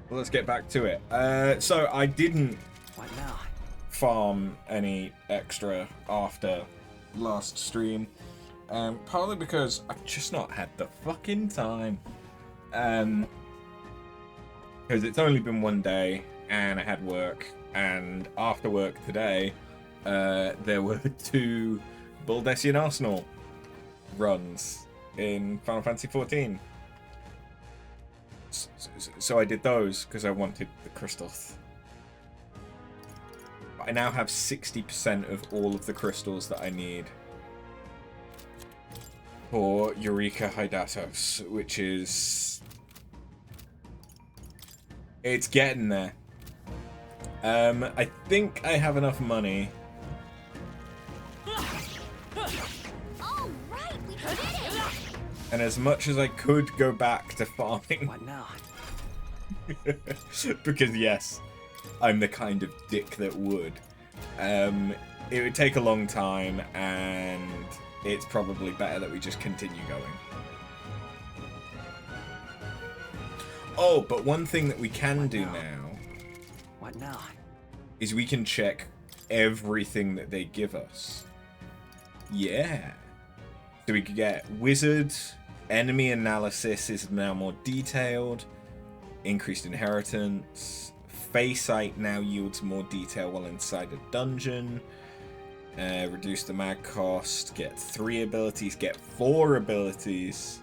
let's get back to it. So I didn't What now? farm any extra after last stream. Partly because I've just not had the fucking time. Because it's only been one day and I had work, and after work today, there were 2 Baldessian Arsenal runs in Final Fantasy XIV. So I did those because I wanted the crystals. I now have 60% of all of the crystals that I need for Eureka Hydatos, which is... it's getting there. I think I have enough money. All right, we did it. And as much as I could go back to farming... What now? because yes, I'm the kind of dick that would. It would take a long time, and it's probably better that we just continue going. Oh, but one thing that we can do now... What now? is we can check everything that they give us. Yeah. So we could get wizard, enemy analysis is now more detailed, increased inheritance, Feysight now yields more detail while inside a dungeon, reduce the mag cost, get 3 abilities, get 4 abilities,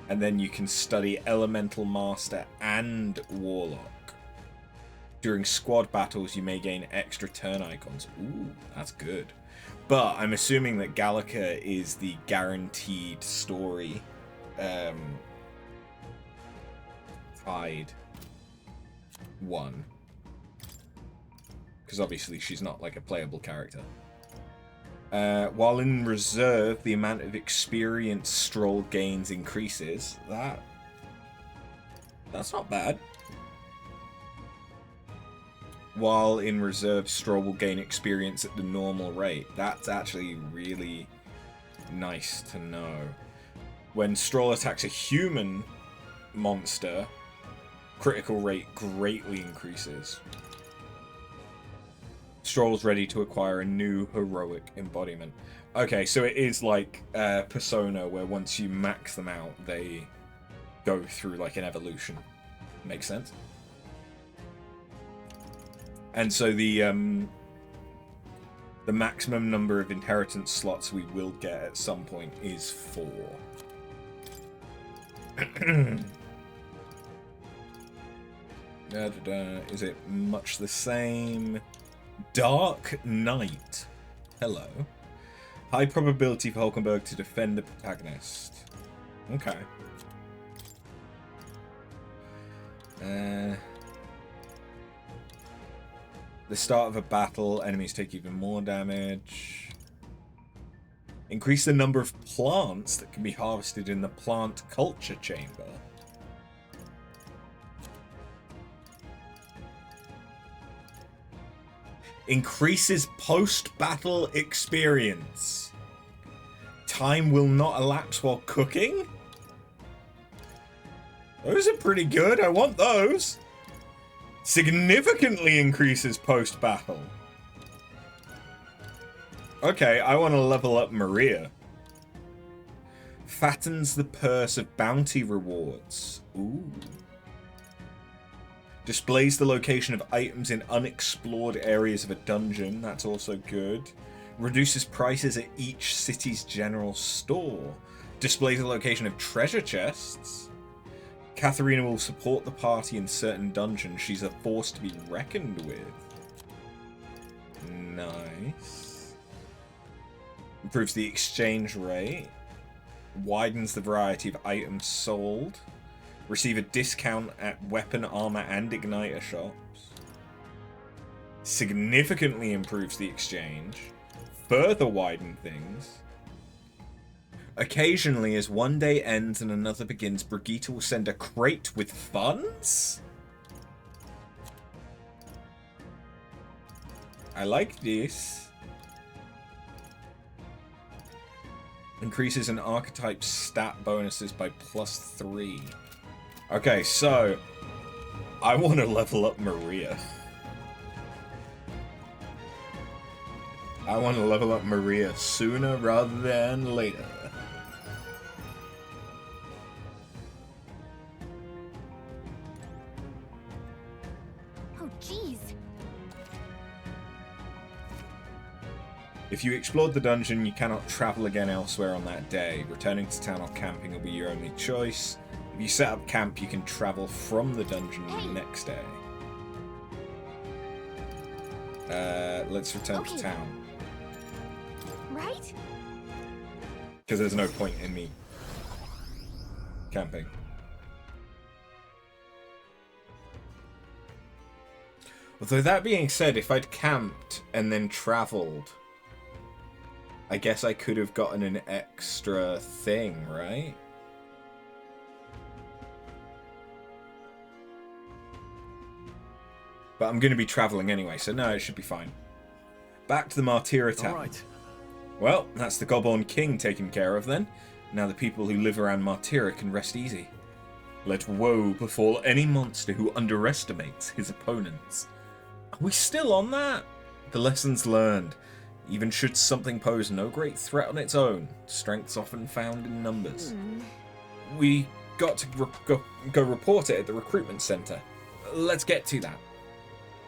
and then you can study Elemental Master and Warlock. During squad battles, you may gain extra turn icons. Ooh, that's good. But I'm assuming that Gallica is the guaranteed story tied one. Because obviously she's not like a playable character. While in reserve, the amount of experience Stroll gains increases. That's not bad. While in reserve, Stroll will gain experience at the normal rate. That's actually really nice to know. When Stroll attacks a human monster, critical rate greatly increases. Stroll's ready to acquire a new heroic embodiment. Okay, so it is like Persona, where once you max them out, they go through like an evolution. Makes sense? And so the maximum number of inheritance slots we will get at some point is 4. Is it much the same? Dark Knight. Hello. High probability for Hulkenberg to defend the protagonist. Okay. The start of a battle, enemies take even more damage. Increase the number of plants that can be harvested in the plant culture chamber. Increases post-battle experience. Time will not elapse while cooking? Those are pretty good. I want those. Significantly increases post-battle. Okay, I want to level up Maria. Fattens the purse of bounty rewards. Ooh. Displays the location of items in unexplored areas of a dungeon. That's also good. Reduces prices at each city's general store. Displays the location of treasure chests. Katharina will support the party in certain dungeons. She's a force to be reckoned with. Nice. Improves the exchange rate. Widens the variety of items sold. Receive a discount at weapon, armor, and igniter shops. Significantly improves the exchange. Further widen things. Occasionally, as one day ends and another begins, Brigitte will send a crate with funds? I like this. Increases an archetype's stat bonuses by +3. Okay, so I want to level up Maria. I want to level up Maria sooner rather than later. Oh, jeez. If you explored the dungeon, you cannot travel again elsewhere on that day. Returning to town or camping will be your only choice. If you set up camp, you can travel from the dungeon the next day. Let's return to town. Right? Because there's no point in me camping. Although that being said, if I'd camped and then travelled, I guess I could have gotten an extra thing, right? But I'm going to be travelling anyway, so no, it should be fine. Back to the Martyra town. Right. Well, that's the Goblin King taken care of then. Now the people who live around Martyra can rest easy. Let woe befall any monster who underestimates his opponents. Are we still on that? The lessons learned. Even should something pose no great threat on its own, strength's often found in numbers. We got to go report it at the recruitment center. Let's get to that.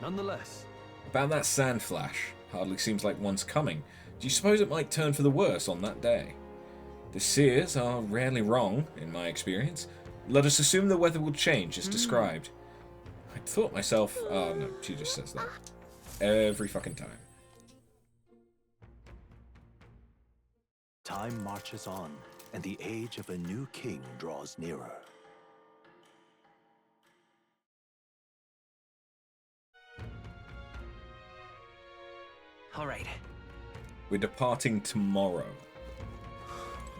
Nonetheless. About that sand flash, hardly seems like one's coming. Do you suppose it might turn for the worse on that day? The seers are rarely wrong, in my experience. Let us assume the weather will change as described. I'd thought myself... Oh no, she just says that. Every fucking time. Time marches on, and the age of a new king draws nearer. All right. We're departing tomorrow.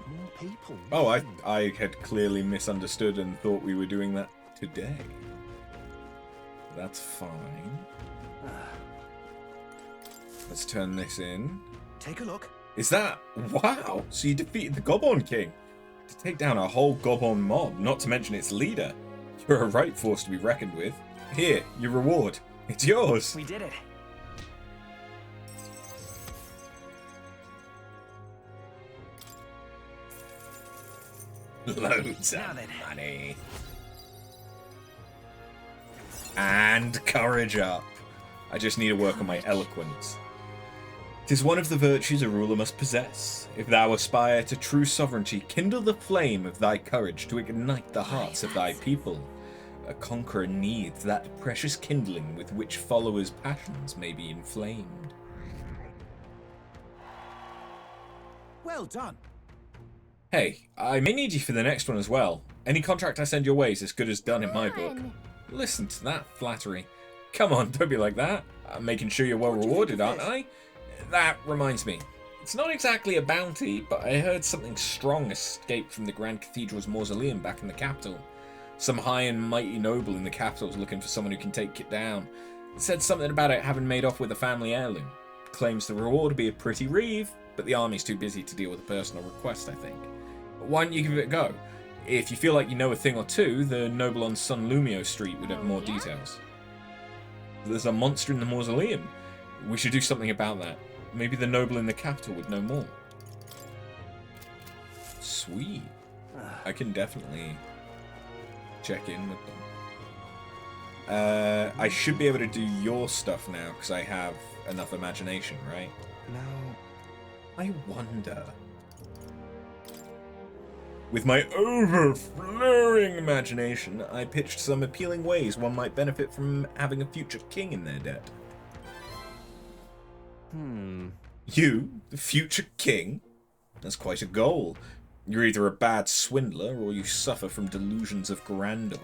More people. Oh, I had clearly misunderstood and thought we were doing that today. That's fine. Let's turn this in. Take a look. Is that... Wow! So you defeated the Goblin King. To take down a whole Goblin mob, not to mention its leader. You're a right force to be reckoned with. Here, your reward. It's yours. We did it. Loads Now of then. money. And courage up. I just need to work on my eloquence. 'Tis one of the virtues a ruler must possess. If thou aspire to true sovereignty, kindle the flame of thy courage to ignite the hearts of thy people. A conqueror needs that precious kindling with which followers' passions may be inflamed. Well done. Hey, I may need you for the next one as well. Any contract I send your way is as good as done in my book. Listen to that flattery. Come on, don't be like that. I'm making sure you're well rewarded, aren't I? That reminds me. It's not exactly a bounty, but I heard something strong escaped from the Grand Cathedral's mausoleum back in the capital. Some high and mighty noble in the capital is looking for someone who can take it down. It said something about it having made off with a family heirloom. Claims the reward would be a pretty reeve, but the army's too busy to deal with a personal request, I think. But why don't you give it a go? If you feel like you know a thing or two, the noble on Sun Lumio Street would have more details. There's a monster in the mausoleum. We should do something about that. Maybe the noble in the capital would know more. Sweet. I can definitely check in with them. I should be able to do your stuff now, because I have enough imagination, right? Now, I wonder... With my overflowing imagination, I pitched some appealing ways one might benefit from having a future king in their debt. You, the future king? That's quite a goal. You're either a bad swindler or you suffer from delusions of grandeur.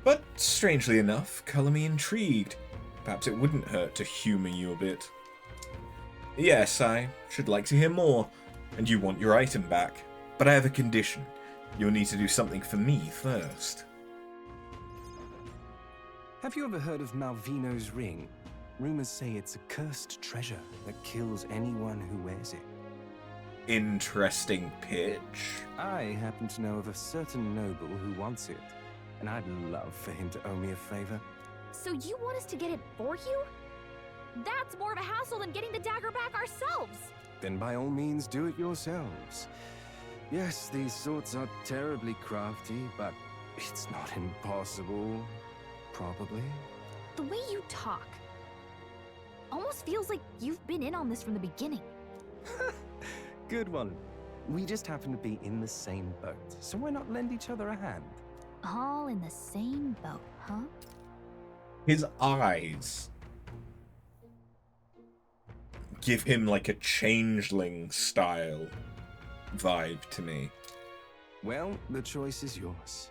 But, strangely enough, colour me intrigued. Perhaps it wouldn't hurt to humour you a bit. Yes, I should like to hear more, and you want your item back. But I have a condition. You'll need to do something for me first. Have you ever heard of Malvino's ring? Rumors say it's a cursed treasure that kills anyone who wears it. Interesting pitch. I happen to know of a certain noble who wants it. and I'd love for him to owe me a favor. So you want us to get it for you? That's more of a hassle than getting the dagger back ourselves. Then by all means, do it yourselves. Yes, these swords are terribly crafty, but it's not impossible. Probably. The way you talk almost feels like you've been in on this from the beginning. Good one. We just happen to be in the same boat, so why not lend each other a hand? All in the same boat, huh? His eyes give him like a changeling style vibe to me. Well, the choice is yours.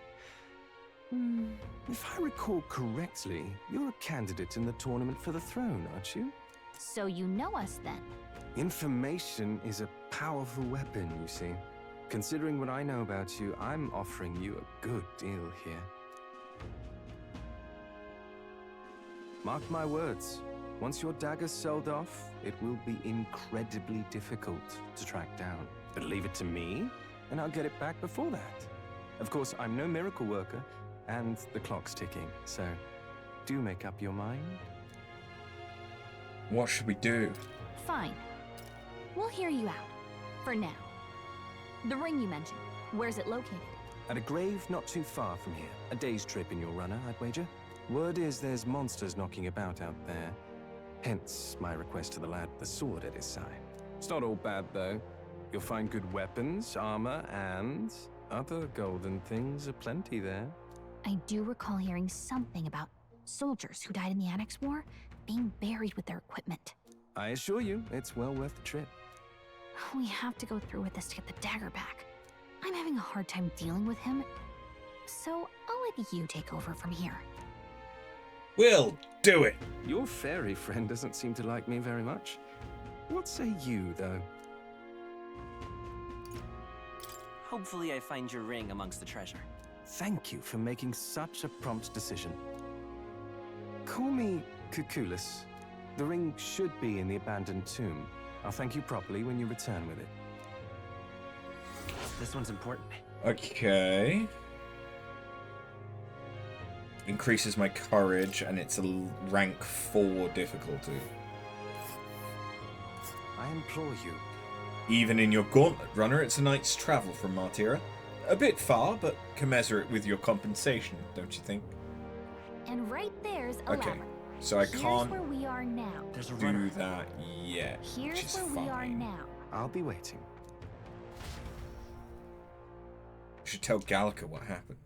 If I recall correctly, you're a candidate in the tournament for the throne, aren't you? So you know us then. Information is a powerful weapon, you see. Considering what I know about you, I'm offering you a good deal here. Mark my words, once your dagger's sold off, it will be incredibly difficult to track down. But leave it to me, and I'll get it back before that. Of course, I'm no miracle worker, and the clock's ticking, so do make up your mind. What should we do? Fine. We'll hear you out. For now. The ring you mentioned, where's it located? At a grave not too far from here. A day's trip in your runner, I'd wager. Word is there's monsters knocking about out there. Hence my request to the lad with the sword at his side. It's not all bad, though. You'll find good weapons, armor, and other golden things aplenty there. I do recall hearing something about soldiers who died in the Annex War being buried with their equipment. I assure you, it's well worth the trip. We have to go through with this to get the dagger back. I'm having a hard time dealing with him, so I'll let you take over from here. We'll do it! Your fairy friend doesn't seem to like me very much. What say you, though? Hopefully I find your ring amongst the treasure. Thank you for making such a prompt decision. Call me Cuculus. The ring should be in the abandoned tomb. I'll thank you properly when you return with it. This one's important. Okay. Increases my courage, and it's a rank 4 difficulty. I implore you. Even in your gauntlet runner, it's a night's travel from Martira. A bit far, but commensurate with your compensation, don't you think? And right there's a Okay, labyrinth. so I Here's can't where we are now. There's a do runner. that yet, which Here's is where we are fine. now. I'll be waiting. You should tell Gallica what happened.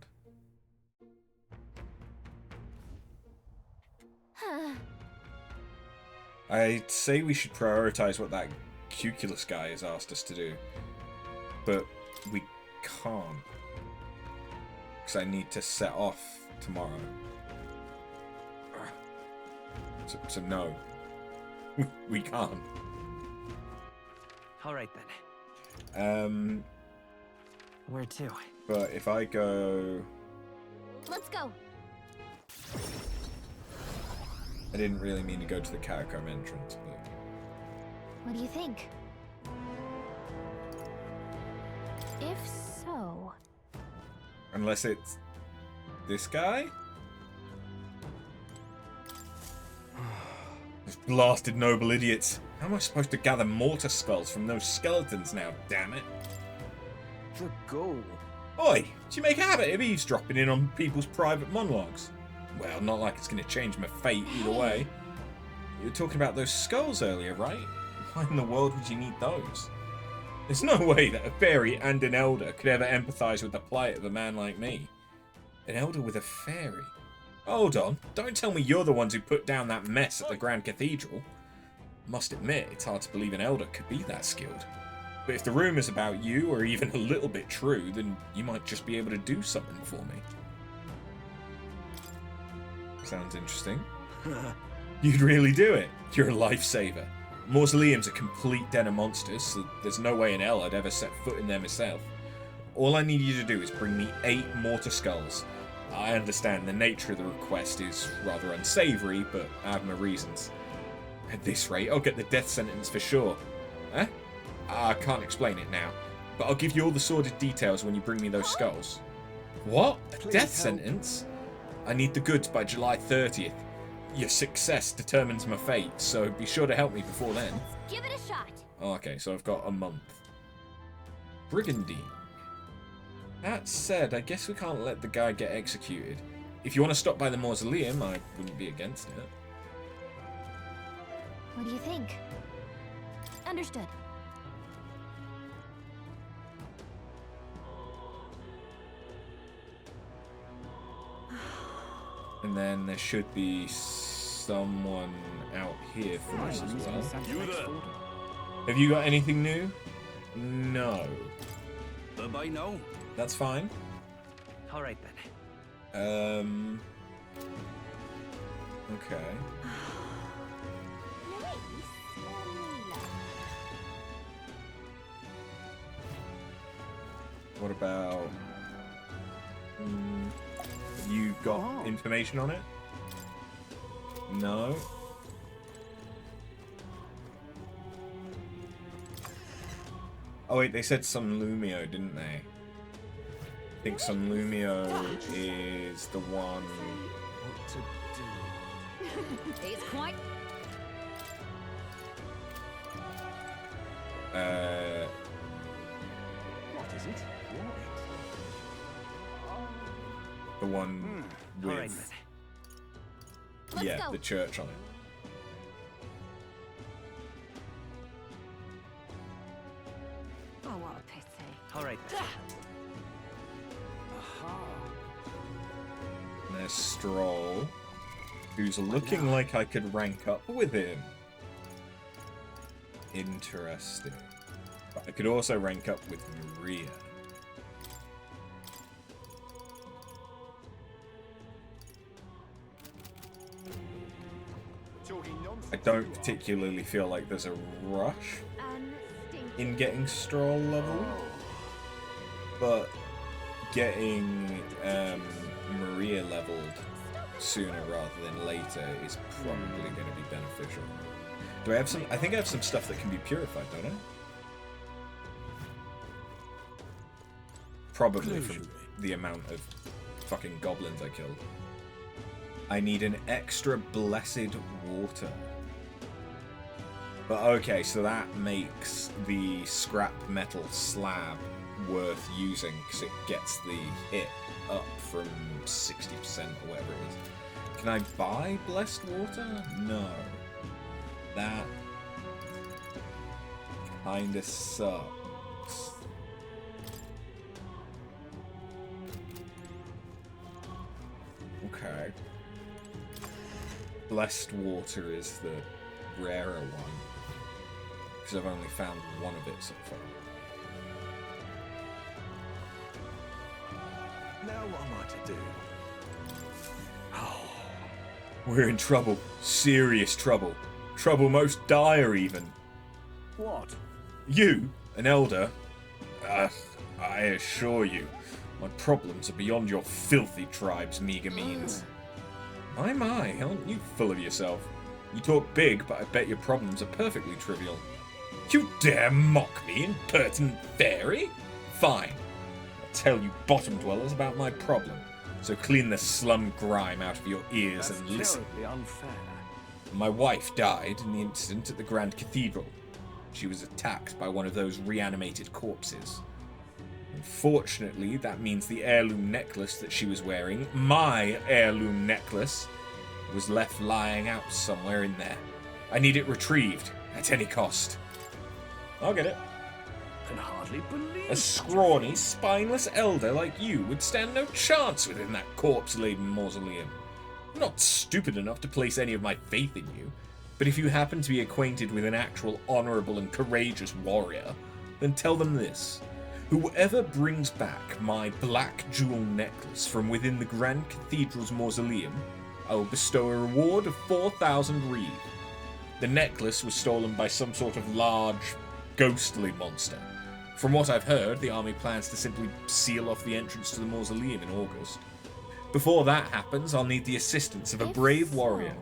I'd say we should prioritize what that Cuculus guy has asked us to do. But we can't. Because I need to set off tomorrow. So no. We can't. All right then. Where to? But if I go... Let's go. I didn't really mean to go to the catacomb entrance, but... What do you think? If so... Unless it's... this guy? Those blasted noble idiots. How am I supposed to gather mortar skulls from those skeletons now, damn it? The goal. Oi! Do you make a habit of eavesdropping in on people's private monologues? Well, not like it's going to change my fate either way. You were talking about those skulls earlier, right? Why in the world would you need those? There's no way that a fairy and an elder could ever empathise with the plight of a man like me. An elder with a fairy? Hold on, don't tell me you're the ones who put down that mess at the Grand Cathedral. Must admit, it's hard to believe an elder could be that skilled. But if the rumours about you are even a little bit true, then you might just be able to do something for me. Sounds interesting. You'd really do it. You're a lifesaver. Mausoleums are complete den of monsters, so there's no way in hell I'd ever set foot in there myself. All I need you to do is bring me 8 mortar skulls. I understand the nature of the request is rather unsavoury, but I have my reasons. At this rate, I'll get the death sentence for sure. Eh? I can't explain it now, but I'll give you all the sordid details when you bring me those skulls. What? A Please death help. sentence? I need the goods by July 30th. Your success determines my fate, so be sure to help me before then. Give it a shot. Oh, okay, so I've got a month. Brigandine. That said, I guess we can't let the guy get executed. If you want to stop by the mausoleum, I wouldn't be against it. What do you think? Understood. And then there should be someone out here for us as well. You there? Have you got anything new? No. By now. That's fine. All right then. Okay. What about... you got information on it? No. Oh wait, they said Sun Lumio, didn't they? I think Sun Lumio is the one... What to do? It's quite. What is it? The one All right with... then. Let's yeah, go. the church on it. Oh, what a pity. All right then. And there's Stroll, who's looking like I could rank up with him. Interesting. But I could also rank up with Maria. I don't particularly feel like there's a rush in getting Stroll level, but getting Maria leveled sooner rather than later is probably going to be beneficial. Do I have some? I think I have some stuff that can be purified, don't I? Probably from the amount of fucking goblins I killed. I need an extra blessed water. But okay, so that makes the scrap metal slab worth using because it gets the hit up from 60% or whatever it is. Can I buy blessed water? No. That kinda sucks. Okay. Blessed water is the rarer one. Because I've only found one of it so far. Now what am I to do? We're in trouble. Serious trouble. Trouble most dire, even. What? You, an elder? I assure you, my problems are beyond your filthy tribe's meager means. My, aren't you full of yourself? You talk big, but I bet your problems are perfectly trivial. You dare mock me, impertinent fairy? Fine. I'll tell you bottom dwellers about my problem. So clean the slum grime out of your ears That's and listen. terribly unfair. My wife died in the incident at the Grand Cathedral. She was attacked by one of those reanimated corpses. Unfortunately, that means the heirloom necklace that she was wearing, my heirloom necklace, was left lying out somewhere in there. I need it retrieved, at any cost. I'll get it. Can hardly believe A scrawny, spineless elder like you would stand no chance within that corpse-laden mausoleum. I'm not stupid enough to place any of my faith in you, but if you happen to be acquainted with an actual honourable and courageous warrior, then tell them this. Whoever brings back my black jewel necklace from within the Grand Cathedral's mausoleum, I will bestow a reward of 4,000 reeve. The necklace was stolen by some sort of large, ghostly monster. From what I've heard, the army plans to simply seal off the entrance to the mausoleum in August. Before that happens, I'll need the assistance of a brave warrior.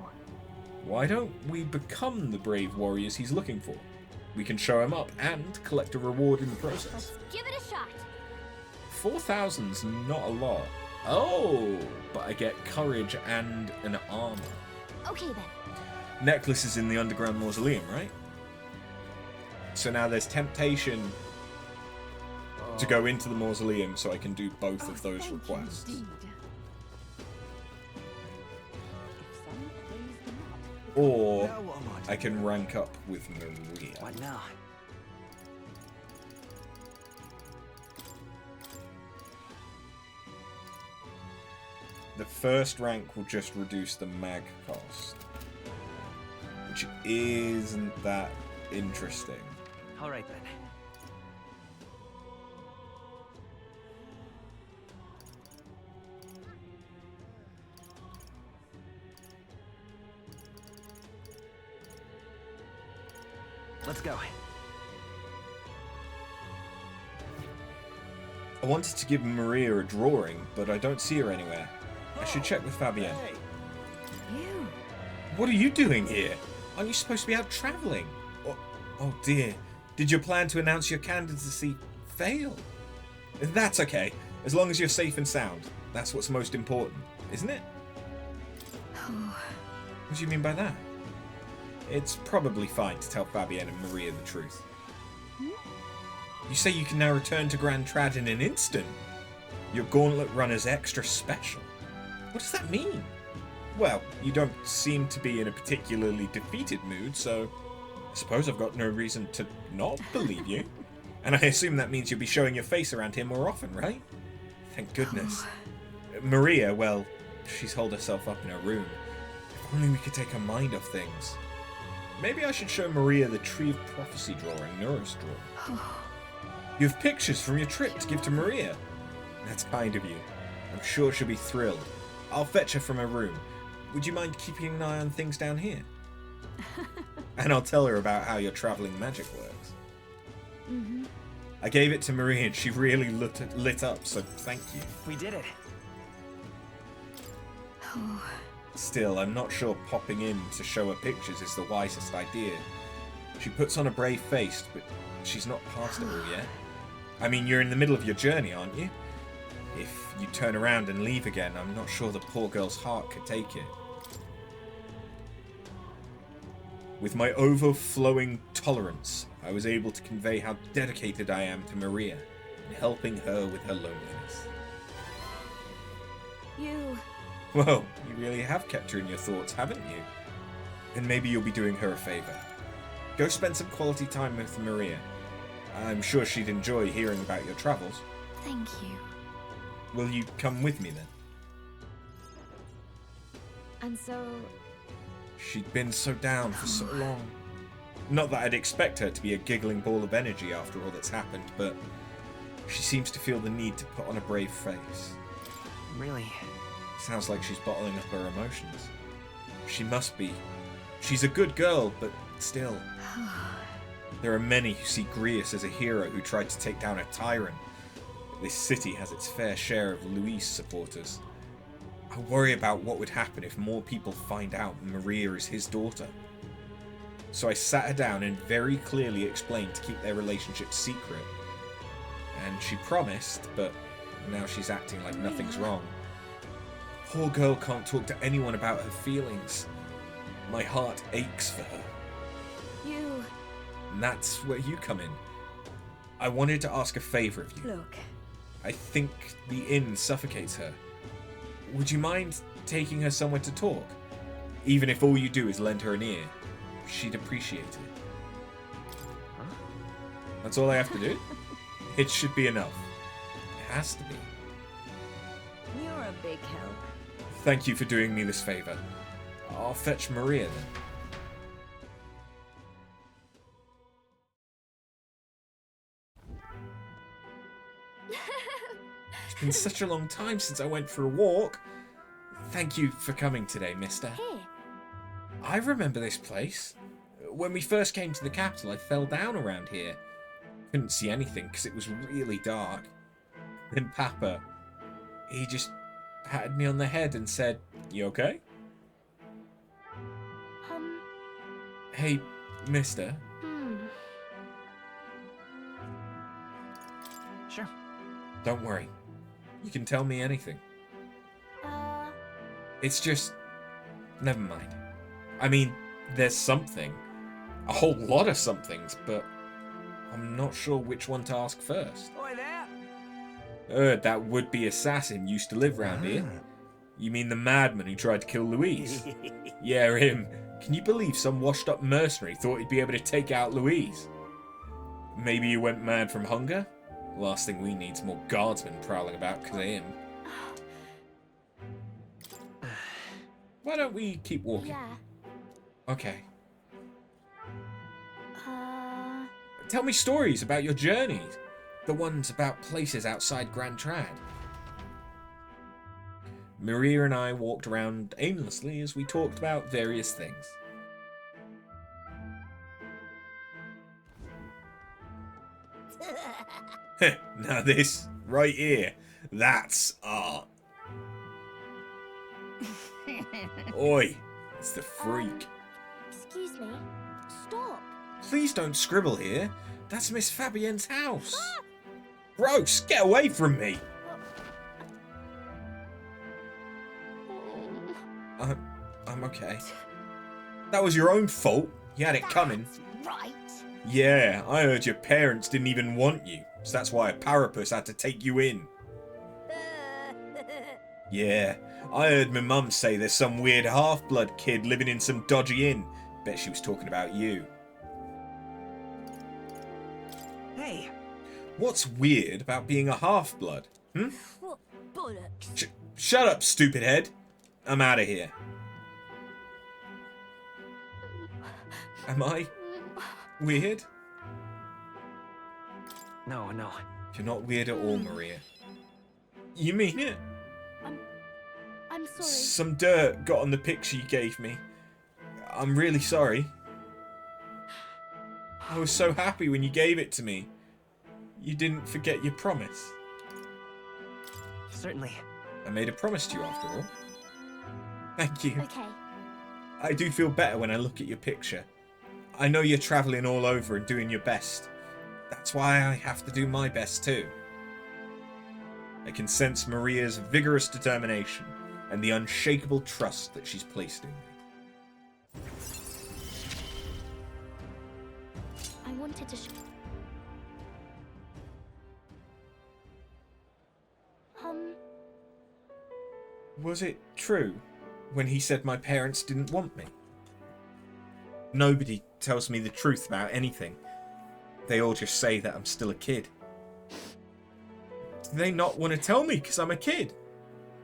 Why don't we become the brave warriors he's looking for? We can show him up and collect a reward in the process. Give it a shot. 4,000's not a lot. Oh, but I get courage and an armor. Okay then. Necklace is in the underground mausoleum, right? So now there's temptation to go into the mausoleum so I can do both of those requests. Or Now what am I I can rank up with Maria. What now? The first rank will just reduce the mag cost, which isn't that interesting. All right then. Let's go. I wanted to give Maria a drawing, but I don't see her anywhere. I should check with Fabienne. Hey. You. What are you doing here? Aren't you supposed to be out traveling? Oh dear. Did your plan to announce your candidacy fail? That's okay. As long as you're safe and sound. That's what's most important, isn't it? What do you mean by that? It's probably fine to tell Fabienne and Maria the truth. You say you can now return to Grand Trad in an instant? Your gauntlet run is extra special. What does that mean? Well, you don't seem to be in a particularly defeated mood, so I suppose I've got no reason to not believe you. And I assume that means you'll be showing your face around here more often, right? Thank goodness. Maria, well, she's holed herself up in her room. If only we could take her mind off things. Maybe I should show Maria the Tree of Prophecy drawing Neuro's drawn. You have pictures from your trip to give to Maria. That's kind of you. I'm sure she'll be thrilled. I'll fetch her from her room. Would you mind keeping an eye on things down here? And I'll tell her about how your traveling magic works. I gave it to Maria and she really lit up, so thank you. We did it. Still, I'm not sure popping in to show her pictures is the wisest idea. She puts on a brave face, but she's not past it all yet. I mean, you're in the middle of your journey, aren't you? If you turn around and leave again, I'm not sure the poor girl's heart could take it. With my overflowing tolerance, I was able to convey how dedicated I am to Maria in helping her with her loneliness. You. Whoa, you really have kept her in your thoughts, haven't you? And maybe you'll be doing her a favour. Go spend some quality time with Maria. I'm sure she'd enjoy hearing about your travels. Thank you. Will you come with me then? And so. She'd been so down for so long. Not that I'd expect her to be a giggling ball of energy after all that's happened, but she seems to feel the need to put on a brave face. Really? Sounds like she's bottling up her emotions. She must be. She's a good girl, but still. There are many who see Grius as a hero who tried to take down a tyrant. This city has its fair share of Luis supporters. I worry about what would happen if more people find out Maria is his daughter. So I sat her down and very clearly explained to keep their relationship secret. And she promised, but now she's acting like nothing's wrong. Poor girl can't talk to anyone about her feelings. My heart aches for her. You. And that's where you come in. I wanted to ask a favour of you. Look. I think the inn suffocates her. Would you mind taking her somewhere to talk? Even if all you do is lend her an ear. She'd appreciate it. Huh? That's all I have to do? It should be enough. It has to be. You're a big help. Thank you for doing me this favour. I'll fetch Maria then. It's been such a long time since I went for a walk. Thank you for coming today, mister. Hey. I remember this place. When we first came to the capital, I fell down around here. Couldn't see anything because it was really dark. Then Papa, he just patted me on the head and said, "You okay?" Hey, mister. Sure. Don't worry. You can tell me anything. It's just... Never mind. I mean, there's something. A whole lot of somethings, but I'm not sure which one to ask first. Oi there! Heard that would-be assassin used to live round here. You mean the madman who tried to kill Louise? Yeah, him. Can you believe some washed-up mercenary thought he'd be able to take out Louise? Maybe he went mad from hunger? Last thing we need is more guardsmen prowling about because of him. Why don't we keep walking? Yeah. Okay. Tell me stories about your journeys. The ones about places outside Grand Trad. Maria and I walked around aimlessly as we talked about various things. Now this, right here, that's art. Oi, it's the freak. Excuse me. Stop. Please don't scribble here. That's Miss Fabienne's house. Gross, get away from me. I'm okay. That was your own fault. You had it coming. Right. Yeah, I heard your parents didn't even want you, so that's why a parapus had to take you in. Yeah, I heard my mum say there's some weird half-blood kid living in some dodgy inn. Bet she was talking about you. Hey! What's weird about being a half-blood? Hmm? What bollocks? Shut up, stupid head. I'm out of here. Am I weird? No. You're not weird at all, Maria. You mean it? I'm sorry. Some dirt got on the picture you gave me. I'm really sorry. I was so happy when you gave it to me. You didn't forget your promise. Certainly. I made a promise to you after all. Thank you. Okay. I do feel better when I look at your picture. I know you're travelling all over and doing your best. That's why I have to do my best too. I can sense Maria's vigorous determination and the unshakable trust that she's placed in me. I wanted to Was it true when he said my parents didn't want me? Nobody tells me the truth about anything. They all just say that I'm still a kid. Do they not want to tell me because I'm a kid?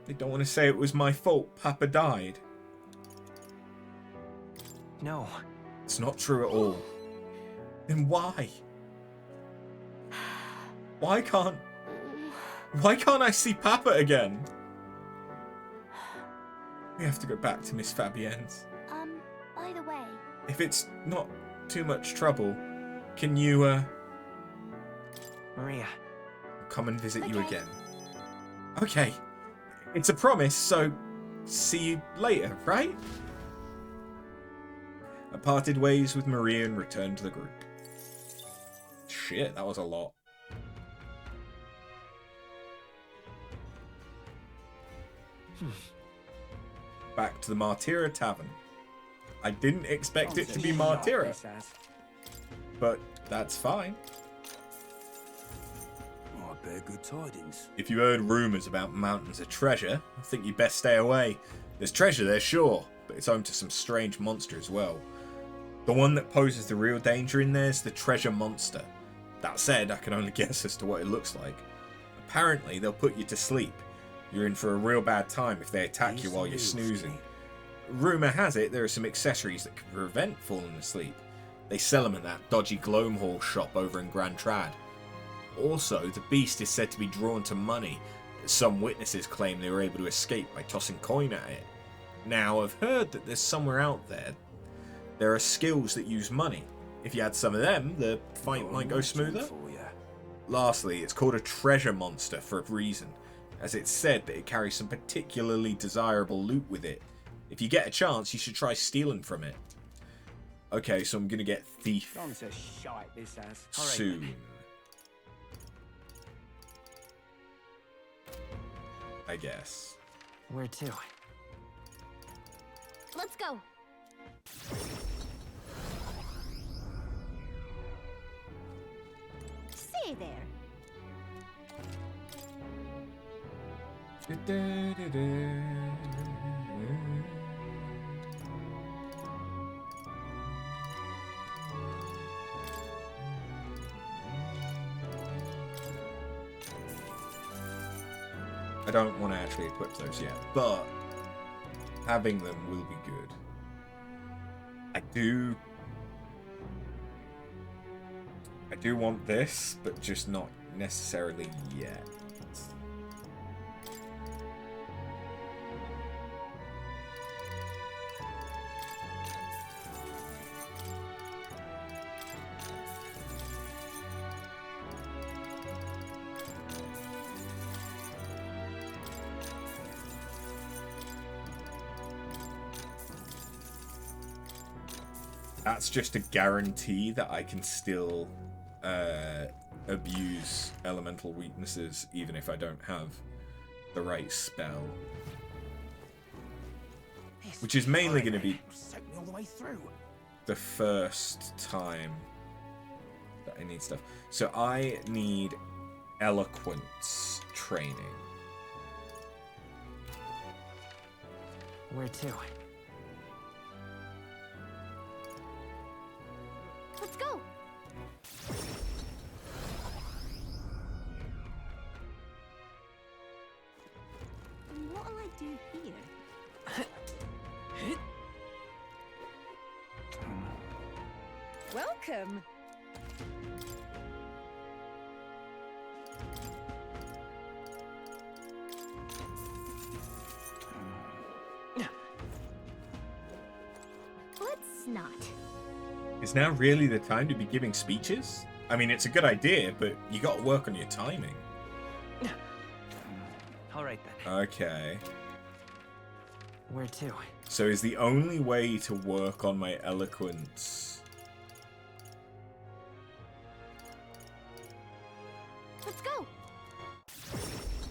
They don't want to say it was my fault Papa died. No. It's not true at all. Then why? Why can't I see Papa again? We have to go back to Miss Fabienne's. by the way. If it's not too much trouble, can you, Maria. come and visit you Okay. again? Okay. It's a promise, so see you later, right? I parted ways with Maria and returned to the group. Shit, that was a lot. Back to the Martyra Tavern. I didn't expect it to be Martyra, but that's fine. I bear good tidings. If you heard rumours about mountains of treasure, I think you'd best stay away. There's treasure there, sure, but it's home to some strange monster as well. The one that poses the real danger in there is the treasure monster. That said, I can only guess as to what it looks like. Apparently, they'll put you to sleep. You're in for a real bad time if they attack you while you're snoozing. Rumour has it there are some accessories that can prevent falling asleep. They sell them in that dodgy Gloam Hall shop over in Grand Trad. Also, the beast is said to be drawn to money. Some witnesses claim they were able to escape by tossing coin at it. Now, I've heard that there's somewhere out there are skills that use money. If you had some of them, the fight might go smoother. Lastly, it's called a treasure monster for a reason, as it's said that it carries some particularly desirable loot with it. If you get a chance, you should try stealing from it. Okay, so I'm gonna get Thief Gone to shite, this has. soon. I guess. Where to? Let's go. Say there. I don't want to actually equip those yet, but having them will be good. I do want this, but just not necessarily yet. That's just a guarantee that I can still abuse elemental weaknesses even if I don't have the right spell. Which is mainly going to be the first time that I need stuff. So I need eloquence training. Where to? Let's go. And what'll I do here? Welcome. Let's not. Is now really the time to be giving speeches? I mean, it's a good idea, but you got to work on your timing. All right then. Okay. Where to? So is the only way to work on my eloquence Let's go.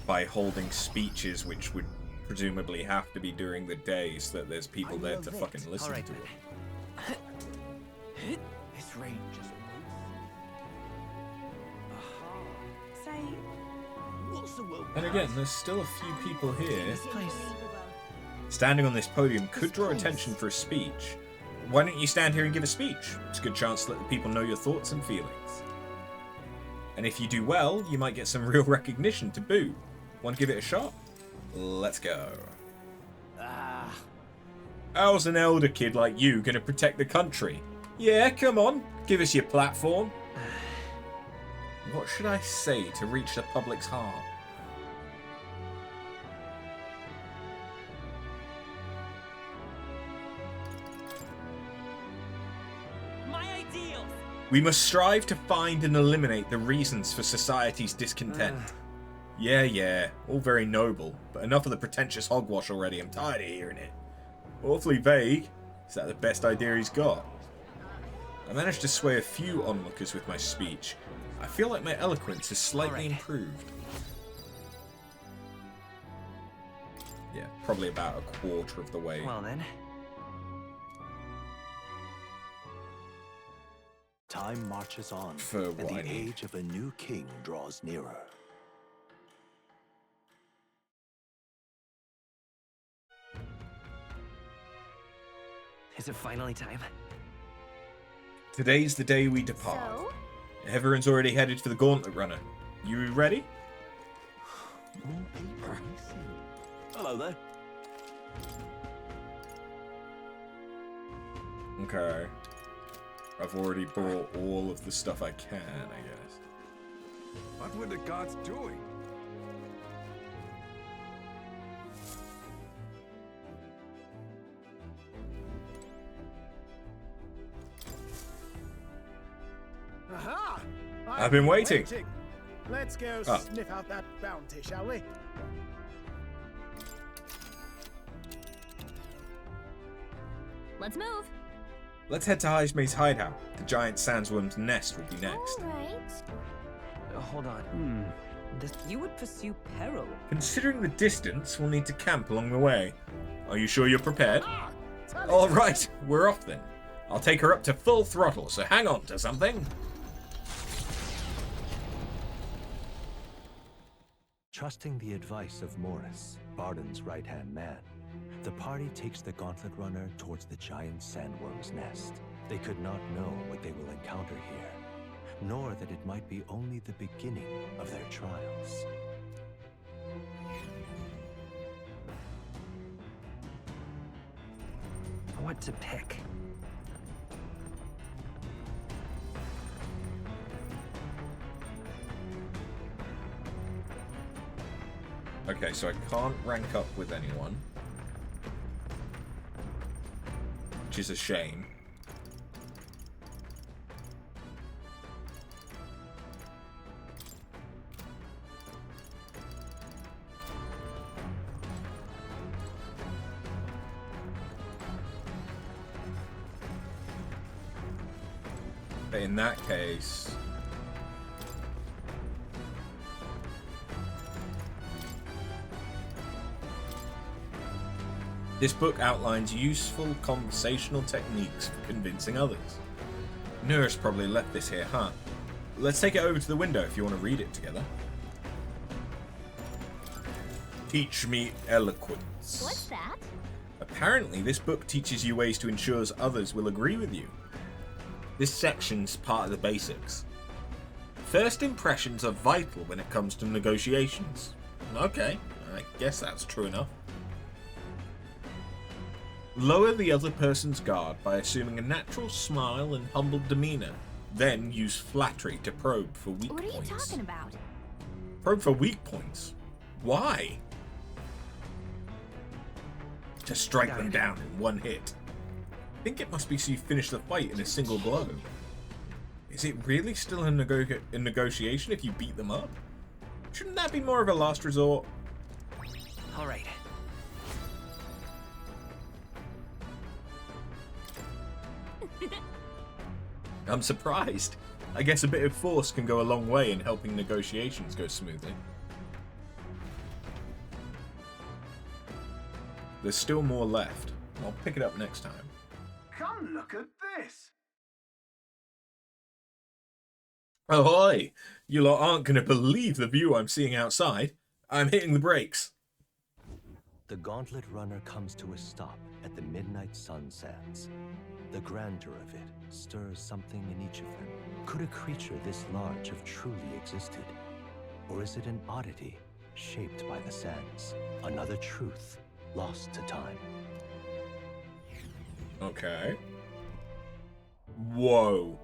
by holding speeches, which would presumably have to be during the day so that there's people there to fucking listen All right to then. it. This range is Say, what's the world? And again, there's still a few people here. This place. Standing on this podium could draw attention for a speech. Why don't you stand here and give a speech? It's a good chance to let the people know your thoughts and feelings. And if you do well, you might get some real recognition to boot. Want to give it a shot? Let's go. How's an elder kid like you gonna protect the country? Yeah, come on, give us your platform. What should I say to reach the public's heart? My ideals. We must strive to find and eliminate the reasons for society's discontent. Yeah, all very noble, but enough of the pretentious hogwash already. I'm tired of hearing it. Awfully vague. Is that the best idea he's got? I managed to sway a few onlookers with my speech. I feel like my eloquence is slightly improved. Yeah, probably about a quarter of the way. Well then. Time marches on, For and what I the need. age of a new king draws nearer. Is it finally time? Today's the day we depart. So, Everyone's already headed for the Gauntlet Runner. You ready? More people, I see. Hello there. Okay. I've already bought all of the stuff I can, I guess. What were the gods doing? Aha! I've been waiting. Let's go Ah. sniff out that bounty, shall we? let's move. Let's head to Highsmay's hideout. The giant sandworm's nest will be next. All right. Hold on. You would pursue peril. Considering the distance, we'll need to camp along the way. Are you sure you're prepared? Ah, tell All you. right, we're off then. I'll take her up to full throttle, so hang on to something. Trusting the advice of Morris, Barden's right-hand man, the party takes the Gauntlet Runner towards the giant sandworm's nest. They could not know what they will encounter here, nor that it might be only the beginning of their trials. What to pick? Okay, so I can't rank up with anyone, which is a shame. But in that case, this book outlines useful conversational techniques for convincing others. Nurse probably left this here, huh? Let's take it over to the window if you want to read it together. Teach me eloquence. What's that? Apparently, this book teaches you ways to ensure others will agree with you. This section's part of the basics. First impressions are vital when it comes to negotiations. Okay, I guess that's true enough. Lower the other person's guard by assuming a natural smile and humble demeanor. Then use flattery to probe for weak What are you points. talking about? Probe for weak points? Why? To strike them down in one hit. I think it must be so you finish the fight in a single blow. Is it really still a negotiation if you beat them up? Shouldn't that be more of a last resort? All right. I'm surprised. I guess a bit of force can go a long way in helping negotiations go smoothly. There's still more left. I'll pick it up next time. Come look at this. Ahoy! You lot aren't going to believe the view I'm seeing outside. I'm hitting the brakes. The Gauntlet Runner comes to a stop at the Midnight Sun Sands. The grandeur of it stirs something in each of them. Could a creature this large have truly existed? Or is it an oddity shaped by the sands? Another truth lost to time. Okay. Whoa.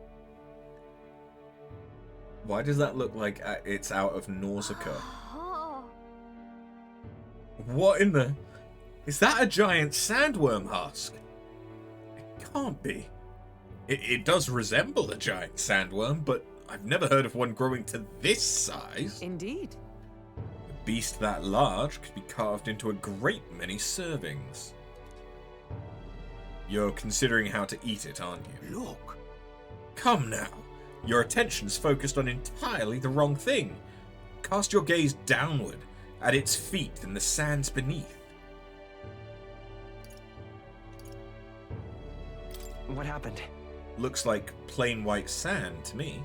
Why does that look like it's out of Nausicaa? Oh, What in the... Is that a giant sandworm husk? It can't be. It does resemble a giant sandworm, but I've never heard of one growing to this size. Indeed. A beast that large could be carved into a great many servings. You're considering how to eat it, aren't you? Look! Come now. Your attention's focused on entirely the wrong thing. Cast your gaze downward, at its feet and the sands beneath. What happened? Looks like plain white sand to me.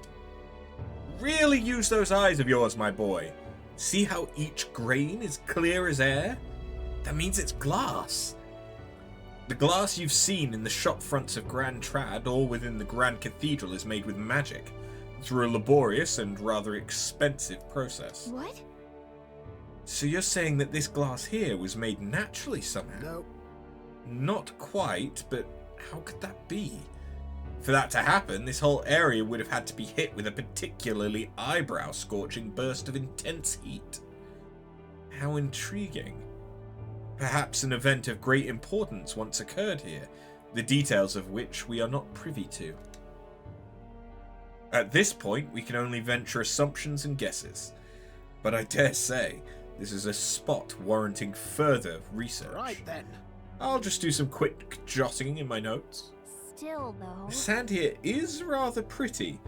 Really use those eyes of yours, my boy. See how each grain is clear as air? That means it's glass. The glass you've seen in the shop fronts of Grand Trad or within the Grand Cathedral is made with magic, through a laborious and rather expensive process. what? So you're saying that this glass here was made naturally somehow? No. Not quite, but how could that be? For that to happen, this whole area would have had to be hit with a particularly eyebrow-scorching burst of intense heat. How intriguing. Perhaps an event of great importance once occurred here, the details of which we are not privy to. At this point, we can only venture assumptions and guesses, but I dare say this is a spot warranting further research. Right then. I'll just do some quick jotting in my notes. Still, though. The sand here is rather pretty.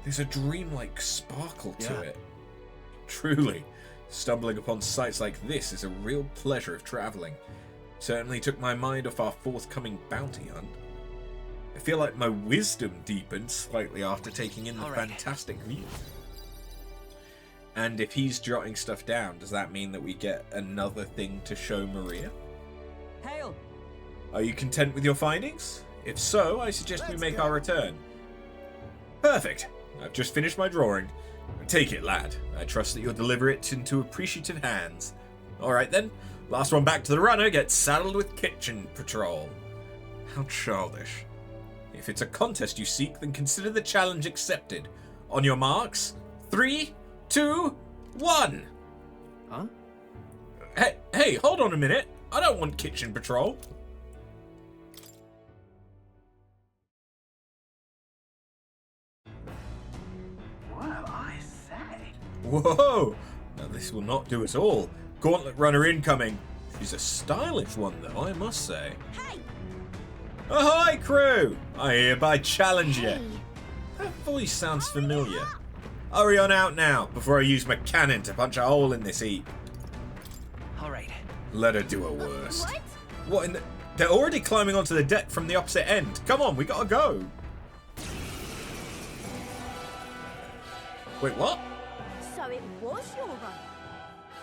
There's a dreamlike sparkle to Yeah. it. Truly, stumbling upon sights like this is a real pleasure of traveling. Certainly took my mind off our forthcoming bounty hunt. I feel like my wisdom deepened slightly after taking in the fantastic view. And if he's jotting stuff down, does that mean that we get another thing to show Maria? Hail! Are you content with your findings? If so, I suggest we make our return. Perfect. I've just finished my drawing. Take it, lad. I trust that you'll deliver it into appreciative hands. Alright then. Last one back to the runner gets saddled with kitchen patrol. How childish. If it's a contest you seek, then consider the challenge accepted. On your marks, 3, 2, 1. Huh? Hey, hold on a minute. I don't want kitchen patrol. Well, I say. Whoa! Now this will not do at all. Gauntlet runner incoming. She's a stylish one, though, I must say. Hey! Ahoy, crew! I hereby challenge you. Hey. That voice sounds familiar. Hurry on out now, before I use my cannon to punch a hole in this heap. Alright. Let her do her worst. What? What in the... They're already climbing onto the deck from the opposite end. Come on, we gotta go. Wait, what? So it was your run.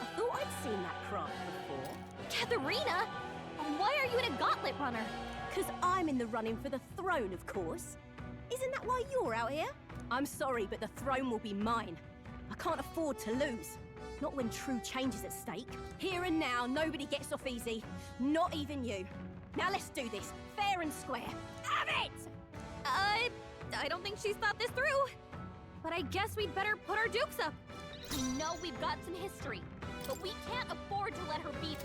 I thought I'd seen that craft before. Katharina? Why are you in a gauntlet runner? Because I'm in the running for the throne, of course. Isn't that why you're out here? I'm sorry, but the throne will be mine. I can't afford to lose. Not when true change is at stake. Here and now, nobody gets off easy. Not even you. Now let's do this, fair and square. Have it! I don't think she's thought this through. But I guess we'd better put our dukes up. I know we've got some history, but we can't afford to let her beat.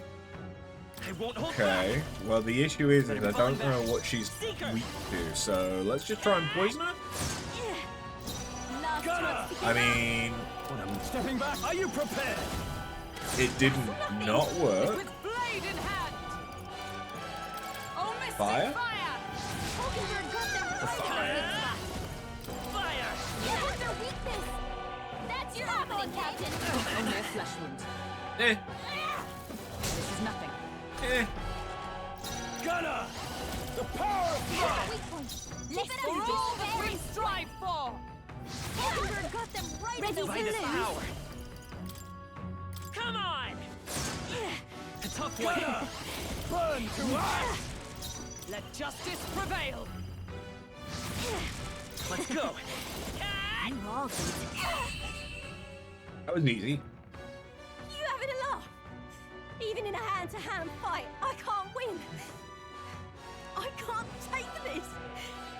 I won't hold Okay, well the issue is that I Better don't fall know back. what she's Seeker. weak to, so let's just try and poison her? Last chance to I get out. mean, Stepping back. Are you prepared? it didn't not work. With blade in hand! Oh, Mystic Fire? Hulkenberg got them right. Fire! What's their weakness? That's your opening, Captain. Only a flesh wound. Eh, This is nothing. eh. Gunner! The power of fire! Weak point. Let's Keep it do up, this. All that we strive for! Hulkenberg got them right. Ready to By this lose? power! Come on! The tough way! Burn to us! Let justice prevail! Let's go! You are good. That was easy. You having a laugh? Even in a hand-to-hand fight, I can't win. I can't take this.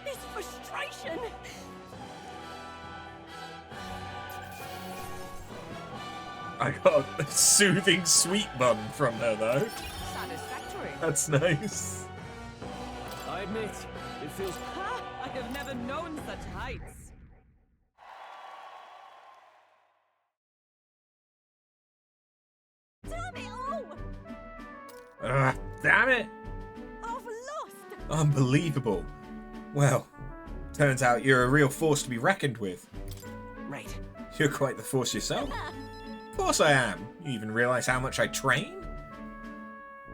This frustration. I got a soothing sweet bun from her though. Satisfactory. That's nice. I admit, it feels... Ha! I have never known such heights. Damn it all! Damn it! I've lost. Unbelievable. Well, turns out you're a real force to be reckoned with. Right. You're quite the force yourself. Of course I am. You even realise how much I train?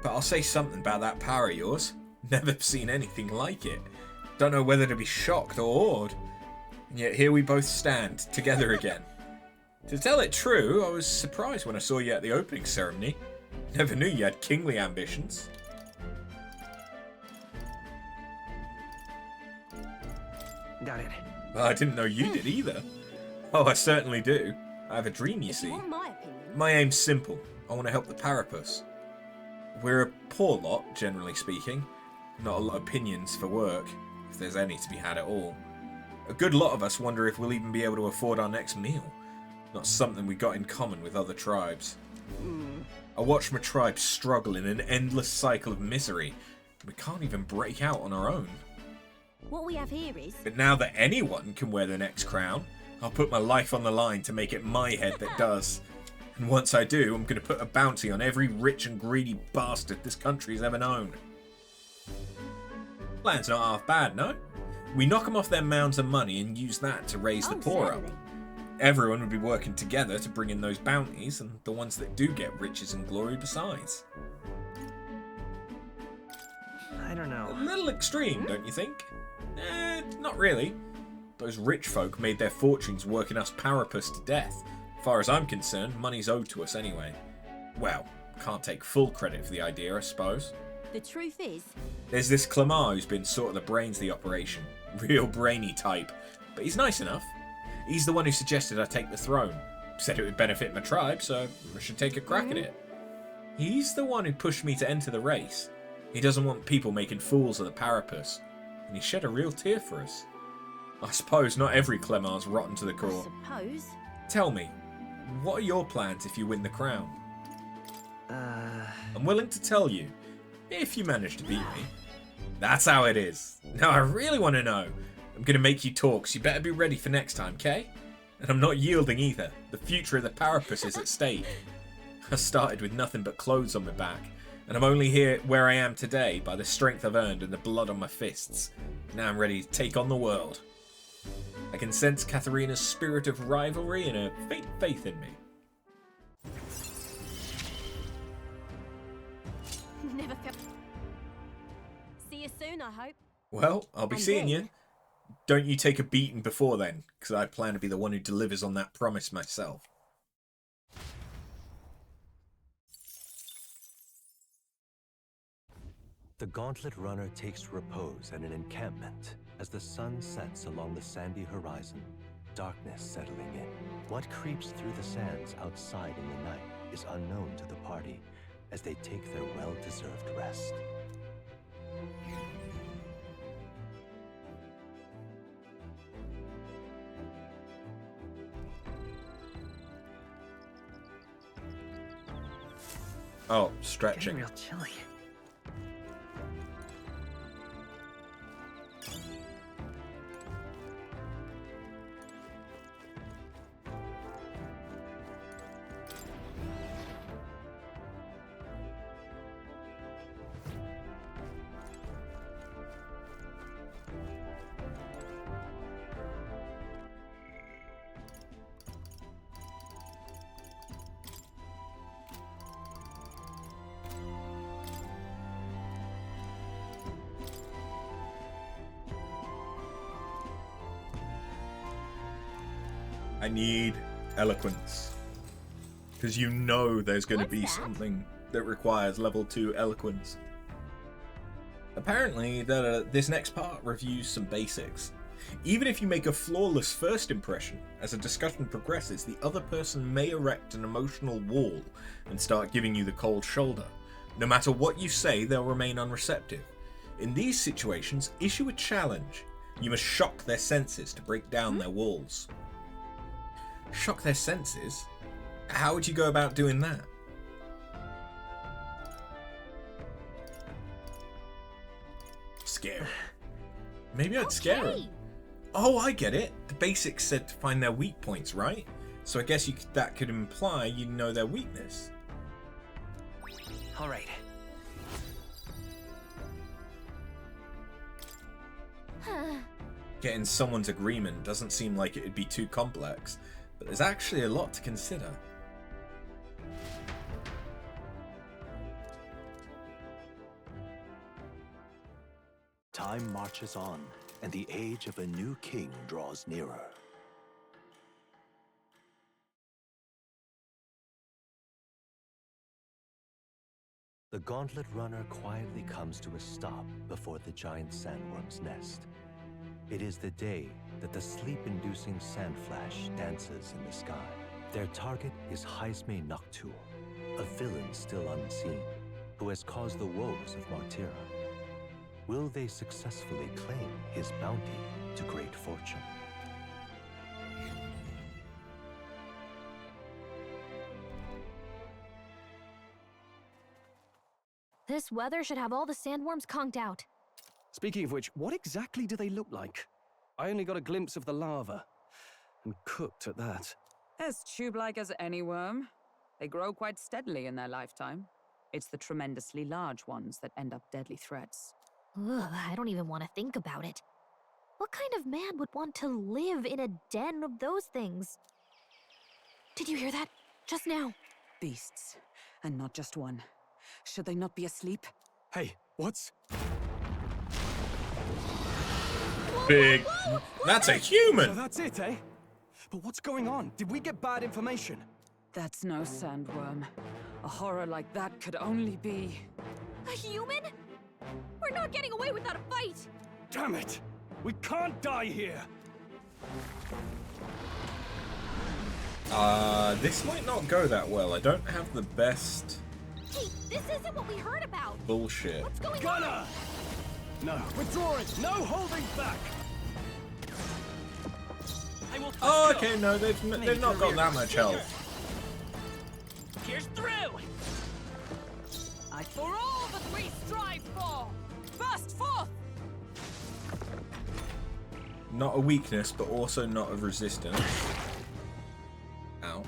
But I'll say something about that power of yours. Never seen anything like it. Don't know whether to be shocked or awed. And yet here we both stand, together again. To tell it true, I was surprised when I saw you at the opening ceremony. Never knew you had kingly ambitions. Got it. Well, I didn't know you did either. Oh, I certainly do. I have a dream, you If see. you want my opinion, My aim's simple. I want to help the Parapus. We're a poor lot, generally speaking. Not a lot of opinions for work, if there's any to be had at all. A good lot of us wonder if we'll even be able to afford our next meal. Not something we got in common with other tribes. I watch my tribe struggle in an endless cycle of misery. We can't even break out on our own. what we have here is But now that anyone can wear the next crown, I'll put my life on the line to make it my head that does. And once I do, I'm going to put a bounty on every rich and greedy bastard this country's ever known. Plan's not half bad, no? We knock them off their mounds of money and use that to raise the poor up. certainly. Everyone would be working together to bring in those bounties, and the ones that do get riches and glory besides. I don't know. A little extreme, don't you think? Not really. Those rich folk made their fortunes working us Parapus to death. As far as I'm concerned, money's owed to us anyway. Well, can't take full credit for the idea, I suppose. The truth is... There's this Clamar who's been sort of the brains of the operation. Real brainy type. But he's nice enough. He's the one who suggested I take the throne. Said it would benefit my tribe, so I should take a crack at it. He's the one who pushed me to enter the race. He doesn't want people making fools of the Parapus. And he shed a real tear for us. I suppose not every Clemar's rotten to the core. I suppose. Tell me, what are your plans if you win the crown? I'm willing to tell you, if you manage to beat me. That's how it is. Now I really want to know. I'm going to make you talk, so you better be ready for next time, okay? And I'm not yielding either. The future of the Parapus is at stake. I started with nothing but clothes on my back, and I'm only here where I am today by the strength I've earned and the blood on my fists. Now I'm ready to take on the world. I can sense Katharina's spirit of rivalry and her faint faith in me. Never felt... See you soon, I hope. Well, I'll be And seeing then- you. Don't you take a beating before then, because I plan to be the one who delivers on that promise myself. The Gauntlet Runner takes repose at an encampment as the sun sets along the sandy horizon, darkness settling in. What creeps through the sands outside in the night is unknown to the party as they take their well-deserved rest. Oh, stretching. Getting real chilly. I need eloquence. Because you know there's going to What's be that? something that requires level 2 eloquence. Apparently, this next part reviews some basics. Even if you make a flawless first impression, as a discussion progresses, the other person may erect an emotional wall and start giving you the cold shoulder. No matter what you say, they'll remain unreceptive. In these situations, issue a challenge. You must shock their senses to break down their walls. Shock their senses? How would you go about doing that? Scare 'em. Maybe I'd scare them. Okay. Oh, I get it. The basics said to find their weak points, right? So I guess that could imply you know their weakness. All right. Getting someone's agreement doesn't seem like it'd be too complex, but there's actually a lot to consider. Time marches on, and the age of a new king draws nearer. The Gauntlet Runner quietly comes to a stop before the giant sandworm's nest. It is the day that the sleep-inducing sand flash dances in the sky. Their target is Jaime Noctul, a villain still unseen, who has caused the woes of Martira. Will they successfully claim his bounty to great fortune? This weather should have all the sandworms conked out. Speaking of which, what exactly do they look like? I only got a glimpse of the larva. And cooked at that. As tube-like as any worm. They grow quite steadily in their lifetime. It's the tremendously large ones that end up deadly threats. Ugh, I don't even want to think about it. What kind of man would want to live in a den of those things? Did you hear that? Just now. Beasts. And not just one. Should they not be asleep? Hey, what's... Big. That's a So human. that's it, eh? But what's going on? Did we get bad information? That's no sandworm. A horror like that could only be... A human? We're not getting away without a fight. Damn it! We can't die here! This might not go that well. I don't have the best Hey, this isn't what we heard about. bullshit. What's going Gunner! on? No, withdrawing! No holding back! I will Oh, first go. okay, no, they've not got that much health. Here's through. I for all that we strive for! Burst forth! Not a weakness, but also not a resistance. Ouch.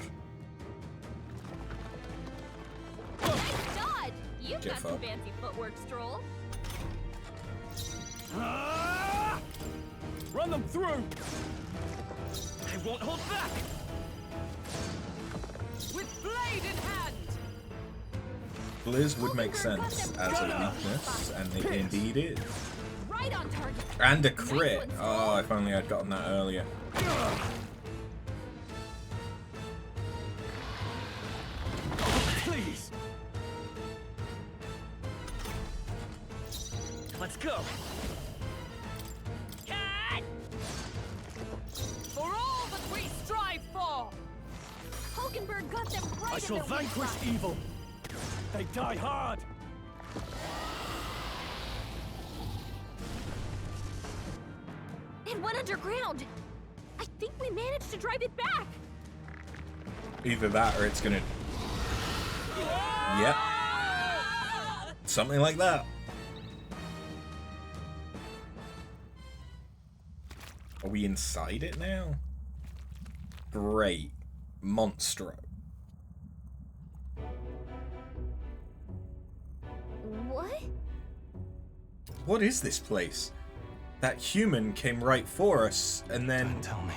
Nice dodge. You've Get got some fucked. fancy footwork, Stroll. Ah! Run them through! I won't hold back. With blade in hand! Blizz would make sense as a weakness, and it indeed is. Right on target. And a crit. Nice one, Oh, if only I'd gotten that earlier. Please! Let's go. Cat! For all that we strive for! Hulkenberg got them right I in shall their weak vanquish spot. evil! They die hard! It went underground. I think we managed to drive it back. Either that or it's gonna... Yep. Something like that. Are we inside it now? Great. Monstro. What? What is this place? That human came right for us, and then Don't tell me.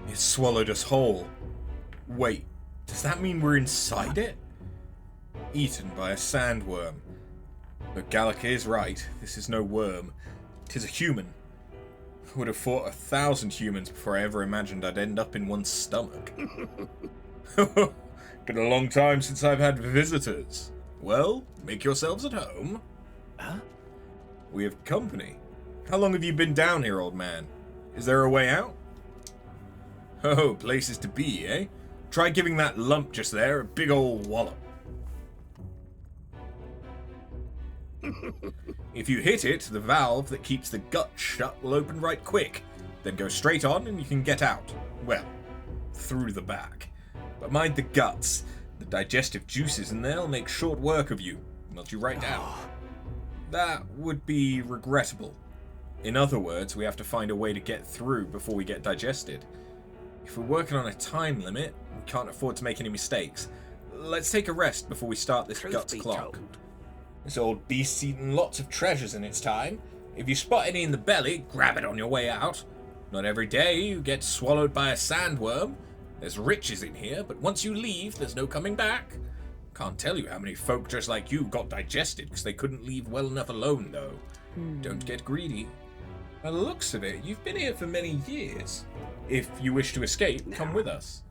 it swallowed us whole. Wait, does that mean we're inside it? Eaten by a sandworm. But Gallic is right, this is no worm. 'Tis a human. I would have fought 1,000 humans before I ever imagined I'd end up in one's stomach. Been a long time since I've had visitors. Well, make yourselves at home. Huh? We have company. How long have you been down here, old man? Is there a way out? Oh, places to be, eh? Try giving that lump just there a big ol' wallop. If you hit it, the valve that keeps the gut shut will open right quick. Then go straight on and you can get out. Well, through the back. But mind the guts. The digestive juices in there'll make short work of you. Melt you right down. That would be regrettable. In other words, we have to find a way to get through before we get digested. If we're working on a time limit, we can't afford to make any mistakes. Let's take a rest before we start this guts clock. This old beast's eaten lots of treasures in its time. If you spot any in the belly, grab it on your way out. Not every day you get swallowed by a sandworm. There's riches in here, but once you leave, there's no coming back. Can't tell you how many folk just like you got digested because they couldn't leave well enough alone, though. Don't get greedy. By the looks of it, you've been here for many years. If you wish to escape, come with us.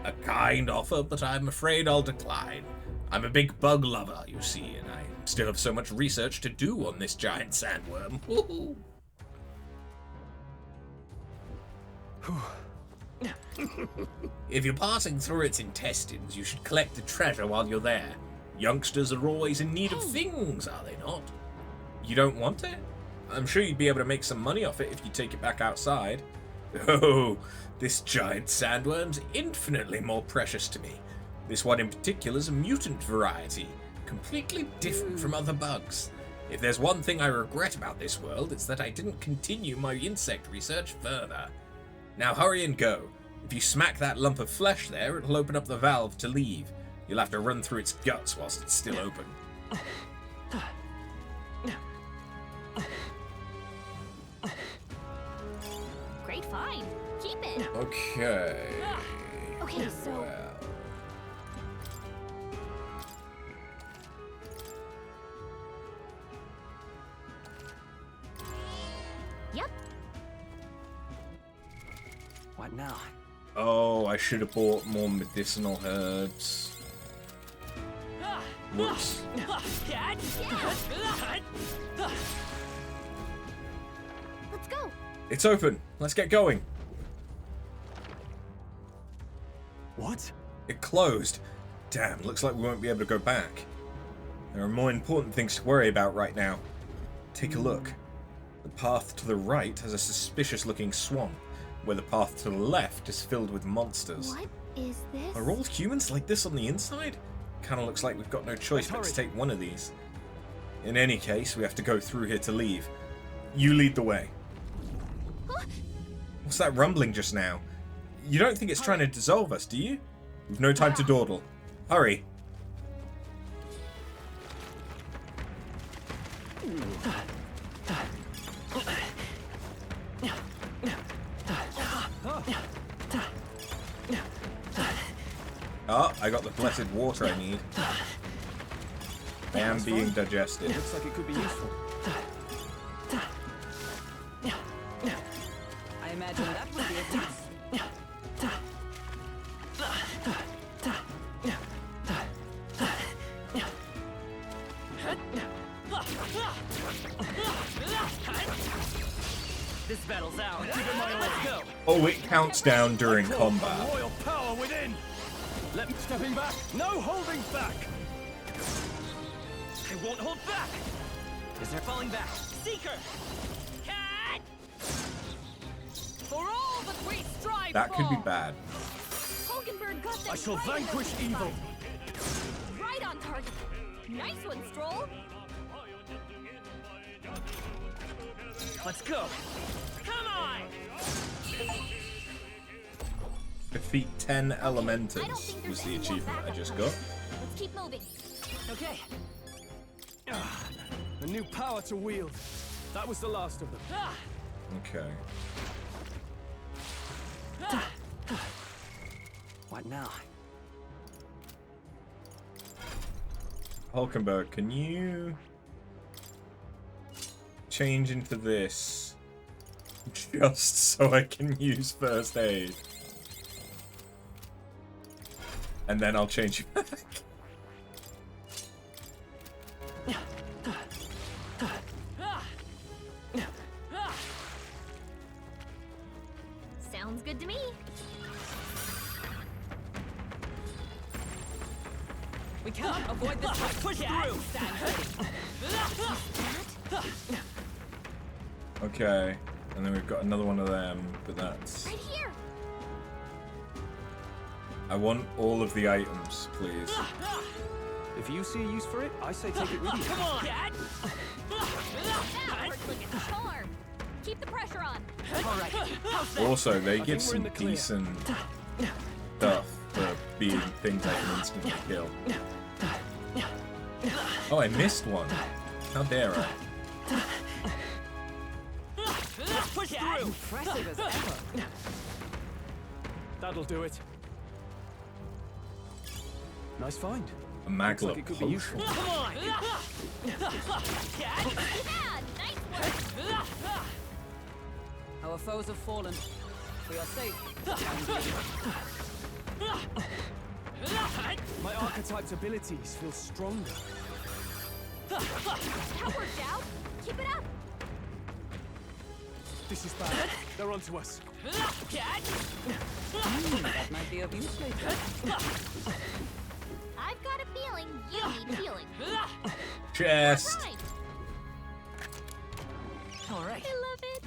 A kind offer, but I'm afraid I'll decline. I'm a big bug lover, you see, and I still have so much research to do on this giant sandworm. Woohoo! If you're passing through its intestines, you should collect the treasure while you're there. Youngsters are always in need of things, are they not? You don't want it? I'm sure you'd be able to make some money off it if you take it back outside. Oh, this giant sandworm's infinitely more precious to me. This one in particular is a mutant variety, completely different from other bugs. If there's one thing I regret about this world, it's that I didn't continue my insect research further. Now hurry and go. If you smack that lump of flesh there, it'll open up the valve to leave. You'll have to run through its guts whilst it's still open. Great find. Keep it. Okay. Okay, so Well. What now? Oh, I should have bought more medicinal herbs. Whoops. Let's go. It's open. Let's get going. What? It closed. Damn, looks like we won't be able to go back. There are more important things to worry about right now. Take a look. The path to the right has a suspicious-looking swamp, where the path to the left is filled with monsters. What is this? Are all humans like this on the inside? Kinda looks like we've got no choice but to take one of these. In any case, we have to go through here to leave. You lead the way. Huh? What's that rumbling just now? You don't think it's trying to dissolve us, do you? We've no time to dawdle. Hurry. Oh, I got the blessed water I need. I am being digested. Looks like it could be useful. I imagine that would be a test. This battle's ours. Let's go. Oh, it counts down during combat. Royal power within. Let me stepping back. No holding back. I won't hold back. Is there falling back? Seeker. Cat. For all that we strive That could be for. bad. Hulkenberg got them I shall right in vanquish those evil. spots. Right on target. Nice one, Stroll. Let's go. Come on. Defeat 10 I don't elementals think there's was the any more achievement I backup just plans. got. Let's keep moving. Okay. A new power to wield. That was the last of them. Okay. What now? Hulkenberg, can you change into this just so I can use first aid? And then I'll change you back. Sounds good to me. We cannot avoid this. Push through. Okay. And then we've got another one of them, but that's... Right here. I want all of the items, please. If you see a use for it, I say take it with you. Come on, Cat. That works like a charm. Keep the pressure on. All right. Also, they give we're in some the clear. decent stuff for being things I can instantly kill. Oh, I missed one. How dare I? Push through. Impressive as ever. That'll do it. Nice find. A Looks maglet like it could be potion. useful. Come on. Cat. Yeah, nice work. Our foes have fallen. We are safe. My archetype's abilities feel stronger. That worked out. Keep it up. This is bad. They're onto us. Cat. That might be of use later. I've got a feeling you need healing. Chest. Right. All right. I love it.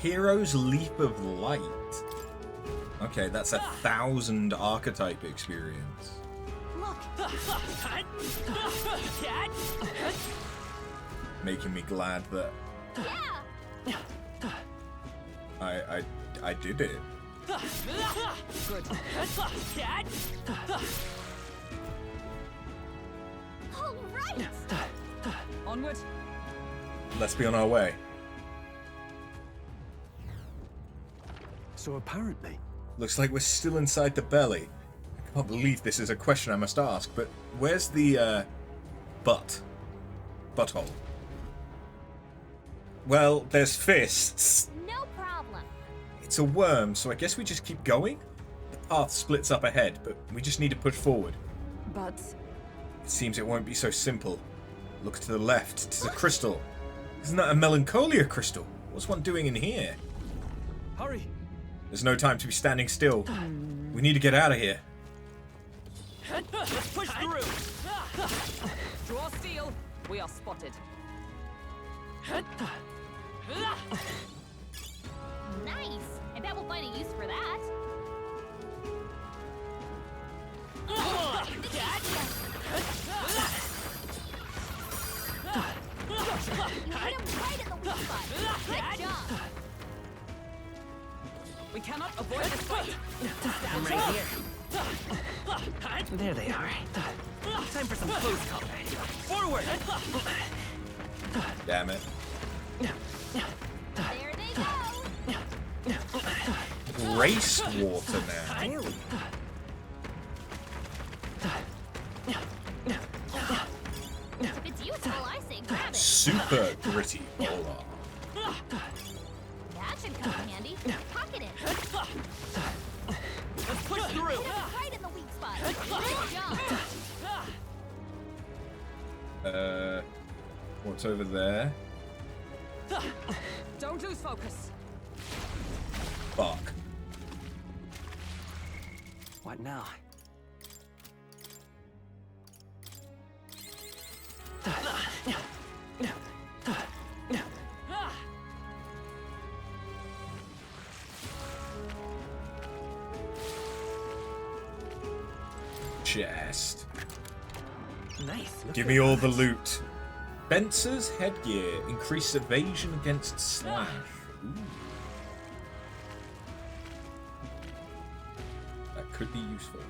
Hero's Leap of Light. Okay, that's 1,000 archetype experience. Look, Cat. Making me glad that yeah. I did it. Good. Cat. All right. Onward. Let's be on our way. So apparently, Looks like we're still inside the belly. I can't believe this is a question I must ask, but where's the, butthole? Well, there's fists. No problem. It's It's a worm, so I guess we just keep going? The path splits up ahead, but we just need to push forward. But It seems it won't be so simple. Look to the left. It's a crystal. Isn't that a melancholia crystal? What's one doing in here? Hurry! There's no time to be standing still. We need to get out of here. Let's push through. draw steel. We are spotted. Nice! I bet we'll find a use for that. Come on, Cat. You hit him right in the weak spot. Good job. We cannot avoid this fight. I'm right here. There they are. Time for some close combat. Forward. Damn it. There they go. Water now. Really? If it's useful, I say grab it. Super gritty polar. That should come in handy. Pocket it. Let's push through. Hit him right in the weak spot. Good job. What's over there? Don't lose focus. Fuck. What now? Chest. Nice. Look Give at me all the that. loot. Spencer's headgear. Increase evasion against slash. Ooh. That could be useful.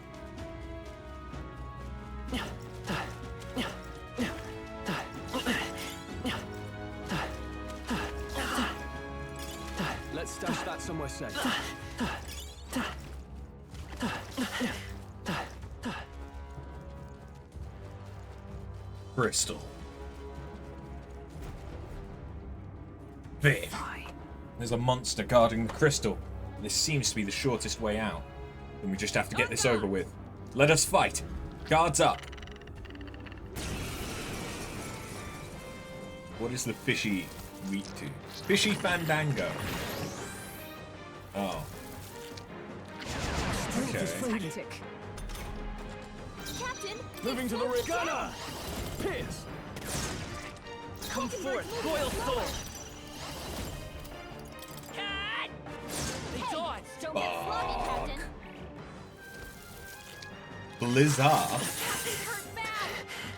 Let's stash that somewhere safe. Crystal. Viv. There's a monster guarding the crystal. This seems to be the shortest way out. And we just have to get this over with. Let us fight. Guards up. What is the fishy weak to? Fishy fandango. Oh. Okay. Tactic. Captain, Moving to the rear. Gunner! Pierce! Come forth, royal soul. Cat. They dodged. don't get sloppy, Captain. Blizzard. Captain's hurt bad.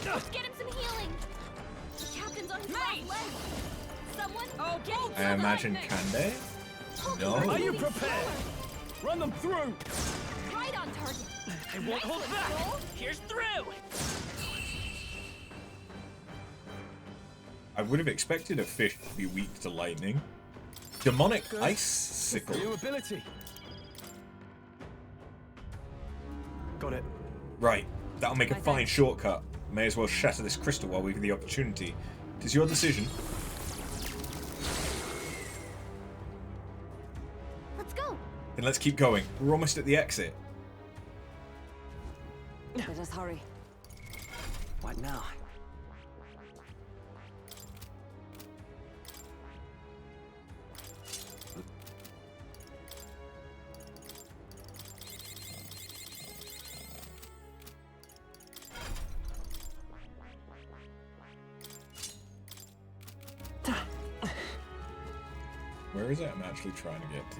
Let's get him some healing. The captain's on his last leg. Someone get him I imagine Kande? No. Are you prepared? Run them through! right on target. I won't hold back. Here's through. I would have expected a fish to be weak to lightning. Demonic ice sickle. New ability. Got it. Right, that'll make a fine shortcut. May as well shatter this crystal while we've got the opportunity. It is your decision. Let's go. Then let's keep going. We're almost at the exit. Let us hurry. What now? Where is it? I'm actually trying to get to.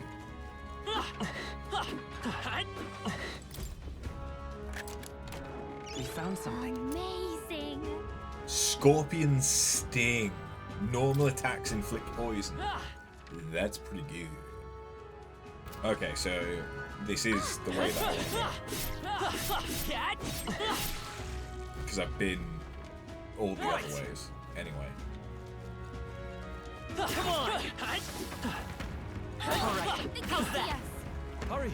We found something. Amazing. Scorpion Sting. Normal attacks inflict poison. That's pretty good. Okay, so this is the way that Cat. because I've been all the other ways. Anyway. Come on. All right. How's that? Yes. Hurry!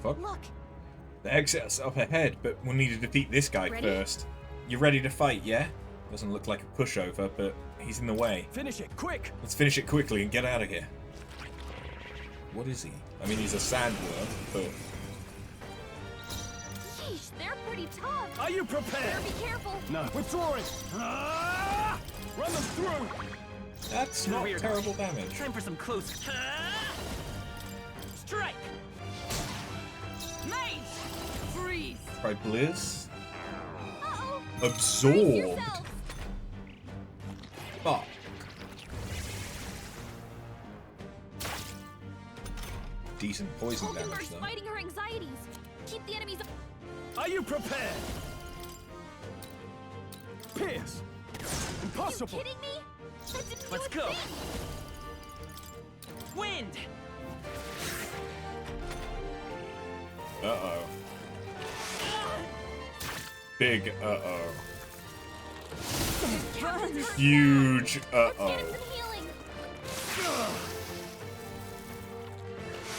fuck? Look, The exit's up ahead, but we'll need to defeat this guy Ready? first. You ready to fight, yeah? Doesn't look like a pushover, but he's in the way. Finish it, quick! Let's finish it quickly and get out of here. What is he? I mean, he's a sandworm, but... yeesh, they're pretty tough. Are you prepared? Better be careful. No. Withdrawing! Ah! Run them through! That's not Weird. terrible damage. Time for some close. Strike! Mage! Freeze! Try Blizz. Uh-oh. Brace Absorbed. yourself. Fuck. Decent poison damage, Hulkenberg's though. fighting her anxieties. Keep the enemies. Are you prepared? Pierce! Are you Impossible! kidding me? That didn't Let's do a go. thing. Wind! Uh-oh. Big uh-oh. Huge Get uh-oh. us some healing.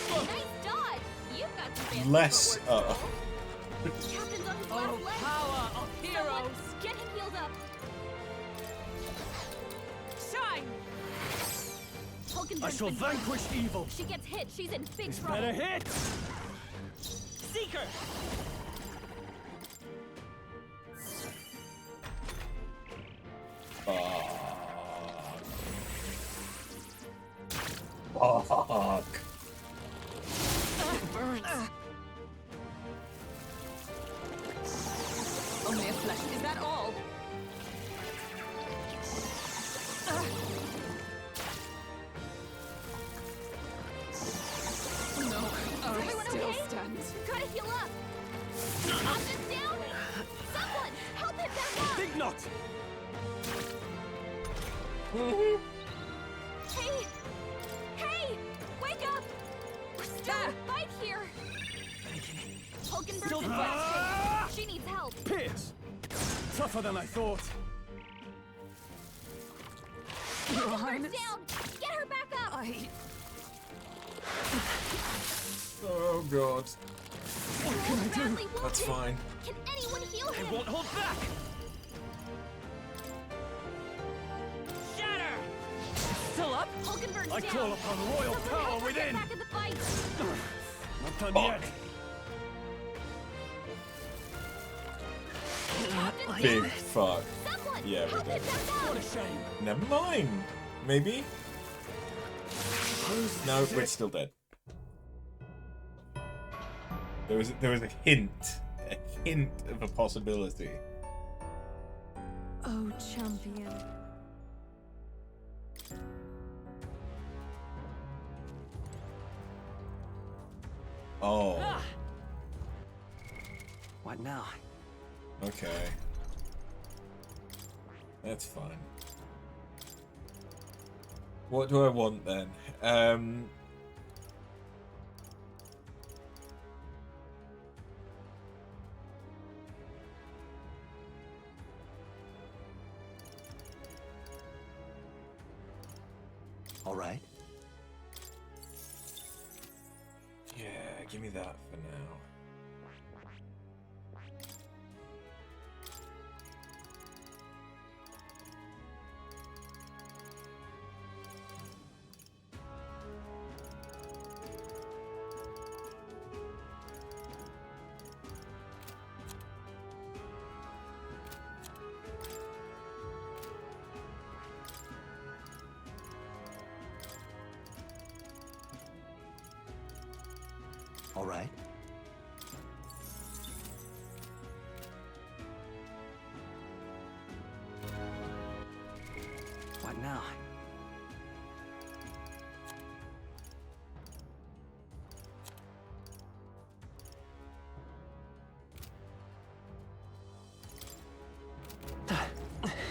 Nice dodge. You've got some fancy Less footwork, uh-oh. girl. Captain's on his Oh, last leg. power of heroes! Someone get him healed up. Shine! Hulkenberg's I shall been- vanquish evil! She gets hit. She's in big This trouble. better hit! Seeker! Fuck. Only a flesh. Is that all? No. Oh, Everyone it still okay? stands. Gotta heal up. Option's down. Someone help him back up. Think not! Hey! Hey! Wake up! We're still in a fight here! Hulkenberg's in bad shape. She needs help. Pierce! Tougher than I thought. Hulkenberg's down! Get her back up! Oh god. What can I do? That's fine. Can anyone heal him? I won't hold back! Shatter! Still up? Hulkenberg's I down. call upon royal Someone power help her within! Get back in the fight. Not done Fuck. yet! Captain's Big down. fuck. Someone Yeah, help we him did. back What up. a shame! Never mind. Maybe? No, we're still dead. There was a hint of a possibility. Oh, champion. Oh, What now? okay. That's fine. What do I want then? All right. Yeah, give me that for now. All right. What now?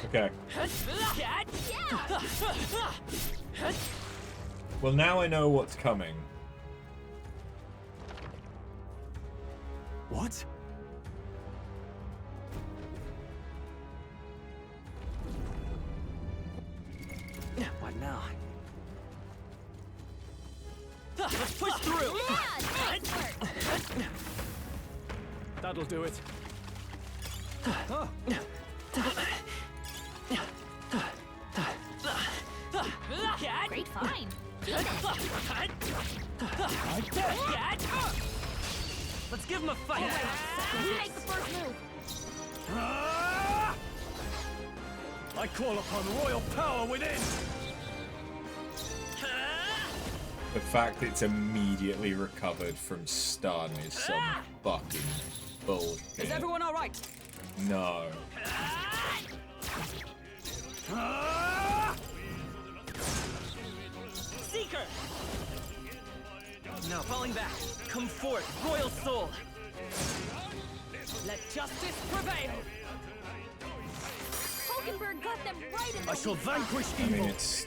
Okay. Yeah! Well, now I know what's coming. What? What now? Let's push through! Yeah! Nice work! That'll do it. Great find. Let's give him a fight. You make the first move. I call upon royal power within. The fact it's immediately recovered from stun is some fucking bullshit. Is everyone all right? No. Seeker! Now falling back. Come forth, royal soul. Let justice prevail. Hulkenberg got them right in the I shall weak spot. vanquish I mean, evil. it's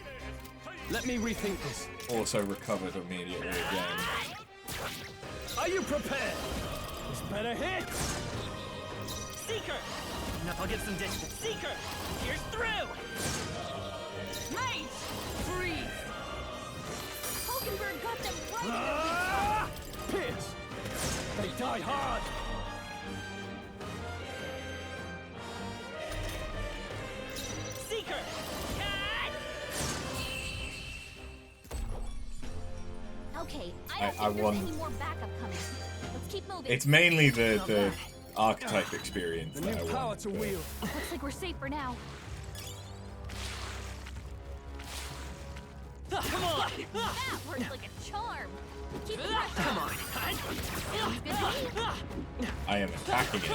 Let me rethink this. also recovered immediately again. Are you prepared? This better hit. Seeker! Now I'll get some distance. Seeker! Here's through! Mage! Freeze! Hulkenberg got them right in the weak spot. Pierce. They die hard. Seeker! Okay, I I don't think won. there's any more backup coming. Let's keep moving. It's mainly the archetype experience The that new I power want. to but- wield. Looks like we're safe for now. Come on! That works like a charm. Keep the pressure Come on. on! Sounds good to me. I am attacking it.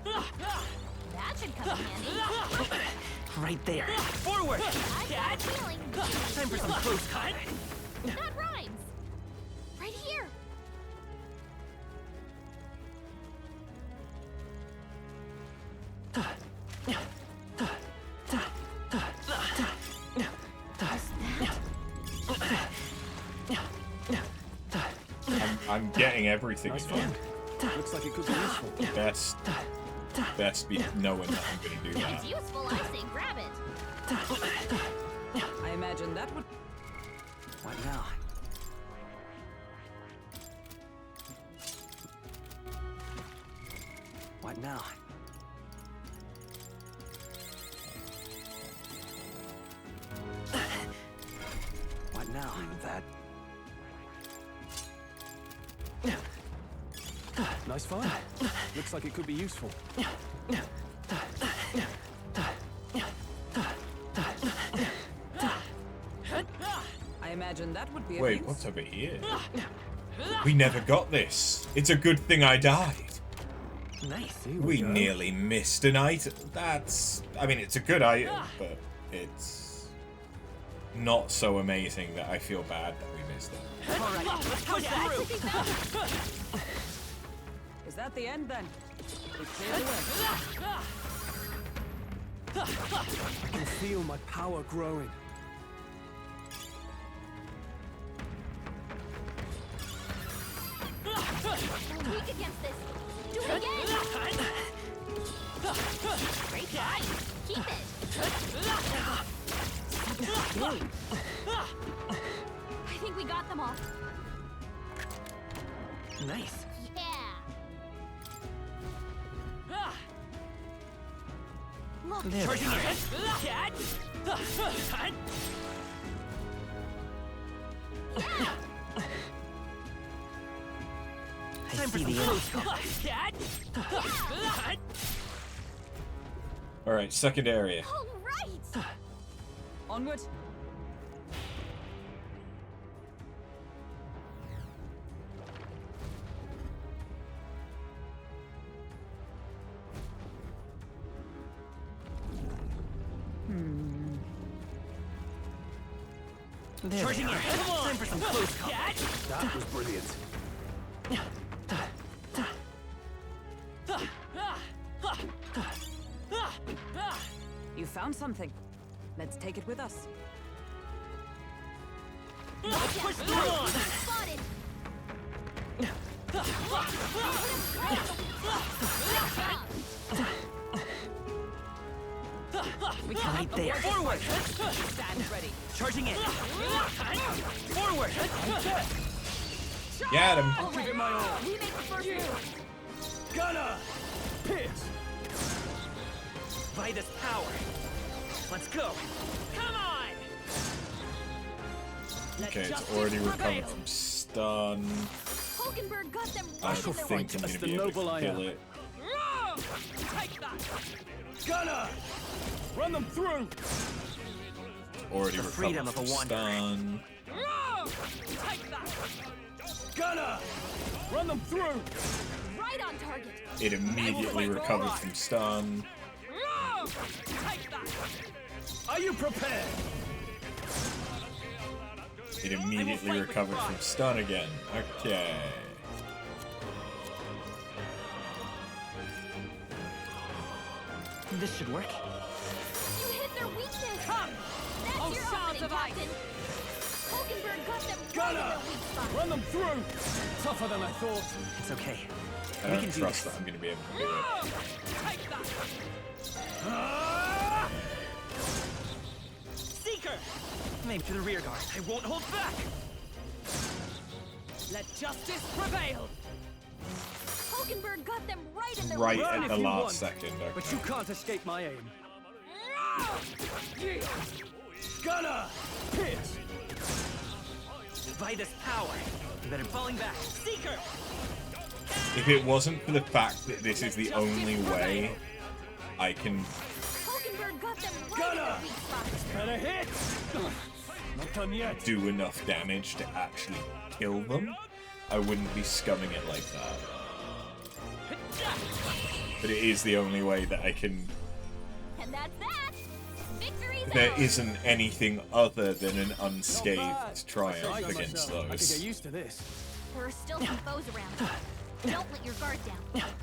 That should come in handy. Right there. Forward! I've got a feeling. Time for some close cut. That rhymes. Right here. I'm getting everything. Nice again. find. Looks like it could be useful. Best be knowing that I'm going to do If that. it's useful, I say grab it. I imagine that would... What now? What now? What now? That. Nice find. Looks like it could be useful. I imagine that would be a Wait, use. what's over here? We never got this. It's a good thing I died. Nice. Here We go. nearly missed an item. That's... I mean, it's a good item, but it's not so amazing that I feel bad that we missed it. All right, let's push through. Is that the end then? We cleared the way. I can feel my power growing. We're weak against this. Do it again. Great fight. Keep it. I think we got them all. Nice. Yeah. Look, There they Charging your are. head. I Time for see some the close end. combat. Alright, second area. all right. Onward. There Charging they your are. head. Time for some close combat. That was brilliant. You found something. Let's take it with us. Let's push through on. Spotted. We can right there. Forward! Stand ready. Charging in. Forward! Get him. I'll give it my all. We make the first move. Gonna pierce. By this power. Let's go. Come on! Okay, it's already recovered from stun. Hulkenberg got them I right in their think I'm wings. gonna be able to kill it. Take that! Gonna run them through. Already The recovered freedom of from a wanderer. stun. Take that! Gonna run them through. Right on target. It immediately recovered from stun. Take that! Are you prepared? It immediately recovered from stun again. Okay. This should work. You hit their weakness. Come! That's Oh, your shards opening, of ice. Captain. Hulkenberg got them right in Gonna their weak spot. run them through. Tougher than I thought. It's okay. I don't trust that I'm gonna be able to do it. Take that! Seeker! Maybe to the rear guard. I won't hold back! Let justice prevail! Hulkenberg got them right in their Right weak at spot. the last second. But Okay. you can't escape my aim. Gonna pierce. By this power, you better falling back. Seeker! If it wasn't for the fact that this is the only way I can Hulkenberg got them right in their weak spot. Better hit. Not done yet. do enough damage to actually kill them, I wouldn't be scumming it like that. But it is the only way that I can. And that's that. Victory's There ours. isn't anything other than an unscathed triumph I against can get those. used to this. There are still some foes around. Don't let your guard down.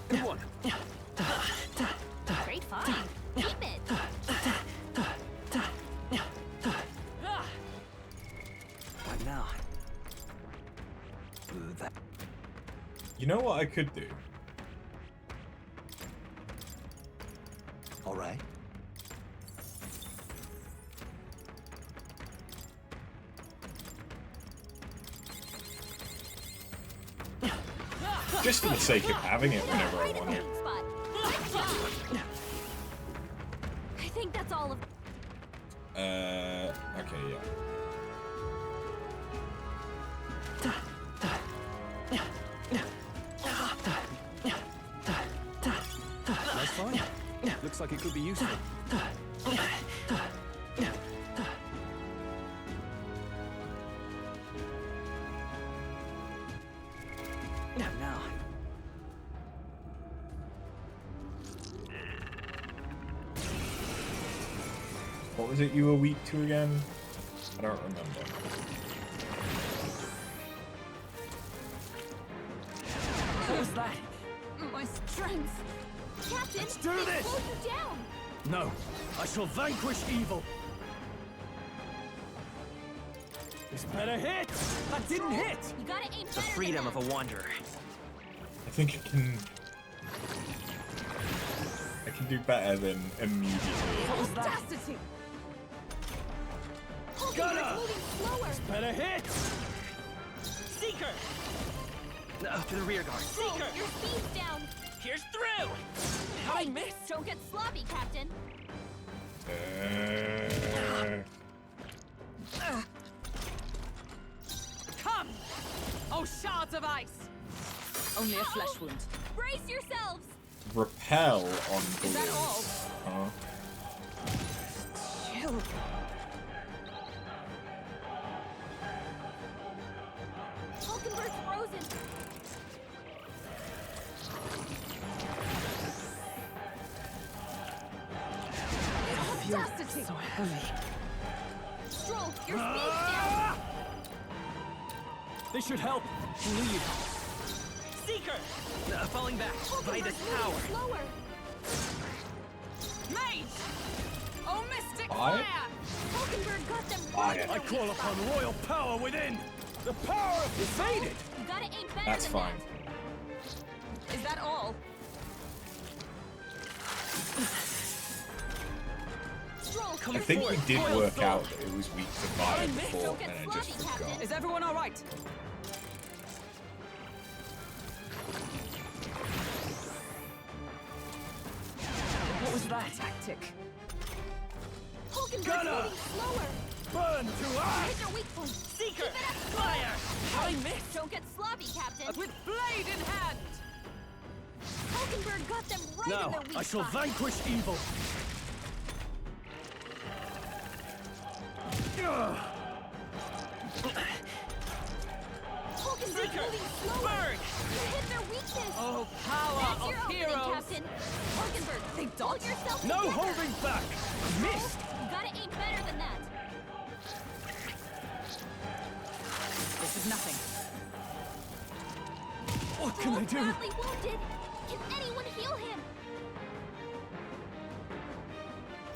Good one. Great find. Keep it. What now? That. You know what I could do? All right. Just for the sake of having it whenever I Right in want the it. weak spot. Good job. I think that's all of. Okay, yeah. Nice find. Looks like it could be useful. Now. What was it you were weak to again? I don't remember. What was that? My strength. Captain, Let's do they this. slowed you down. No. I shall vanquish evil. This better hit. That didn't hit. You gotta aim better The freedom than of a wanderer. I think I can do better than immediately. What was that? Audacity. Gonna. Hulkenberg's moving slower. Better hit. Seeker! To the rear guard. Bro, your speed's down. Here's through! Hey, don't get sloppy, Captain. Come! Oh, shards of ice! Only a flesh wound. Brace yourselves. Repel on Is that all? balloons. Huh? Chill. Hulkenberg's frozen. Audacity. So heavy. Stroll, your speed's down. This should help. Lead. Seeker! Falling back. By this Hulkenberg's power. moving slower. Mage! Oh, mystic Fire? fire! Hulkenberg got them Fire. right. I call upon royal power within! The power of the faded! You gotta aim better That's than fine. that. Is that all? Stroll, I think we did Royal work sword. out that it was weak to fire before, Don't get and I just sloppy, forgot. Captain. Is everyone all right? What was that tactic? Hulkenberg's Gunner! moving slower. Burn to ash! Hit your weak point. Seeker! Keep it up. Fire! I missed! Don't get sloppy, Captain. With blade in hand! Hulkenberg got them right in Now, their weak I shall spot. vanquish evil! Ugh. Hulkenberg's Seeker! moving slower. Burn! You hit their weakness. Oh, power That's of your opening, heroes! Captain. Hulkenberg, They hold dodged. yourself No together. holding back! Missed! You gotta aim better than that. This is nothing. What can I Stroll's do? badly wounded. Can anyone heal him?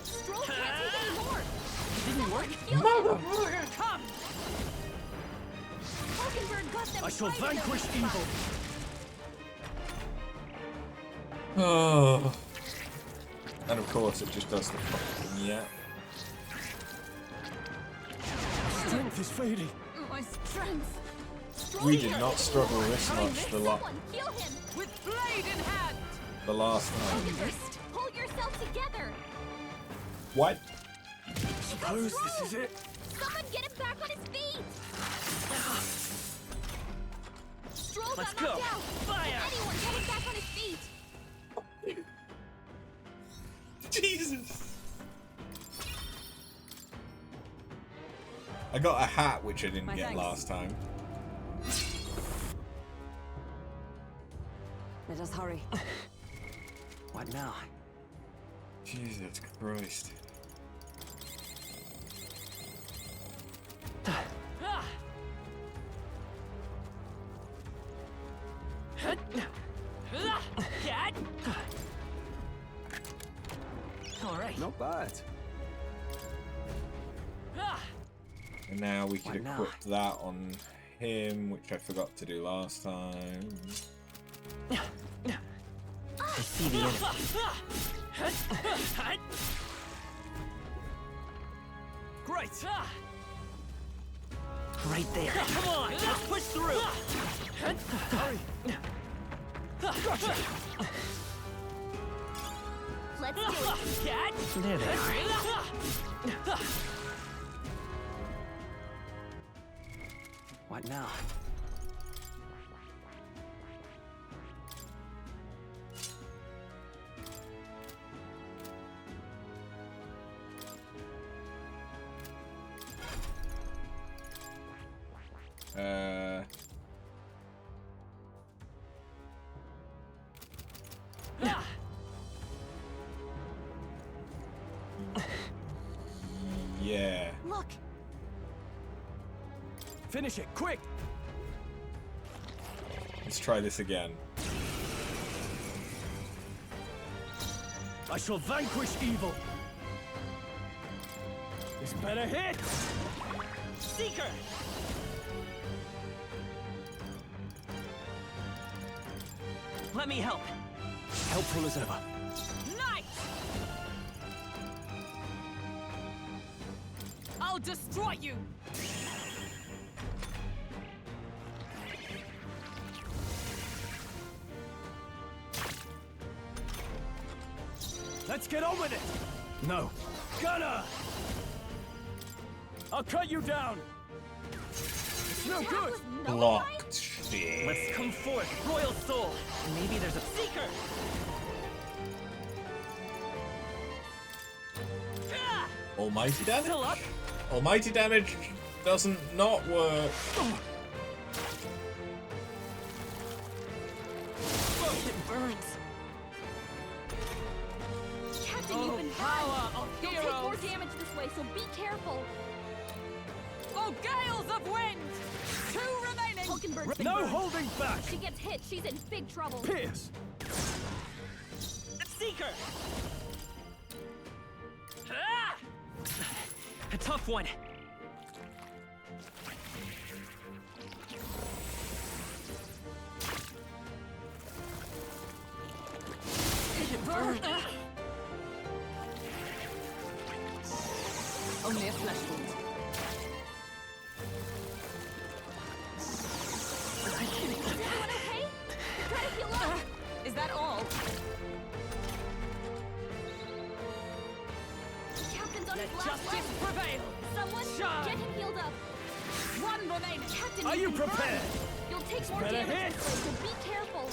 Stroll can't take any more. Didn't work? Heal him. Come! Hulkenberg got them I shall right in their vanquish weak spot. evil! Oh. And of course, it just does the fucking yeah. Strength is fading! My strength. Stroll We did here. not struggle this much Someone heal him. With blade in hand! the last time. Hulkenberg, pull yourself together. What? Suppose this is it? Someone get him back on his feet. Stroll Let's got knocked go. out. Fire. Can anyone get him back on his feet? Jesus. I got a hat which I didn't My get thanks. last time. Let us hurry. What now? Jesus Christ. All right. Not bad. And now we could What now? equip that on him, which I forgot to do last time. I see the enemy. Great! Right there. Come on, let's push through! Hurry! Let's do it. Cat! There they are. What now? Yeah. Look, Finish it, quick! Let's try this again. I shall vanquish evil! This better hit! Seeker! Let me help. Helpful as ever. Nice! I'll destroy you! Let's get on with it! No. Gunner! I'll cut you down! It's no that good! was nullified? Blocked. Shit. Let's come forth, Royal Soul. Maybe there's a Seeker. Almighty damage? Still up? Almighty damage doesn't not work. It burns. Captain, Oh, you've been power burned. of You'll take more heroes. damage this way, so be careful. Oh, gales of wind! 2 remaining! Hulkenberg's been No burned. holding back! She gets hit, she's in big trouble. Pierce! Seeker. Ah! A tough one. Only a flesh wound. Everyone okay? Try to heal up. Is that all? Captain's on his Let last justice leg. prevail. Someone Shine. get him healed up. One remaining. Captain, Are you can run. prepared? You'll take more Better damage hit. this way, so be careful.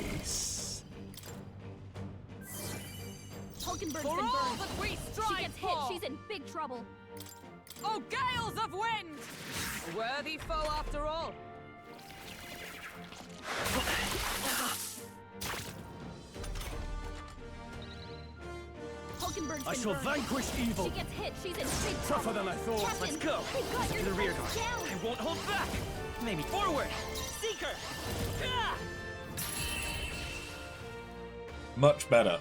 Nice. Hulkenberg's For been all burned. that we She strive gets hit, for. she's in big trouble. Oh, gales of wind! A worthy foe after all. Hulkenberg's I been shall burned. vanquish evil. She gets hit, she's in big Tougher trouble. than I thought. Captain, Let's go. We've got your To the rear defenses guard. down. I won't hold back. Maybe forward. Seeker. Ah! Much better.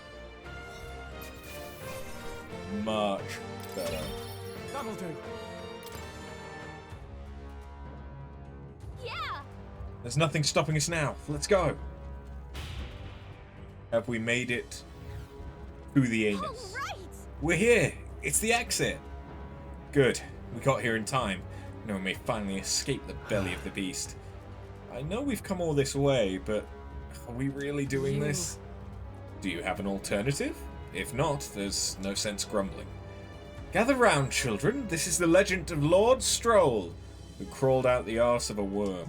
Much better. That'll do. Yeah! There's nothing stopping us now. Let's go. Have we made it to the anus? All right! We're here. It's the exit. Good. We got here in time. Now we may finally escape the belly of the beast. I know we've come all this way, but are we really doing this? Do you have an alternative? If not, there's no sense grumbling. Gather round, children. This is the legend of Lord Stroll, who crawled out the arse of a worm.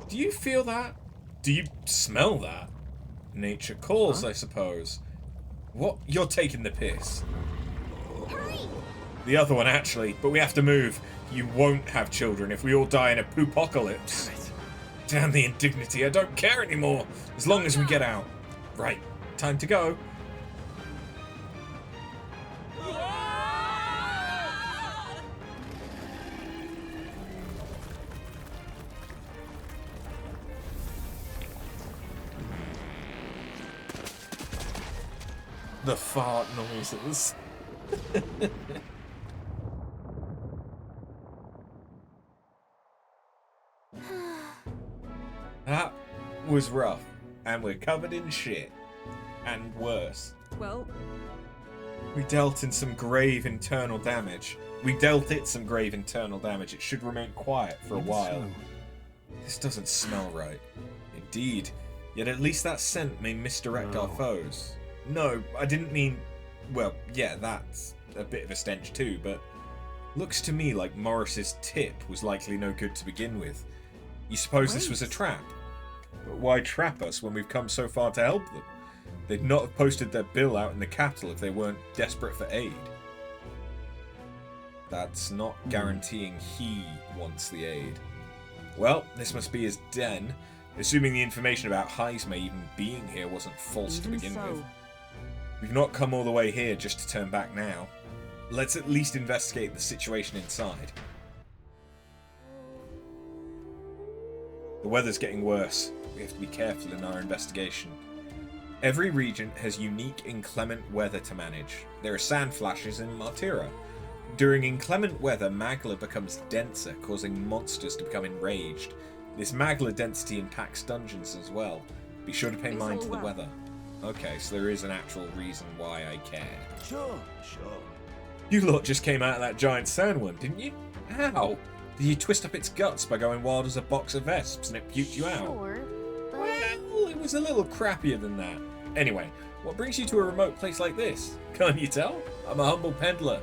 Do you feel that? Do you smell that? Nature calls, I suppose. What? You're taking the piss. Hurry! The other one, actually, but we have to move. You won't have children if we all die in a poopocalypse. Damn the indignity, I don't care anymore, as long as we get out. Right, time to go. The fart noises. That was rough, and we're covered in shit. And worse. Well, We dealt in some grave internal damage. We dealt it some grave internal damage. It should remain quiet for a while. This doesn't smell right. Indeed. Yet at least that scent may misdirect our foes. No, I didn't mean... Well, yeah, that's a bit of a stench too, but... Looks to me like Morris's tip was likely no good to begin with. You suppose this was a trap? But why trap us when we've come so far to help them? They'd not have posted their bill out in the capital if they weren't desperate for aid. That's not guaranteeing he wants the aid. Well, this must be his den, assuming the information about Heisma even being here wasn't false to begin with. We've not come all the way here just to turn back now. Let's at least investigate the situation inside. The weather's getting worse. We have to be careful in our investigation. Every region has unique inclement weather to manage. There are sand flashes in Martira. During inclement weather, magma becomes denser, causing monsters to become enraged. This magma density impacts dungeons as well. Be sure to pay mind to the weather. Okay, so there is an actual reason why I care. Sure. You lot just came out of that giant sandworm, didn't you? How? Did you twist up its guts by going wild as a box of vesps and it puked you out? Sure, but... Well, it was a little crappier than that. Anyway, what brings you to a remote place like this? Can't you tell? I'm a humble peddler.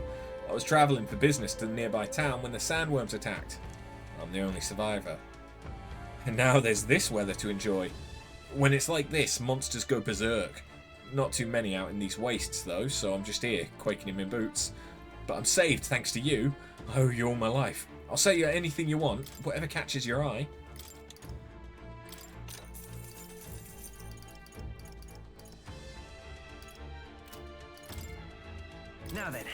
I was travelling for business to the nearby town when the sandworms attacked. I'm the only survivor. And now there's this weather to enjoy. When it's like this, monsters go berserk. Not too many out in these wastes though, so I'm just here, quaking in my boots. But I'm saved thanks to you. I owe you all my life. I'll say you anything you want, whatever catches your eye. Now then.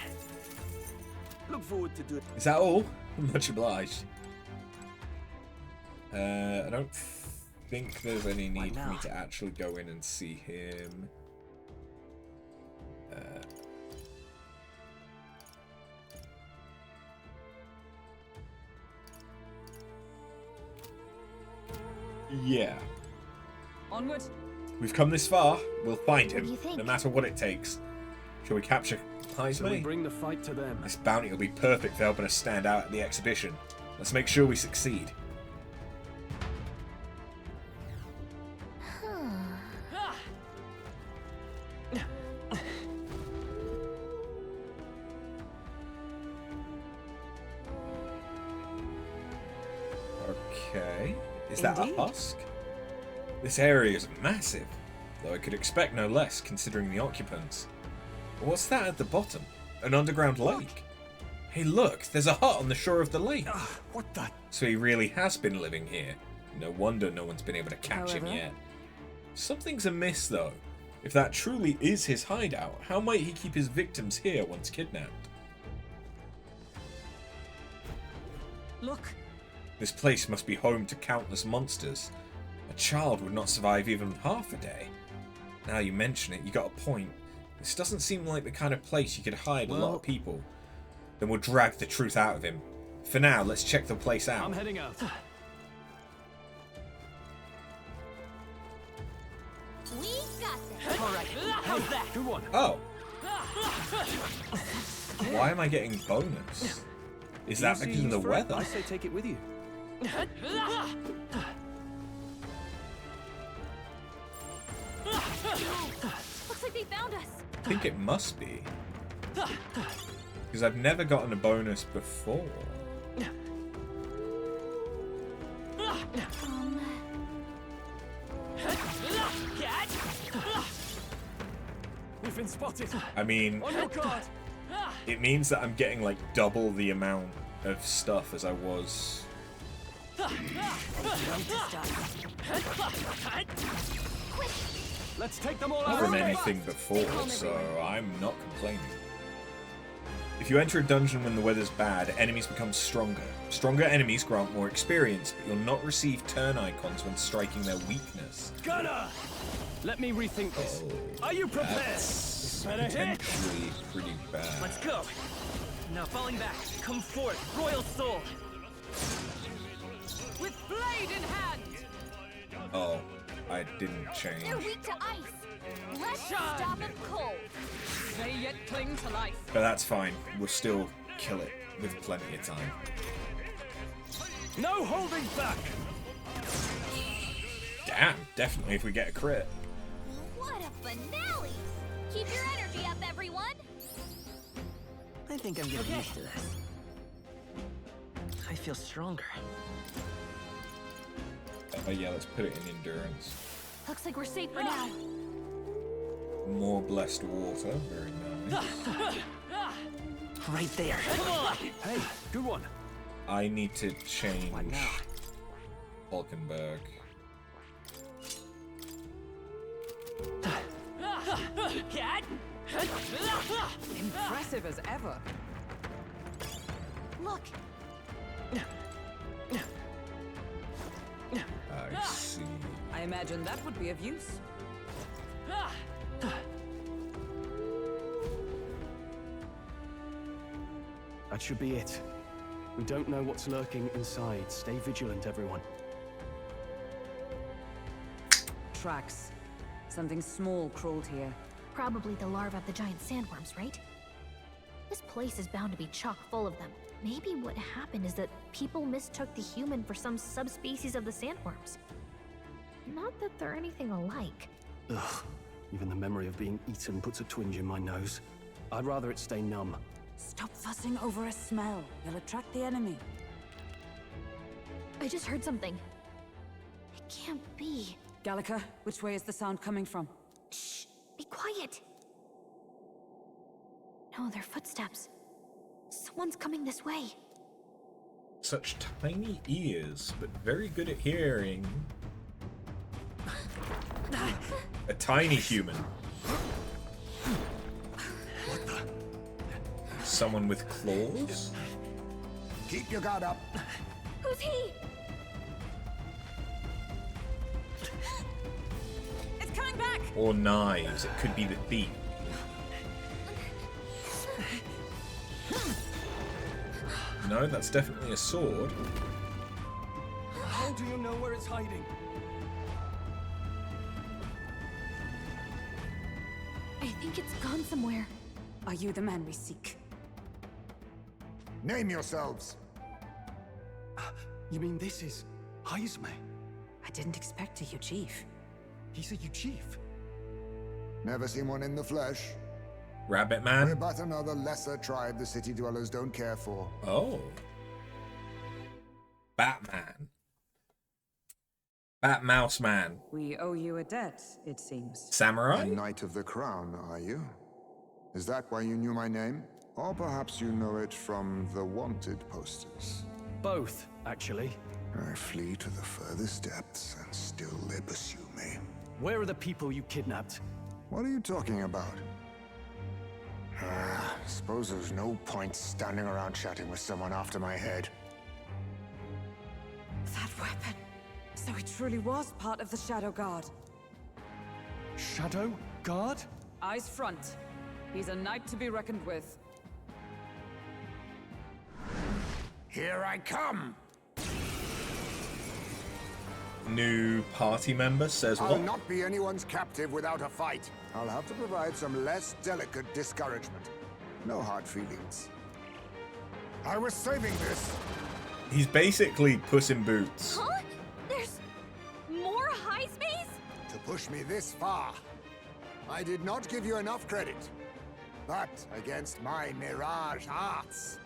Look forward to doing. Is that all? Much obliged. I don't think there's any need for me to actually go in and see him. Yeah. Onward. We've come this far. We'll find What him, do you think? no matter what it takes. Shall we capture So we Heisman? bring the fight to them. This bounty will be perfect for helping us stand out at the exhibition. Let's make sure we succeed. Okay. Is that Indeed. a husk? This area is massive, though I could expect no less considering the occupants. But what's that at the bottom? An underground lake? Hey look, there's a hut on the shore of the lake. What the? So he really has been living here. No wonder no one's been able to catch him However- yet. Something's amiss though. If that truly is his hideout, how might he keep his victims here once kidnapped? Look. This place must be home to countless monsters. A child would not survive even half a day. Now you mention it, you got a point. This doesn't seem like the kind of place you could hide a lot of people. Then we'll drag the truth out of him. For now, let's check the place out. I'm heading out. We got this. All right. How's that? Good one. Oh! Why am I getting bonus? Is that Easy because of use the for it. weather? I say take it with you. Looks like they found us. I think it must be. Because I've never gotten a bonus before. We've been spotted. I mean, On your guard. it means that I'm getting like double the amount of stuff as I was. Let's take them all out. From anything before, so I'm not complaining. If you enter a dungeon when the weather's bad, enemies become stronger. Stronger enemies grant more experience, but you'll not receive turn icons when striking their weakness. Gunner! Let me rethink this. Are you prepared? That's Better hit. potentially pretty bad. Let's go. Now falling back. Come forth, royal soul. With blade in hand. Oh, I didn't change. They're weak to ice. Let's stop them cold. They yet cling to life. But that's fine. We'll still kill it with plenty of time. No holding back. Damn, definitely if we get a crit. What a finale! Keep your energy up, everyone. I think I'm getting used to this. I feel stronger. Yeah, let's put it in endurance. Looks like we're safe for now. More blessed water, very nice. Right there. Hey, good one. I need to change What now? Falkenberg. Impressive as ever. Look, I see. I imagine that would be of use. That should be it. We don't know what's lurking inside. Stay vigilant, everyone. Tracks. Something small crawled here. probably the larvae of the giant sandworms, right? This place is bound to be chock full of them. Maybe what happened is that people mistook the human for some subspecies of the sandworms. Not that they're anything alike. Ugh. Even the memory of being eaten puts a twinge in my nose. I'd rather it stay numb. Stop fussing over a smell. You'll attract the enemy. I just heard something. It can't be. Gallica, which way is the sound coming from? Shh! Be quiet! No, they're footsteps. Someone's coming this way. Such tiny ears, but very good at hearing. A tiny human. Someone with claws? Keep your guard up. Who's he? It's coming back! Or knives. It could be the thief. No, that's definitely a sword. How do you know where it's hiding? think it's gone somewhere. Are you the man we seek? Name yourselves. You mean this is Heisme? I didn't expect a chief. He's a chief. Never seen one in the flesh. Rabbit We're Man. but another lesser tribe the city dwellers don't care for. Oh. Batman. Bat Mouse Man. We owe you a debt, it seems. A Samurai? Knight of the Crown, are you? Is that why you knew my name? Or perhaps you know it from the wanted posters? Both, actually. I flee to the furthest depths, and still they pursue me. Where are the people you kidnapped? What are you talking about? Suppose there's no point standing around chatting with someone after my head. That weapon. So he truly was part of the Shadow Guard. Shadow Guard? Eyes front. He's a knight to be reckoned with. Here I come! New party member says I'll what? not be anyone's captive without a fight. I'll have to provide some less delicate discouragement. No hard feelings. I was saving this. He's basically Puss in Boots. Huh? There's more Heismes? To push me this far. I did not give you enough credit. But against my mirage arts,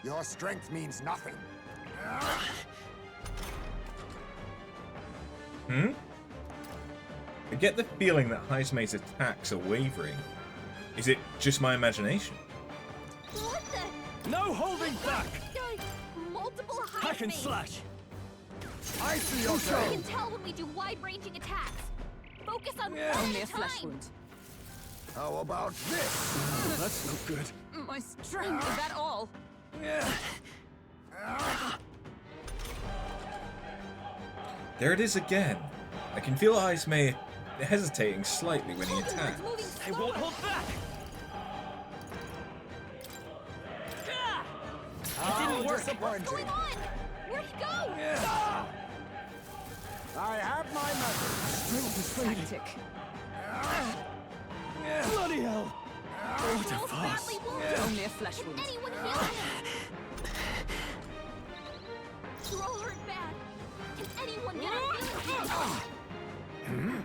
your strength means nothing. I get the feeling that Heisme's attacks are wavering. Is it just my imagination? What the? No holding back! Multiple Heismes! Hack and slash! I see your I can game. tell when we do wide-ranging attacks. Focus on one Only at a a flesh time. wound. How about this? That's no good. My strength, is that all? There it is again. I can feel Heisme hesitating slightly when he attacks. Moving I won't slower. hold back! How didn't work. What's disappointing. going on? Where'd he go? I have my method. Tactic. Bloody hell! Girl's badly wounded. Only a flesh Can wound. anyone heal him? You're all hurt bad. Can anyone get a healing kit?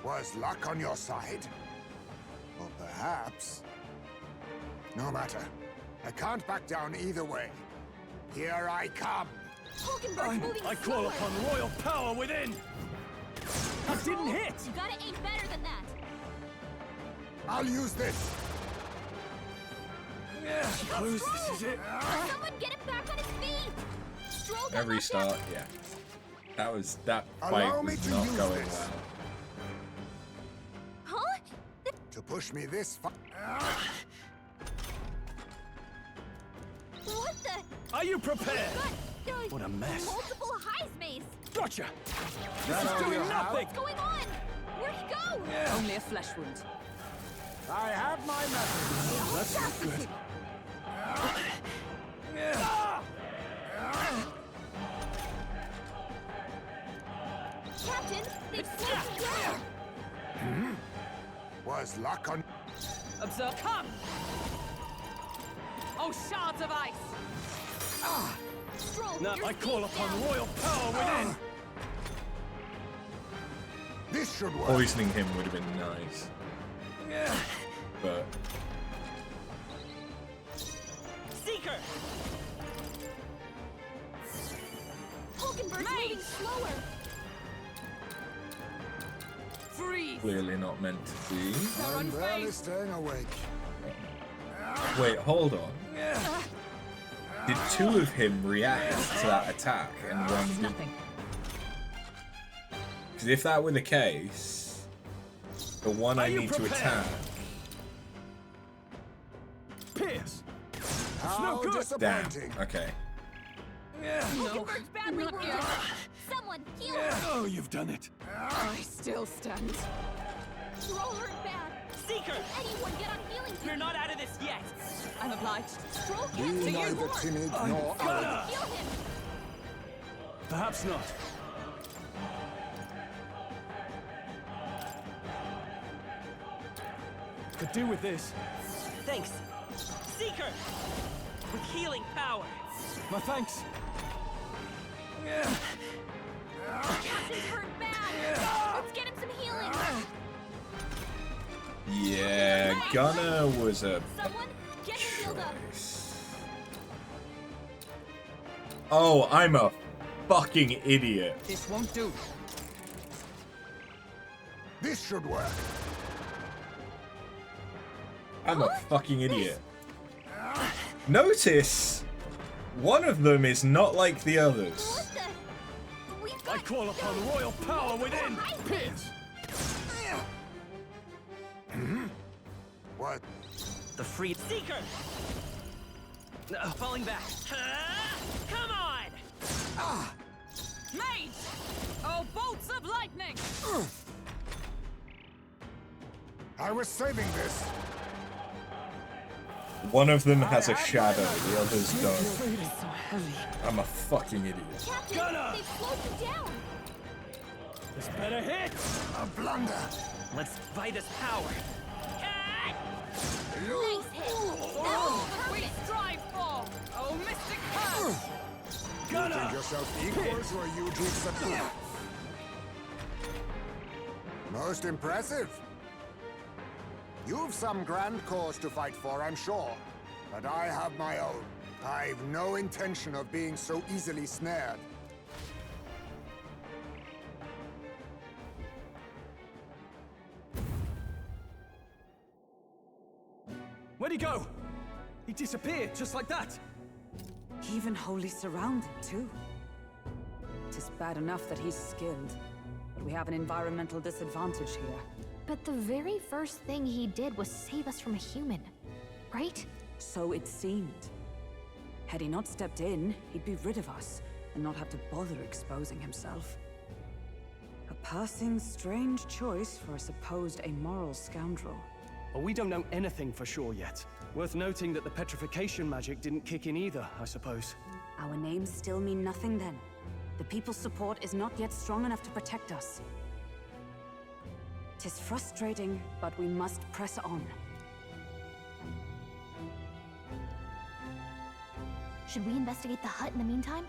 Was luck on your side? Or perhaps... No matter. I can't back down either way. Here I come. Hulkenberg's moving I call slower. upon royal power within! That didn't hit! You gotta aim better than that. I'll use this. Suppose this is it. Someone get him back on his feet. Stroll got Every knocked start, out. yeah. That Allow fight me was to not use going this. well. Huh? To push me this far. What the? Are you prepared? Got, What a mess. Multiple Heismes. Gotcha! That all you Doing have? nothing! What's going on? Where'd he go? Only a flesh wound. I have my method. That's not good. Captain, they've slowed him down. Was luck on... Observe. Come! Oh, shards of ice! Stroll, Now you're I call safe upon now. royal power within! This should work. Poisoning him would have been nice. But Seeker! Hulkenberg's moving slower. Freeze! clearly not meant to be. I'm barely staying awake. Wait, hold on. Did two of him react to that attack and one didn't? Nothing. Because if that were the case, the one I Are you need to prepared? attack. Pierce! How good. Damn. disappointing. Okay. Hulkenberg's badly wounded. Someone heal him. Oh, you've done it. I still stand. You're all hurt bad. Seeker! Anyone get on healing We're duty. not out of this yet! I'm obliged. Stroll Be can't take neither your horn. timid nor arrogant. Heal him. Perhaps not. Could do with this. Thanks. Seeker! With healing power. My thanks. Captain's hurt bad. Let's get him some healing. Yeah, Gunner was a Someone get him healed up. choice. Oh, I'm a fucking idiot. This won't do. This should work. I'm a fucking idiot. Notice, one of them is not like the others. What the? We've I got call upon royal power within. Pierce. What? The free Seeker! Falling back. Come on! Mage! Oh, bolts of lightning! I was saving this. One of them has a shadow, the others don't. So heavy. I'm a fucking idiot. Captain, they've slowed you down. This better hit. A blunder. Let's buy this power. Nice hit. Oh, we strive for! Oh, mystic curse! You think yourself equals or you do something? Most impressive. You've some grand cause to fight for, I'm sure. But I have my own. I've no intention of being so easily snared. Where'd he go? He disappeared just like that. Even wholly surrounded, too. Tis bad enough that he's skilled, but we have an environmental disadvantage here. But the very first thing he did was save us from a human, right? So it seemed. Had he not stepped in, he'd be rid of us, and not have to bother exposing himself. A passing strange choice for a supposed amoral scoundrel. Well, we don't know anything for sure yet. Worth noting that the petrification magic didn't kick in either, I suppose. Our names still mean nothing then. The people's support is not yet strong enough to protect us. 'Tis frustrating, but we must press on. Should we investigate the hut in the meantime?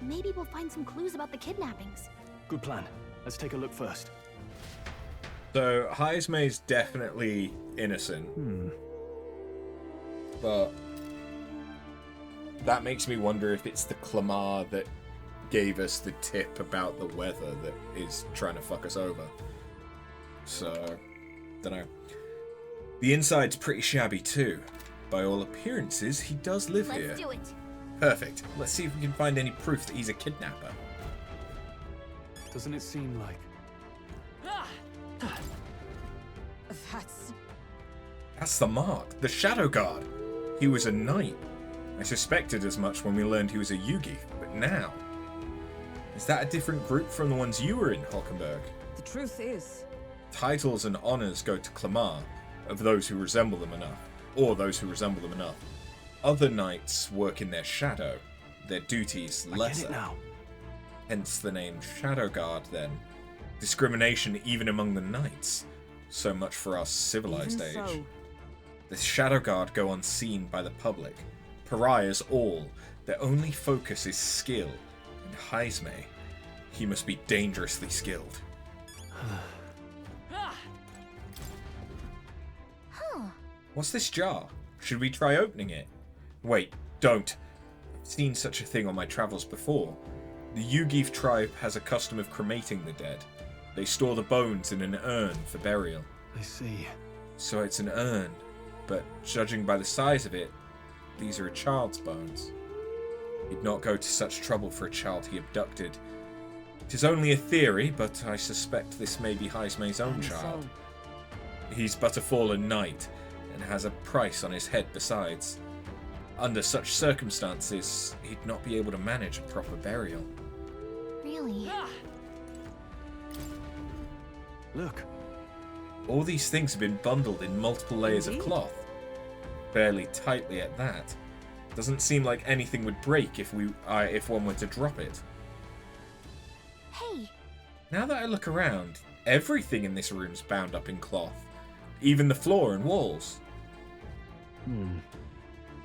Maybe we'll find some clues about the kidnappings. Good plan. Let's take a look first. So, Heismay's definitely innocent. But that makes me wonder if it's the Clamar that gave us the tip about the weather that is trying to fuck us over. So, dunno. The inside's pretty shabby too. By all appearances, he does live here. Let's do it. Perfect. Let's see if we can find any proof that he's a kidnapper. Doesn't it seem like... That's the mark. The Shadow Guard. He was a knight. I suspected as much when we learned he was a Yugi, but now... Is that a different group from the ones you were in, Hulkenberg? The truth is... Titles and honors go to Clamar, of those who resemble them enough, or those who resemble them enough. Other knights work in their shadow, their duties lesser. I get it now. Hence the name Shadow Guard, then. Discrimination even among the knights. So much for our civilized Even age. so. The Shadow Guard go unseen by the public. Pariahs all. Their only focus is skill. And Heismay, he must be dangerously skilled. What's this jar? Should we try opening it? Wait, don't. I've seen such a thing on my travels before. The Yugi tribe has a custom of cremating the dead. They store the bones in an urn for burial. I see. So it's an urn, but judging by the size of it, these are a child's bones. He'd not go to such trouble for a child he abducted. It is only a theory, but I suspect this may be Heismay's own And child. so, He's but a fallen knight, and has a price on his head besides. Under such circumstances, he'd not be able to manage a proper burial. Really? Look. All these things have been bundled in multiple layers of Indeed. cloth. Fairly tightly at that. Doesn't seem like anything would break if one were to drop it. Hey, Now that I look around, everything in this room's bound up in cloth. even the floor and walls. Hmm.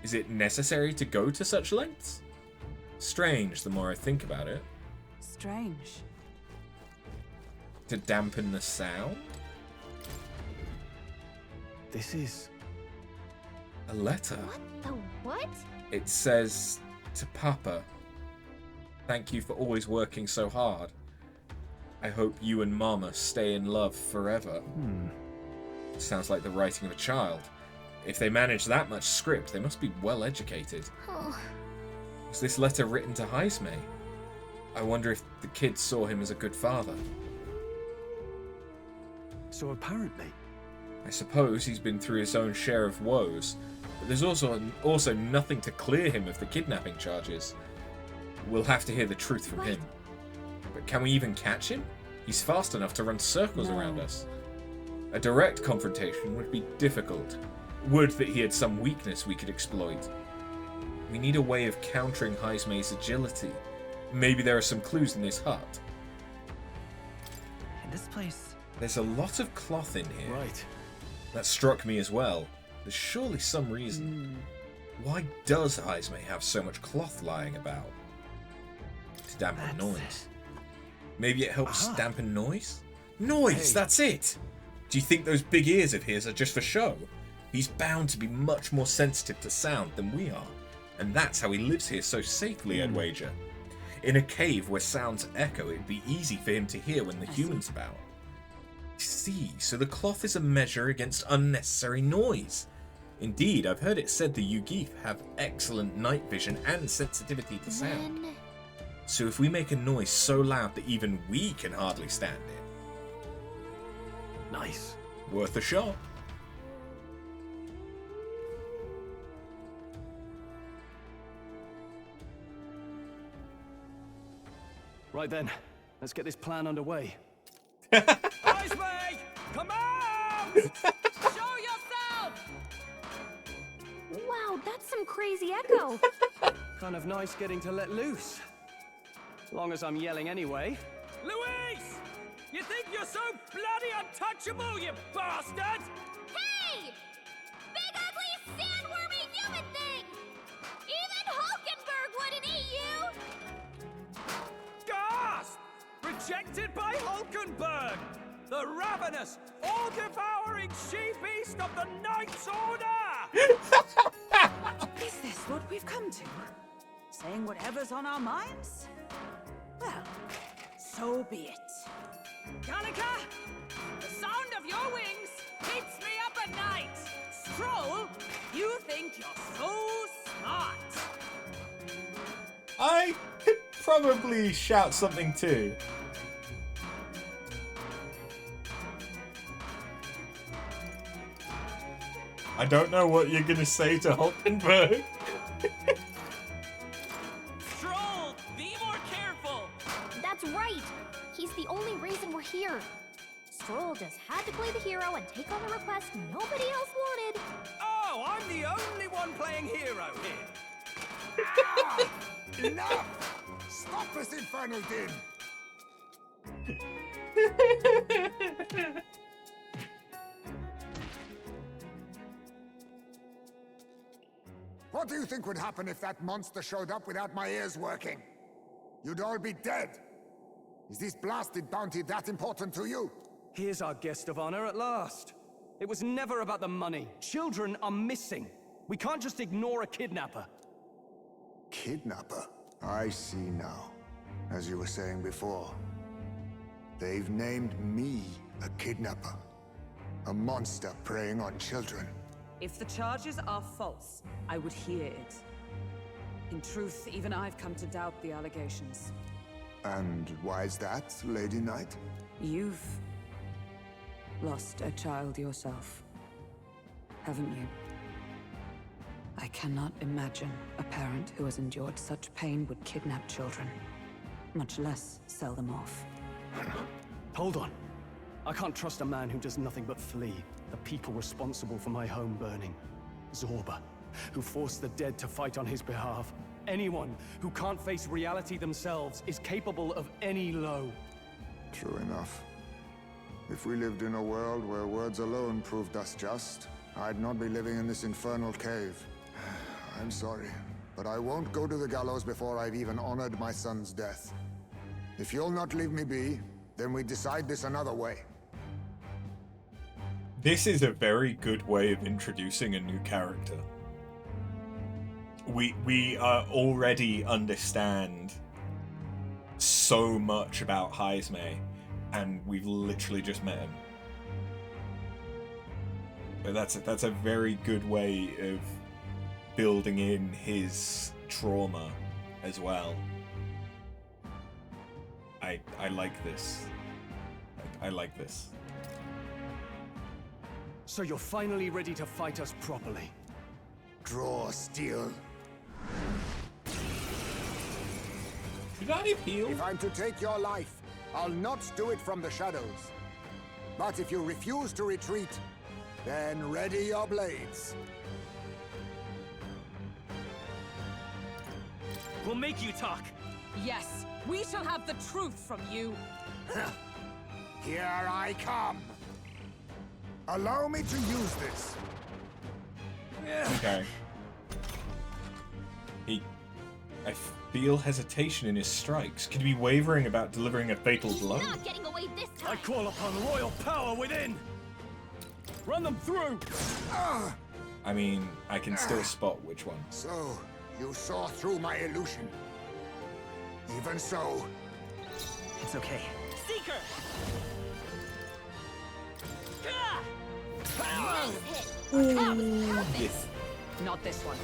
Is it necessary to go to such lengths? Strange, the more I think about it. Strange. To dampen the sound? This is... A letter. What the what? It says, to Papa, thank you for always working so hard. I hope you and Mama stay in love forever. Sounds like the writing of a child. If they manage that much script, they must be well educated. Oh. Was this letter written to Heisme? I wonder if the kids saw him as a good father. So apparently... I suppose he's been through his own share of woes, but there's also nothing to clear him of the kidnapping charges. We'll have to hear the truth from him. But can we even catch him? He's fast enough to run circles around us. A direct confrontation would be difficult. Would that he had some weakness we could exploit. We need a way of countering Heisme's agility. Maybe there are some clues in this hut. In this place... There's a lot of cloth in here. Right. That struck me as well. There's surely some reason. Why does Heisme have so much cloth lying about? To dampen noise. Maybe it helps dampen noise? Noise, that's it! Do you think those big ears of his are just for show? He's bound to be much more sensitive to sound than we are. And that's how he lives here so safely, I'd wager. In a cave where sounds echo, it'd be easy for him to hear when the human's about. See, so the cloth is a measure against unnecessary noise. Indeed, I've heard it said the Yugif have excellent night vision and sensitivity to sound. So if we make a noise so loud that even we can hardly stand it. Nice. Worth a shot. Right then, let's get this plan underway. Heisme! Come out! Show yourself! Wow, that's some crazy echo. Kind of nice getting to let loose. Long as I'm yelling anyway. Luis! You think you're so bloody untouchable, you bastard? Hey! Big ugly sandwormy human thing! Even Hulkenberg wouldn't eat you! Gasp! Rejected by Hulkenberg! The ravenous, all-devouring she-beast of the Knight's Order! Is this what we've come to? Saying whatever's on our minds? Well, so be it. Gallica, the sound of your wings keeps me up at night. Stroll, you think you're so smart. I could probably shout something too. I don't know what you're gonna say to Hulkenberg. Stroll, be more careful. That's right. He's the only reason we're here. Stroll just had to play the hero and take on a request nobody else wanted. Oh, I'm the only one playing hero here. Ah! Enough! Stop this infernal din! What do you think would happen if that monster showed up without my ears working? You'd all be dead. Is this blasted bounty that important to you? Here's our guest of honor at last. It was never about the money. Children are missing. We can't just ignore a kidnapper. Kidnapper? I see now. As you were saying before, they've named me a kidnapper. A monster preying on children. If the charges are false, I would hear it. In truth, even I've come to doubt the allegations. And why is that, Lady Knight? You've lost a child yourself, haven't you? I cannot imagine a parent who has endured such pain would kidnap children, much less sell them off. Hold on. I can't trust a man who does nothing but flee. The people responsible for my home burning. Zorba, who forced the dead to fight on his behalf. Anyone who can't face reality themselves is capable of any low. True enough. If we lived in a world where words alone proved us just, I'd not be living in this infernal cave. I'm sorry, but I won't go to the gallows before I've even honored my son's death. If you'll not leave me be, then we decide this another way. This is a very good way of introducing a new character. We already understand so much about Heisme, and we've literally just met him. But that's a very good way of building in his trauma as well. I like this. I like this. So you're finally ready to fight us properly. Draw steel. Should I appeal? If I'm to take your life, I'll not do it from the shadows. But if you refuse to retreat, then ready your blades. We'll make you talk. Yes, we shall have the truth from you. Here I come. Allow me to use this. Okay. I feel hesitation in his strikes. Could he be wavering about delivering a fatal blow? Not getting away this I time. call upon royal power within! Run them through! I mean, I can still spot which one. So, you saw through my illusion. Even so, It's okay. Seeker! Nice hit. That was perfect. Yes. Not this one.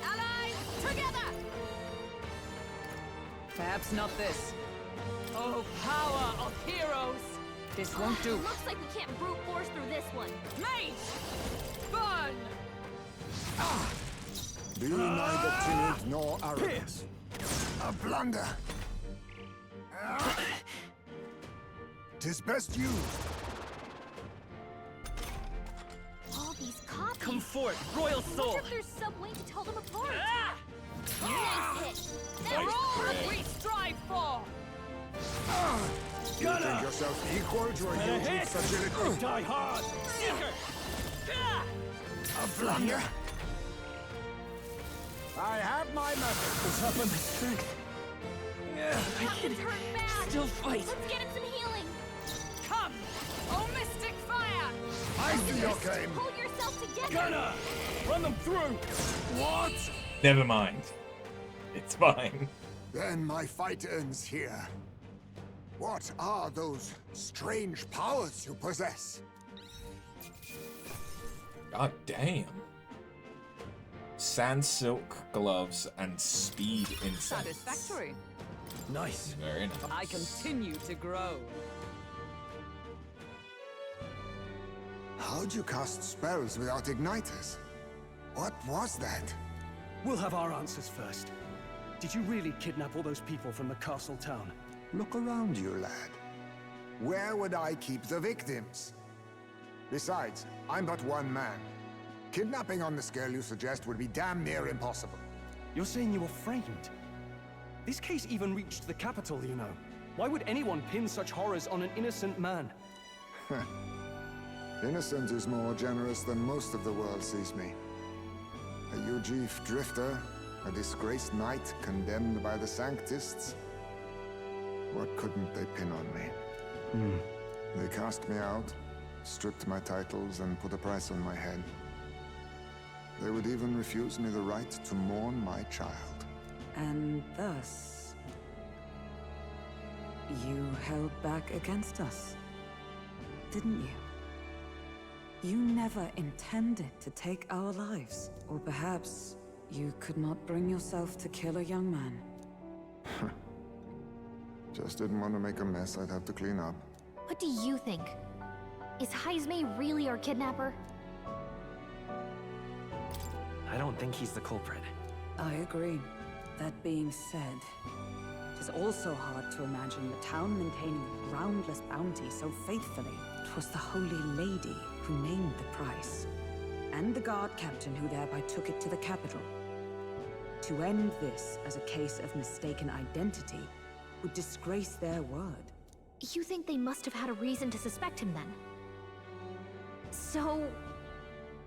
Allies, together. Perhaps not this. Oh, power of heroes! This won't do. Looks like we can't brute force through this one. Mage! Burn! be neither timid nor arrogant. A blunder. 'Tis best used. All these copies. Come forth, royal I soul! wonder if there's some way to tell them apart. Ah! Nice hit. They're Nice all play. that we strive for! You think yourself equal to a youth with fragility? Die hard! Seeker! A blunder. I have my methods. What's up with my strength? Something's hurt bad. Still fight. Let's get him some healing. Come! Oh, mystic fire! I see your game. Pull yourself together. Gunner! Run them through! What? Never mind. It's fine. Then my fight ends here. What are those strange powers you possess? God damn. Sand silk gloves and speed incense. Satisfactory. Nice. Very nice. I continue to grow. How'd you cast spells without igniters? What was that? We'll have our answers first. Did you really kidnap all those people from the castle town? Look around you, lad. Where would I keep the victims? Besides, I'm but one man. Kidnapping on the scale you suggest would be damn near impossible. You're saying you were framed? This case even reached the capital, you know. Why would anyone pin such horrors on an innocent man? Innocent is more generous than most of the world sees me. A Ujif drifter, a disgraced knight condemned by the Sanctists. What couldn't they pin on me? They cast me out, stripped my titles, and put a price on my head. They would even refuse me the right to mourn my child. And thus, you held back against us, didn't you? You never intended to take our lives. Or perhaps you could not bring yourself to kill a young man. Just didn't want to make a mess I'd have to clean up. What do you think? Is Heisme really our kidnapper? I don't think he's the culprit. I agree. That being said, it is also hard to imagine the town maintaining a groundless bounty so faithfully. 'Twas the Holy Lady who named the price, and the guard captain who thereby took it to the capital. To end this as a case of mistaken identity would disgrace their word. You think they must have had a reason to suspect him then? So,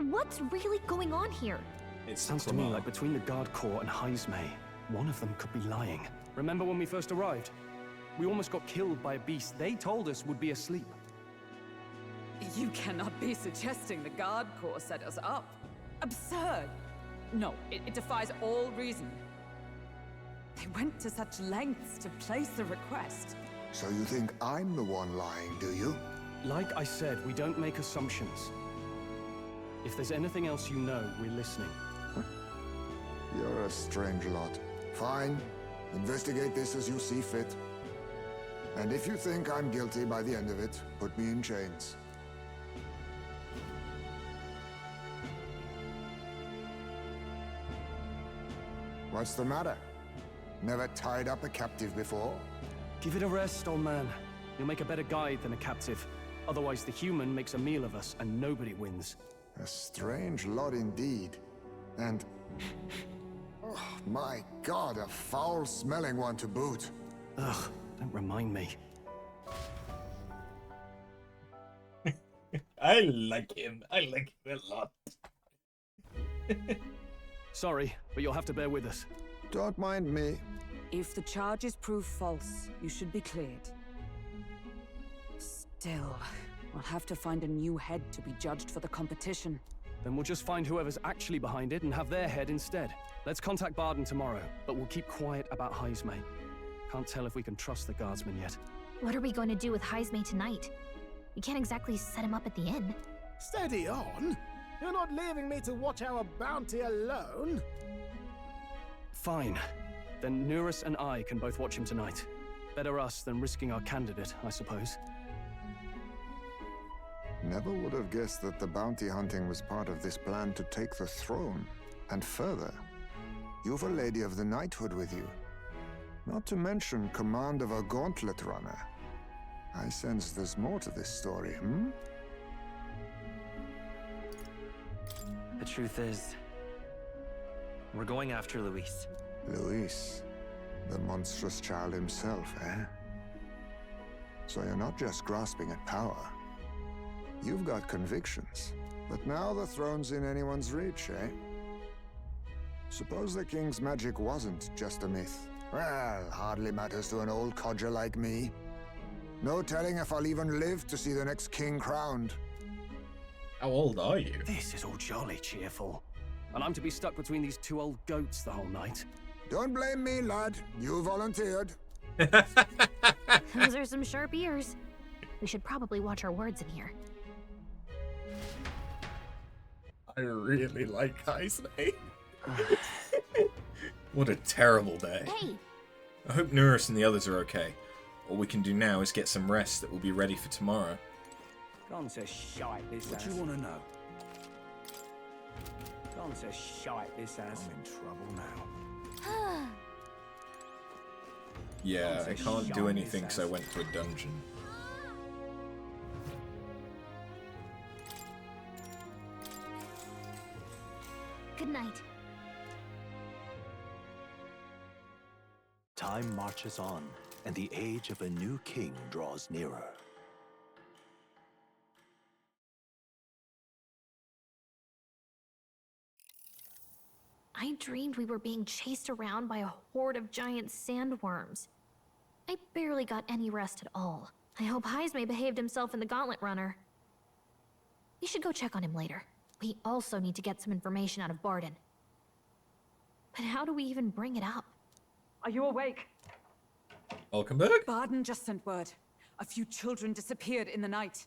what's really going on here? It Sounds to me like between the Guard Corps and Heismay, one of them could be lying. Remember when we first arrived? We almost got killed by a beast they told us would be asleep. You cannot be suggesting the Guard Corps set us up. Absurd! No, it defies all reason. They went to such lengths to place the request. So you think I'm the one lying, do you? Like I said, we don't make assumptions. If there's anything else you know, we're listening. You're a strange lot. Fine. Investigate this as you see fit. And if you think I'm guilty by the end of it, put me in chains. What's the matter? Never tied up a captive before? Give it a rest, old man. You'll make a better guide than a captive. Otherwise, the human makes a meal of us, and nobody wins. A strange lot indeed. And... oh, my God, a foul-smelling one to boot. Ugh, don't remind me. I like him. I like him a lot. Sorry, but you'll have to bear with us. Don't mind me. If the charges prove false, you should be cleared. Still, we'll have to find a new head to be judged for the competition. Then we'll just find whoever's actually behind it and have their head instead. Let's contact Barden tomorrow, but we'll keep quiet about Heismay. Can't tell if we can trust the guardsman yet. What are we going to do with Heismay tonight? We can't exactly set him up at the inn. Steady on! You're not leaving me to watch our bounty alone! Fine. Then Nurus and I can both watch him tonight. Better us than risking our candidate, I suppose. Never would have guessed that the bounty hunting was part of this plan to take the throne. And further, you've a Lady of the Knighthood with you. Not to mention command of a gauntlet runner. I sense there's more to this story, hmm? The truth is, we're going after Luis. Luis, the monstrous child himself, eh? So you're not just grasping at power. You've got convictions, but now the throne's in anyone's reach, eh? Suppose the king's magic wasn't just a myth. Well, hardly matters to an old codger like me. No telling if I'll even live to see the next king crowned. How old are you? This is all jolly cheerful. And I'm to be stuck between these two old goats the whole night. Don't blame me, lad. You volunteered. Those are some sharp ears. We should probably watch our words in here. I really like Heismay. What a terrible day. Hey! I hope Nurus and the others are okay. All we can do now is get some rest that will be ready for tomorrow. Gone to shite this What ass. you want to know? Gone to shite this ass. I'm in trouble now. Yeah, I can't do anything because I went to a dungeon. Good night. Time marches on, and the age of a new king draws nearer. I dreamed we were being chased around by a horde of giant sandworms. I barely got any rest at all. I hope Heismay behaved himself in the Gauntlet Runner. We should go check on him later. We also need to get some information out of Barden. But how do we even bring it up? Are you awake? Valkenberg? Barden just sent word. A few children disappeared in the night.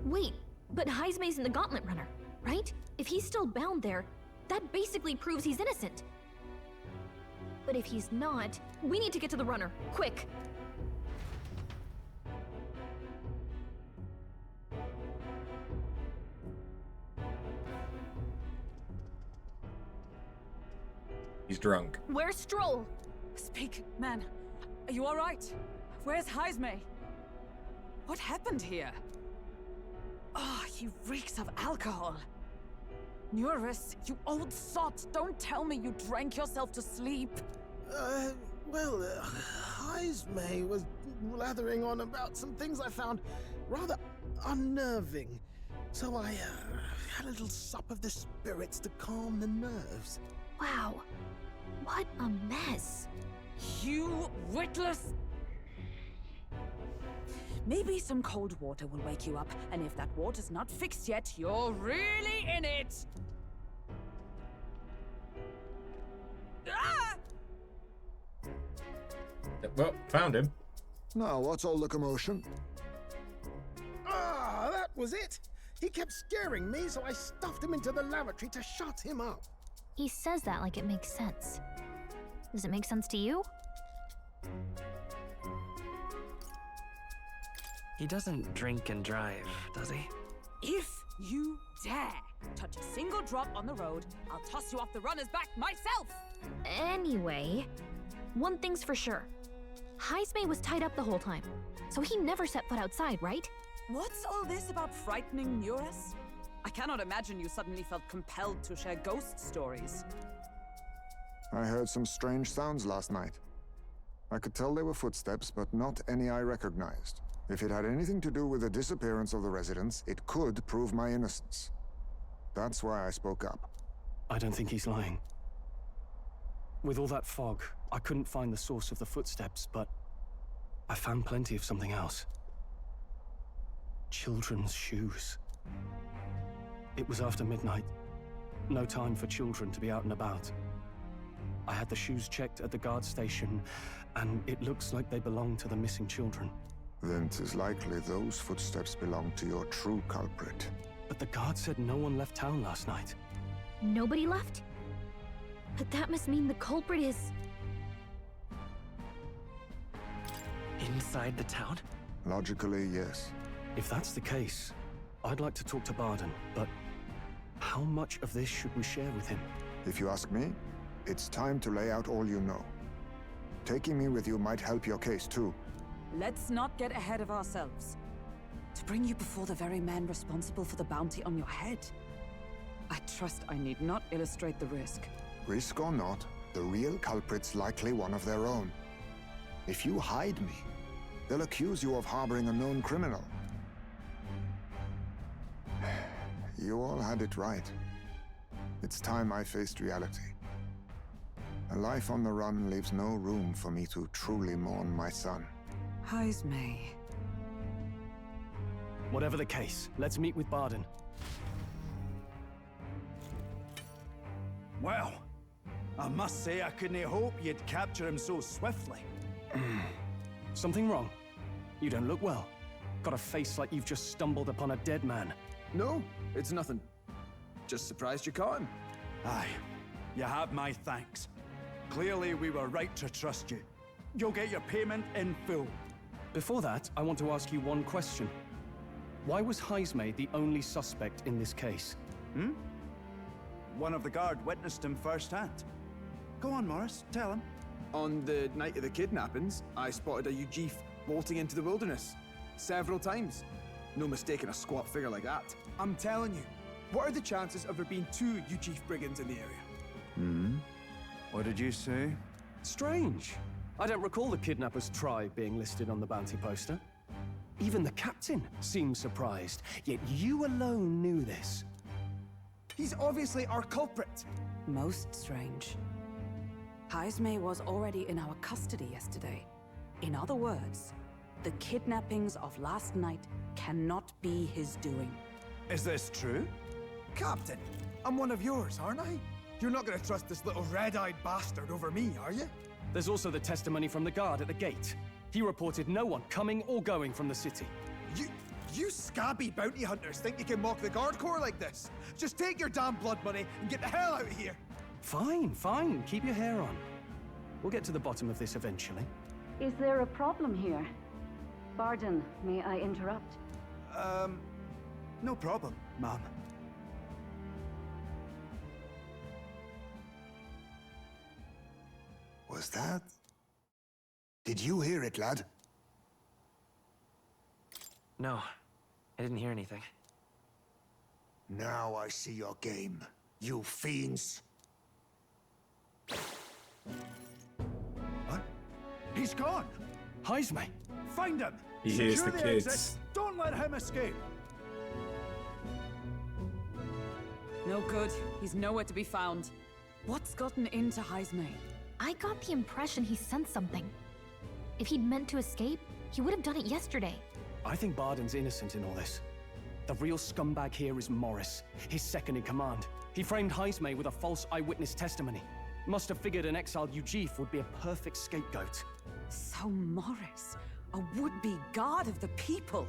Wait, but Heismay's in the Gauntlet Runner, right? If he's still bound there, that basically proves he's innocent. But if he's not, we need to get to the runner, quick! He's drunk. Where's Stroll? Speak, man. Are you all right? Where's Heismay? What happened here? Oh, he reeks of alcohol. Nurus, you old sot, don't tell me you drank yourself to sleep. Well, Heismay was blathering on about some things I found rather unnerving. So I had a little sup of the spirits to calm the nerves. Wow. What a mess. You witless! Maybe some cold water will wake you up, and if that water's not fixed yet, you're really in it! Ah! Well, found him. Now, what's all the commotion? Ah, that was it! He kept scaring me, so I stuffed him into the lavatory to shut him up. He says that like it makes sense. Does it make sense to you? He doesn't drink and drive, does he? If you dare touch a single drop on the road, I'll toss you off the runner's back myself! Anyway, one thing's for sure. Heismay was tied up the whole time, so he never set foot outside, right? What's all this about frightening Eurus? I cannot imagine you suddenly felt compelled to share ghost stories. I heard some strange sounds last night. I could tell they were footsteps, but not any I recognized. If it had anything to do with the disappearance of the residents, it could prove my innocence. That's why I spoke up. I don't think he's lying. With all that fog, I couldn't find the source of the footsteps, but I found plenty of something else. Children's shoes. It was after midnight. No time for children to be out and about. I had the shoes checked at the guard station, and it looks like they belong to the missing children. Then 'tis likely those footsteps belong to your true culprit. But the guard said no one left town last night. Nobody left? But that must mean the culprit is... Inside the town? Logically, yes. If that's the case, I'd like to talk to Barden, but how much of this should we share with him? If you ask me, it's time to lay out all you know. Taking me with you might help your case too. Let's not get ahead of ourselves. To bring you before the very man responsible for the bounty on your head, I trust I need not illustrate the risk. Risk or not, the real culprit's likely one of their own. If you hide me, they'll accuse you of harboring a known criminal. You all had it right. It's time I faced reality. A life on the run leaves no room for me to truly mourn my son. Heismay. Whatever the case, let's meet with Barden. Well, I must say I couldn't hope you'd capture him so swiftly. Something wrong? You don't look well. Got a face like you've just stumbled upon a dead man. No, it's nothing. Just surprised you caught him. Aye, you have my thanks. Clearly we were right to trust you. You'll get your payment in full. Before that, I want to ask you one question. Why was Heismay the only suspect in this case? One of the guard witnessed him firsthand. Go on, Morris, tell him. On the night of the kidnappings, I spotted a Eugif bolting into the wilderness. Several times. No mistaking a squat figure like that. I'm telling you, what are the chances of there being 2 Eugif brigands in the area? What did you say? Strange. I don't recall the kidnappers' tribe being listed on the bounty poster. Even the captain seemed surprised, yet you alone knew this. He's obviously our culprit. Most strange. Heismay was already in our custody yesterday. In other words, the kidnappings of last night cannot be his doing. Is this true? Captain, I'm one of yours, aren't I? You're not gonna trust this little red-eyed bastard over me, are you? There's also the testimony from the guard at the gate. He reported no one coming or going from the city. You scabby bounty hunters think you can mock the guard corps like this? Just take your damn blood money and get the hell out of here! Fine, fine. Keep your hair on. We'll get to the bottom of this eventually. Is there a problem here? Barden, may I interrupt? No problem, ma'am. Was that? Did you hear it, lad? No, I didn't hear anything. Now I see your game, you fiends. What? He's gone. Heisme. Find him. He hears Secure the kids. exit. Don't let him escape. No good. He's nowhere to be found. What's gotten into Heisme? I got the impression he sensed something. If he'd meant to escape, he would have done it yesterday. I think Barden's innocent in all this. The real scumbag here is Morris, his second in command. He framed Heisme with a false eyewitness testimony. Must have figured an exiled Eugif would be a perfect scapegoat. So Morris, a would-be guard of the people,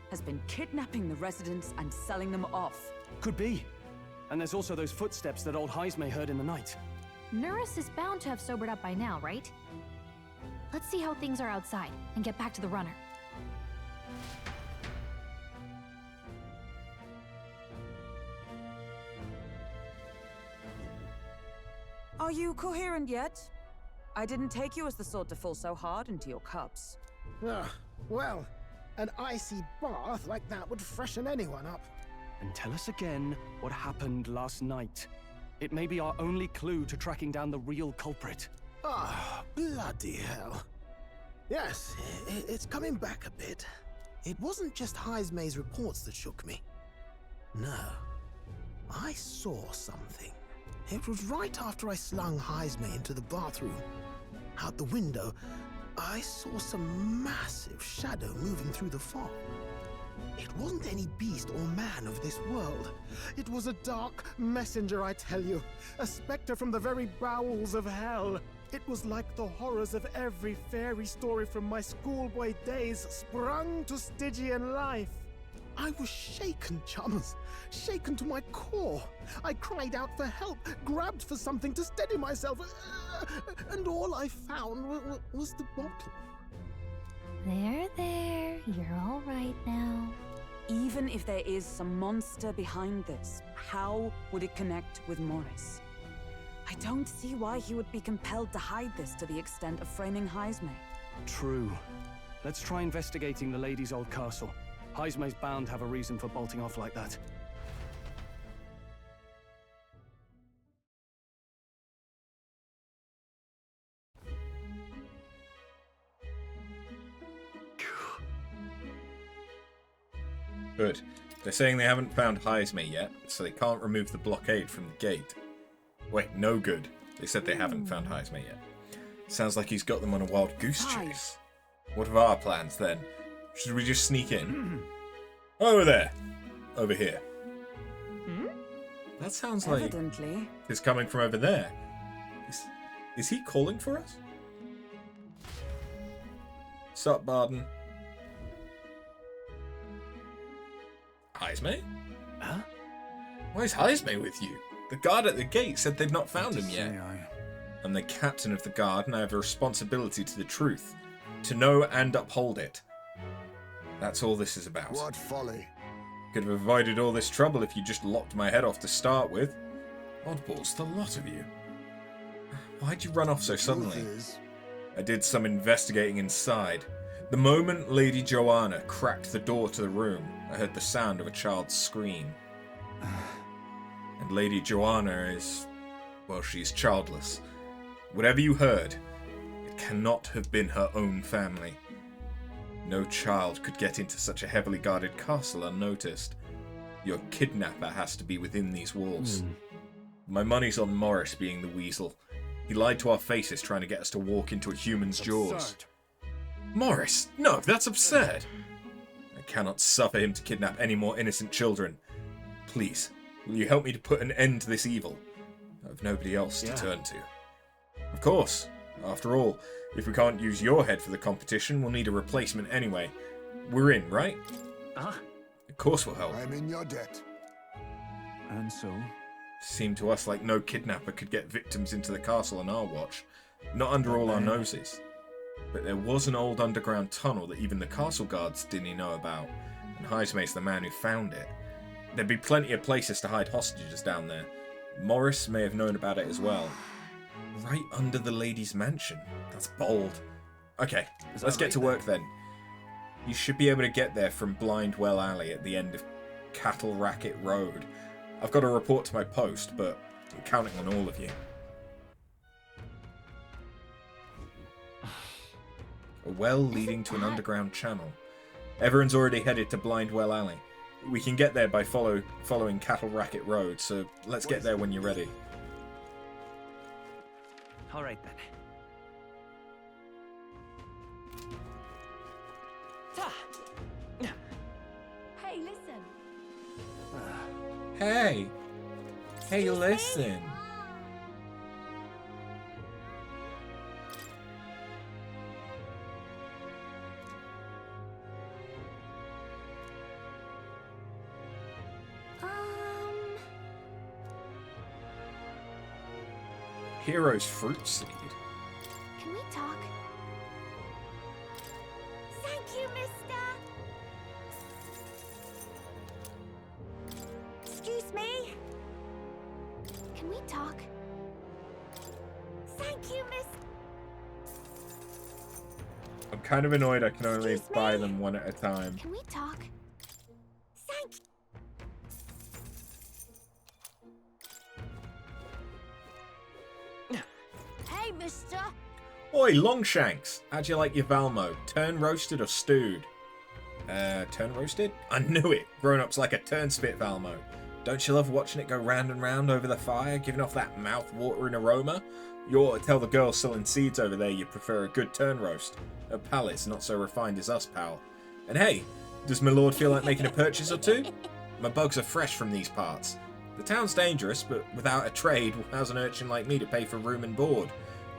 has been kidnapping the residents and selling them off. Could be. And there's also those footsteps that old Heisme heard in the night. Nuris is bound to have sobered up by now, right? Let's see how things are outside and get back to the runner. Are you coherent yet? I didn't take you as the sort to fall so hard into your cups. Well, an icy bath like that would freshen anyone up. And tell us again what happened last night. It may be our only clue to tracking down the real culprit. Bloody hell. Yes, it's coming back a bit. It wasn't just Heisme's reports that shook me. No, I saw something. It was right after I slung Heisme into the bathroom. Out the window, I saw some massive shadow moving through the fog. It wasn't any beast or man of this world. It was a dark messenger, I tell you. A specter from the very bowels of hell. It was like the horrors of every fairy story from my schoolboy days sprung to Stygian life. I was shaken, chums. Shaken to my core. I cried out for help, grabbed for something to steady myself, and all I found was the bottle. There. You're all right now. Even if there is some monster behind this, how would it connect with Morris? I don't see why he would be compelled to hide this to the extent of framing Heisme. True. Let's try investigating the lady's old castle. Heisme's bound to have a reason for bolting off like that. Good. They're saying they haven't found Heisme yet, so they can't remove the blockade from the gate. Wait, no good. They said they haven't found Heisme yet. Sounds like he's got them on a wild goose chase. What are our plans then? Should we just sneak in? Over there. Over here. That sounds like Evidently. it's coming from over there. Is he calling for us? Sup, Barden? Heisme? Huh? Why is Heisme with you? The guard at the gate said they'd not found him yet. I'm the captain of the guard and I have a responsibility to the truth. To know and uphold it. That's all this is about. What folly. Could have avoided all this trouble if you just locked my head off to start with. Oddballs, the lot of you. Why'd you run off so suddenly? I did some investigating inside. The moment Lady Joanna cracked the door to the room, I heard the sound of a child's scream. And Lady Joanna is... well, she's childless. Whatever you heard, it cannot have been her own family. No child could get into such a heavily guarded castle unnoticed. Your kidnapper has to be within these walls. My money's on Morris being the weasel. He lied to our faces trying to get us to walk into a human's jaws. Morris! No, that's absurd! I cannot suffer him to kidnap any more innocent children. Please, will you help me to put an end to this evil? I have nobody else to turn to. Of course. After all, if we can't use your head for the competition, we'll need a replacement anyway. We're in, right? Of course we'll help. I'm in your debt. And so? Seemed to us like no kidnapper could get victims into the castle on our watch. Not under all our noses. But there was an old underground tunnel that even the castle guards didn't know about, and Heisme's the man who found it. There'd be plenty of places to hide hostages down there. Morris may have known about it as well. Right under the lady's mansion. That's bold. Okay, let's get to work then. You should be able to get there from Blindwell Alley at the end of Cattle Racket Road. I've got to report to my post, but I'm counting on all of you. A well leading to an underground channel. Everyone's already headed to Blind Well Alley. We can get there by following Cattle Racket Road, so let's get there when you're ready. All right then. Hey, listen. Hey! Hey, listen! Hero's Fruit Seed. Can we talk? Thank you, mister. Excuse me. Can we talk? Thank you, miss. I'm kind of annoyed I can only buy them one at a time. Can we talk? Thank Hey, mister. Oi, Longshanks! How'd you like your Valmo? Turn roasted or stewed? Turn roasted? I knew it! Grown-ups like a turn spit Valmo. Don't you love watching it go round and round over the fire, giving off that mouth-watering aroma? You ought to tell the girls selling seeds over there you prefer a good turn roast. Her palate's not so refined as us, pal. And hey, does my lord feel like making a purchase or two? My bugs are fresh from these parts. The town's dangerous, but without a trade, how's an urchin like me to pay for room and board?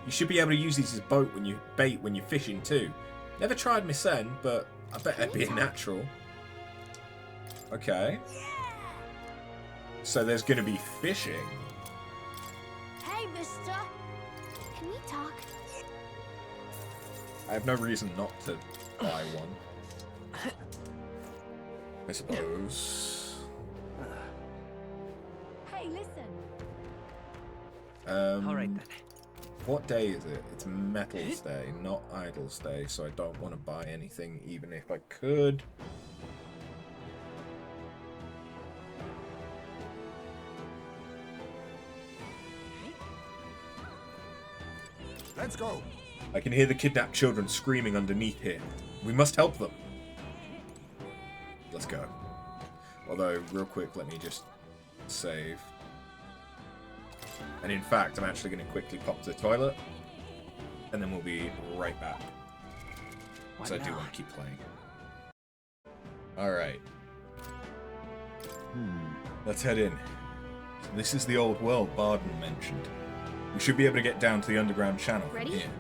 You should be able to use these as bait when you're fishing too. Never tried myself, but I bet that'd be a natural. Okay. So there's going to be fishing. Hey, mister. Can we talk? I have no reason not to buy one. I suppose. Hey, listen. All right then. What day is it? It's Metals Day, not Idols Day, so I don't want to buy anything even if I could. Let's go. I can hear the kidnapped children screaming underneath here. We must help them. Let's go. Although, real quick, let me just save. And in fact, I'm actually going to quickly pop to the toilet. And then we'll be right back. Because I do want to keep playing. Alright. Let's head in. So this is the old world Barden mentioned. We should be able to get down to the underground channel from here.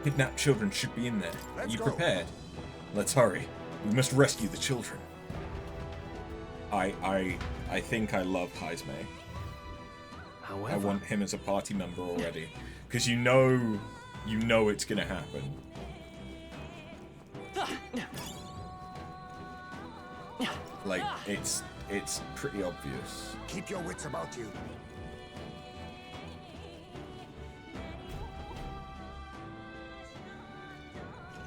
Kidnapped children should be in there. Are you prepared? Let's hurry. We must rescue the children. I think I love Heisme. However, I want him as a party member already. Because you know it's gonna happen. Like, it's pretty obvious. Keep your wits about you.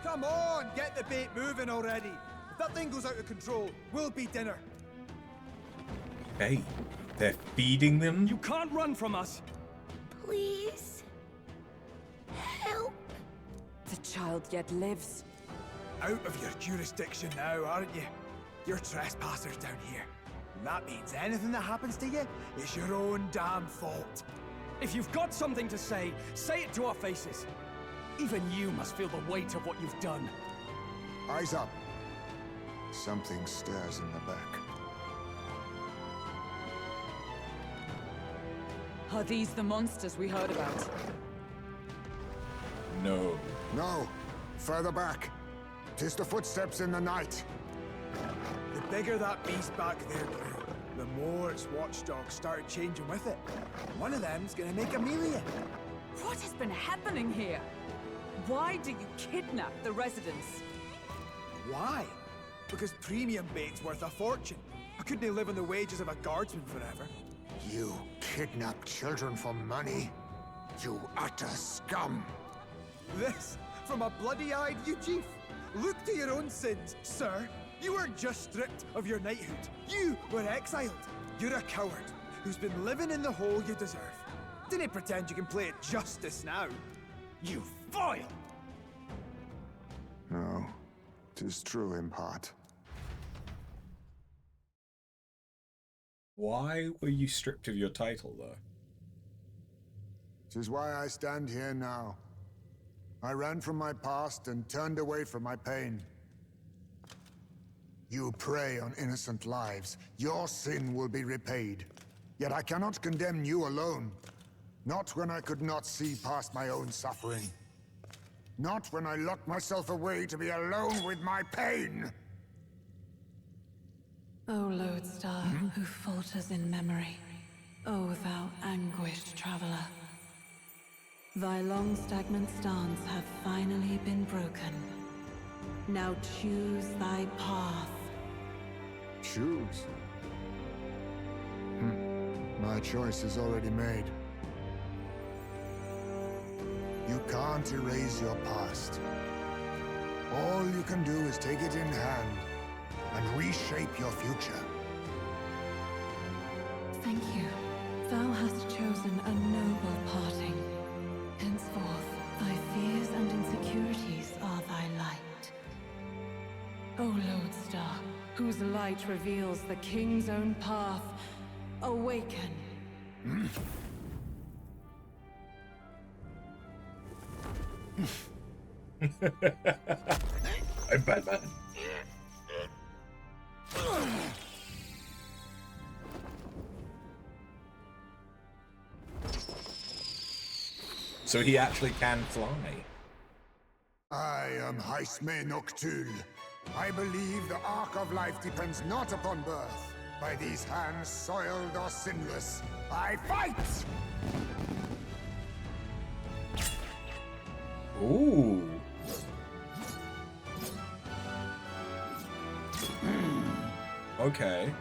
Come on, get the bait moving already. If that thing goes out of control, we'll be dinner. Hey, they're feeding them? you can't run from us. Please. Help. The child yet lives. Out of your jurisdiction now, aren't you? You're trespassers down here. And that means anything that happens to you is your own damn fault. If you've got something to say it to our faces. Even you must feel the weight of what you've done. Eyes up. Something stirs in the back. Are these the monsters we heard about? No. No. Further back. 'Tis the footsteps in the night. The bigger that beast back there grew, the more its watchdogs started changing with it. One of them's gonna make a meal of you. What has been happening here? Why do you kidnap the residents? Why? Because premium bait's worth a fortune. I couldn't live on the wages of a guardsman forever. You kidnap children for money? You utter scum! This from a bloody-eyed Eugene. Look to your own sins, sir. You weren't just stripped of your knighthood. You were exiled. You're a coward who's been living in the hole you deserve. Didn't pretend you can play at justice now. You foil! No, 'tis true in part. Why were you stripped of your title, though? 'Tis why I stand here now. I ran from my past and turned away from my pain. You prey on innocent lives. Your sin will be repaid. Yet I cannot condemn you alone. Not when I could not see past my own suffering. Not when I locked myself away to be alone with my pain. O lodestar, who falters in memory, O thou anguished traveler. Thy long stagnant stance hath finally been broken. Now choose thy path. Choose? My choice is already made. You can't erase your past. All you can do is take it in hand and reshape your future. Thank you. Thou hast chosen a noble parting. Henceforth, thy fears and insecurities are thy light. O lodestar, whose light reveals the king's own path, awaken. I'm Batman. So he actually can fly. I am Haisme Noctul. I believe the arc of life depends not upon birth. By these hands, soiled or sinless, I fight! Ooh. Okay.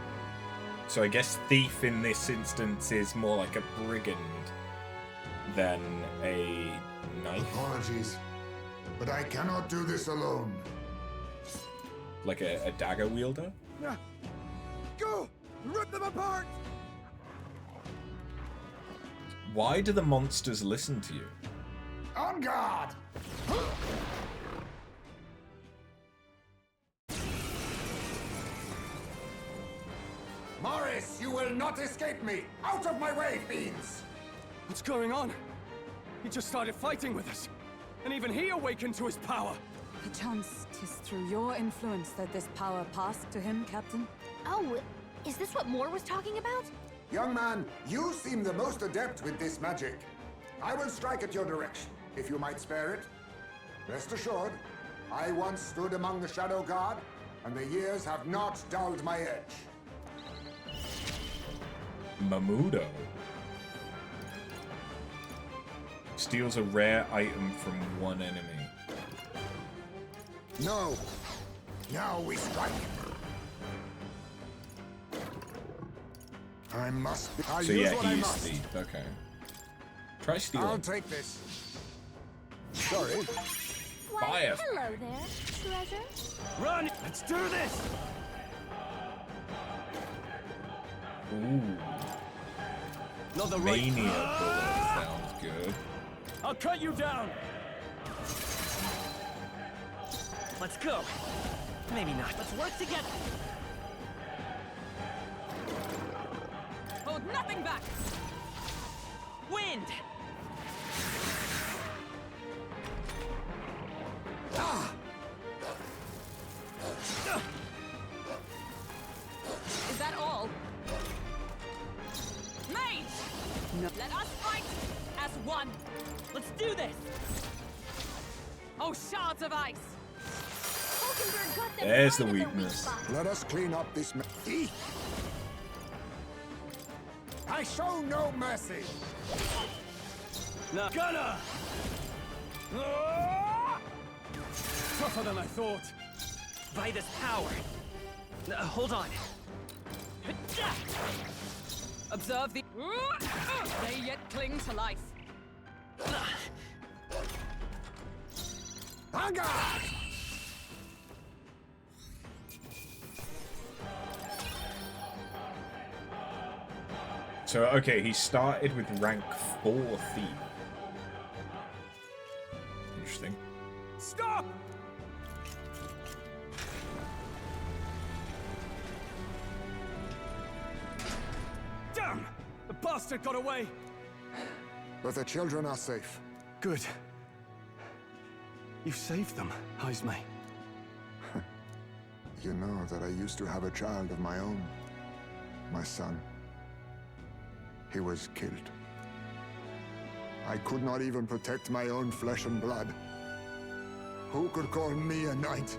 So I guess thief in this instance is more like a brigand than a knight. Apologies, but I cannot do this alone. Like a dagger wielder? Go! Rip them apart! Why do the monsters listen to you? On guard! Morris, you will not escape me! Out of my way, fiends! What's going on? He just started fighting with us. And even he awakened to his power. Perchance 'tis through your influence that this power passed to him, Captain? Oh, is this what Moore was talking about? Young man, you seem the most adept with this magic. I will strike at your direction, if you might spare it. Rest assured, I once stood among the Shadow Guard, and the years have not dulled my edge. Mamudo. Steals a rare item from one enemy. No. Now we strike. I must be. So yeah, he is thief. Okay. Try stealing. I'll take this. Sorry. Why, Fire. hello there, treasure. Run! Let's do this! Ooh. Not the right. Mania bullet sounds good. I'll cut you down! Let's go. Maybe not. Let's work together. Hold nothing back! Wind! Is that all? Mage! No. Let us fight as one! Let's do this! Oh, shards of ice! Hulkenberg got them There's right the at weak weakness. spot. Let us clean up this mess. I show no mercy. Now, Gunner! Tougher than I thought. By this power. Hold on. Observe the... They yet cling to life. Hunger! So, okay, he started with rank 4 thief. Interesting. Stop! bastard got away! But the children are safe. Good. You saved them, Heismay. You know that I used to have a child of my own. My son. He was killed. I could not even protect my own flesh and blood. Who could call me a knight?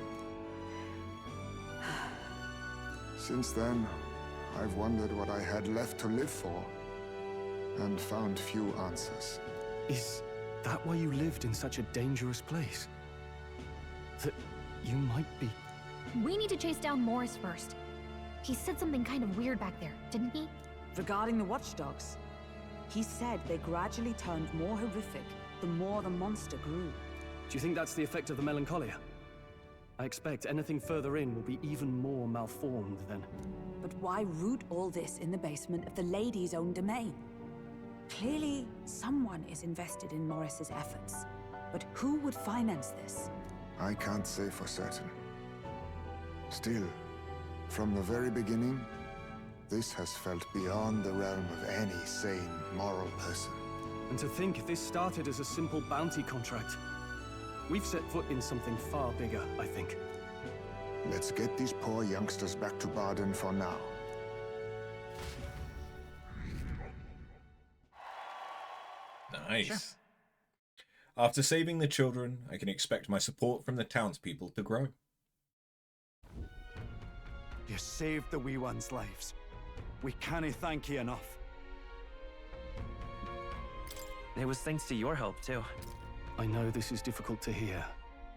Since then, I've wondered what I had left to live for, and found few answers. Is that why you lived in such a dangerous place? That you might be... We need to chase down Morris first. He said something kind of weird back there, didn't he? Regarding the watchdogs, he said they gradually turned more horrific the more the monster grew. Do you think that's the effect of the melancholia? I expect anything further in will be even more malformed then. But why root all this in the basement of the lady's own domain? Clearly, someone is invested in Morris's efforts. But who would finance this? I can't say for certain. Still, from the very beginning, this has felt beyond the realm of any sane, moral person. And to think this started as a simple bounty contract. We've set foot in something far bigger, I think. Let's get these poor youngsters back to Barden for now. Nice. Sure. After saving the children, I can expect my support from the townspeople to grow. You saved the wee ones' lives. We can't thank you enough. It was thanks to your help, too. I know this is difficult to hear,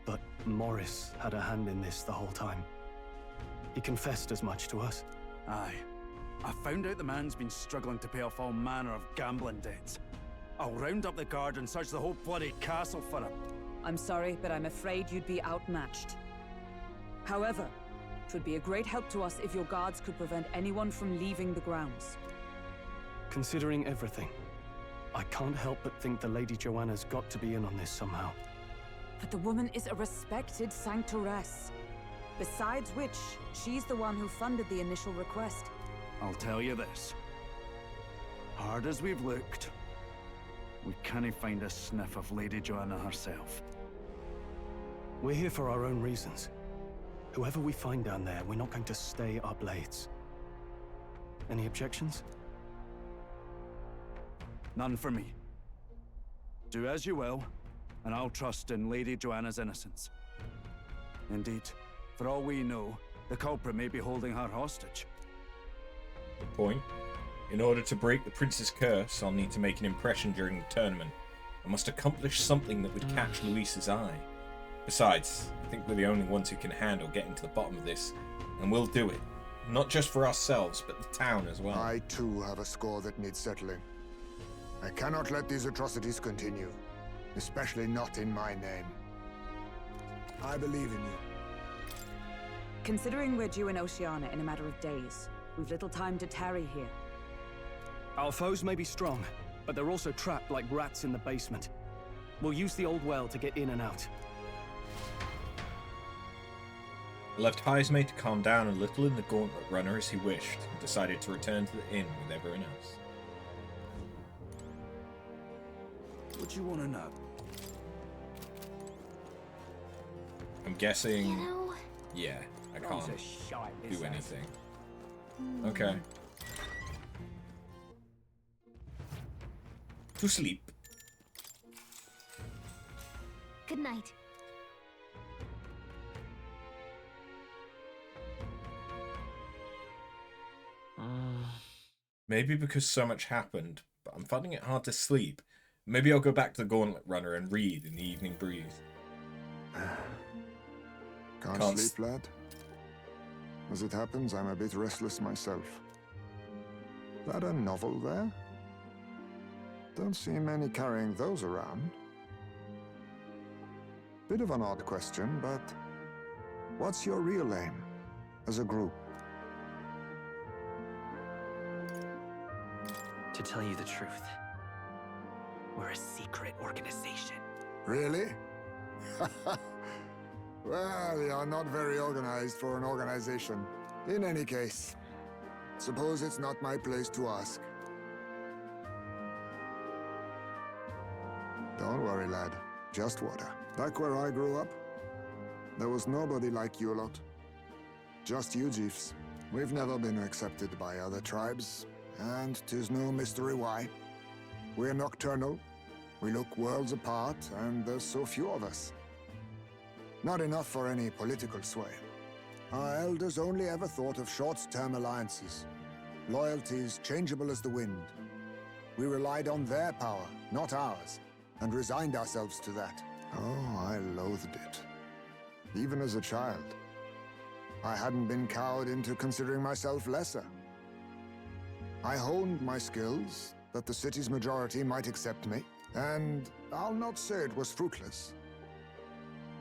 but Morris had a hand in this the whole time. He confessed as much to us. Aye. I found out the man's been struggling to pay off all manner of gambling debts. I'll round up the guard and search the whole bloody castle for him. I'm sorry, but I'm afraid you'd be outmatched. However, it would be a great help to us if your guards could prevent anyone from leaving the grounds. Considering everything, I can't help but think the Lady Joanna's got to be in on this somehow. But the woman is a respected sanctoress. Besides which, she's the one who funded the initial request. I'll tell you this. Hard as we've looked, we can't find a sniff of Lady Joanna herself. We're here for our own reasons. Whoever we find down there, we're not going to stay our blades. Any objections? None for me. Do as you will, and I'll trust in Lady Joanna's innocence. Indeed, for all we know, the culprit may be holding her hostage. Good point. In order to break the prince's curse, I'll need to make an impression during the tournament. I must accomplish something that would catch Luis's eye. Besides, I think we're the only ones who can handle getting to the bottom of this, and we'll do it. Not just for ourselves, but the town as well. I too have a score that needs settling. I cannot let these atrocities continue, especially not in my name. I believe in you. Considering we're due in Oceania in a matter of days, we've little time to tarry here. Our foes may be strong, but they're also trapped like rats in the basement. We'll use the old well to get in and out. I left Heismay to calm down a little in the Gauntlet Runner as he wished, and decided to return to the inn with everyone else. What do you want to know? I'm guessing... You know... Yeah, I Throws can't a shot in do his ass. anything. Okay. To sleep. Good night. Maybe because so much happened, but I'm finding it hard to sleep. Maybe I'll go back to the Gauntlet Runner and read in the evening breeze. Can't sleep, lad? As it happens, I'm a bit restless myself. That a novel there? Don't see many carrying those around. Bit of an odd question, but what's your real aim as a group? To tell you the truth, we're a secret organization. Really? Well, you're not very organized for an organization. In any case, suppose it's not my place to ask. Don't worry, lad. Just water. Back where I grew up, there was nobody like you lot. Just you chiefs. We've never been accepted by other tribes, and 'tis no mystery why. We're nocturnal, we look worlds apart, and there's so few of us. Not enough for any political sway. Our elders only ever thought of short-term alliances. Loyalties changeable as the wind. We relied on their power, not ours, and resigned ourselves to that. Oh, I loathed it. Even as a child. I hadn't been cowed into considering myself lesser. I honed my skills, that the city's majority might accept me, and I'll not say it was fruitless.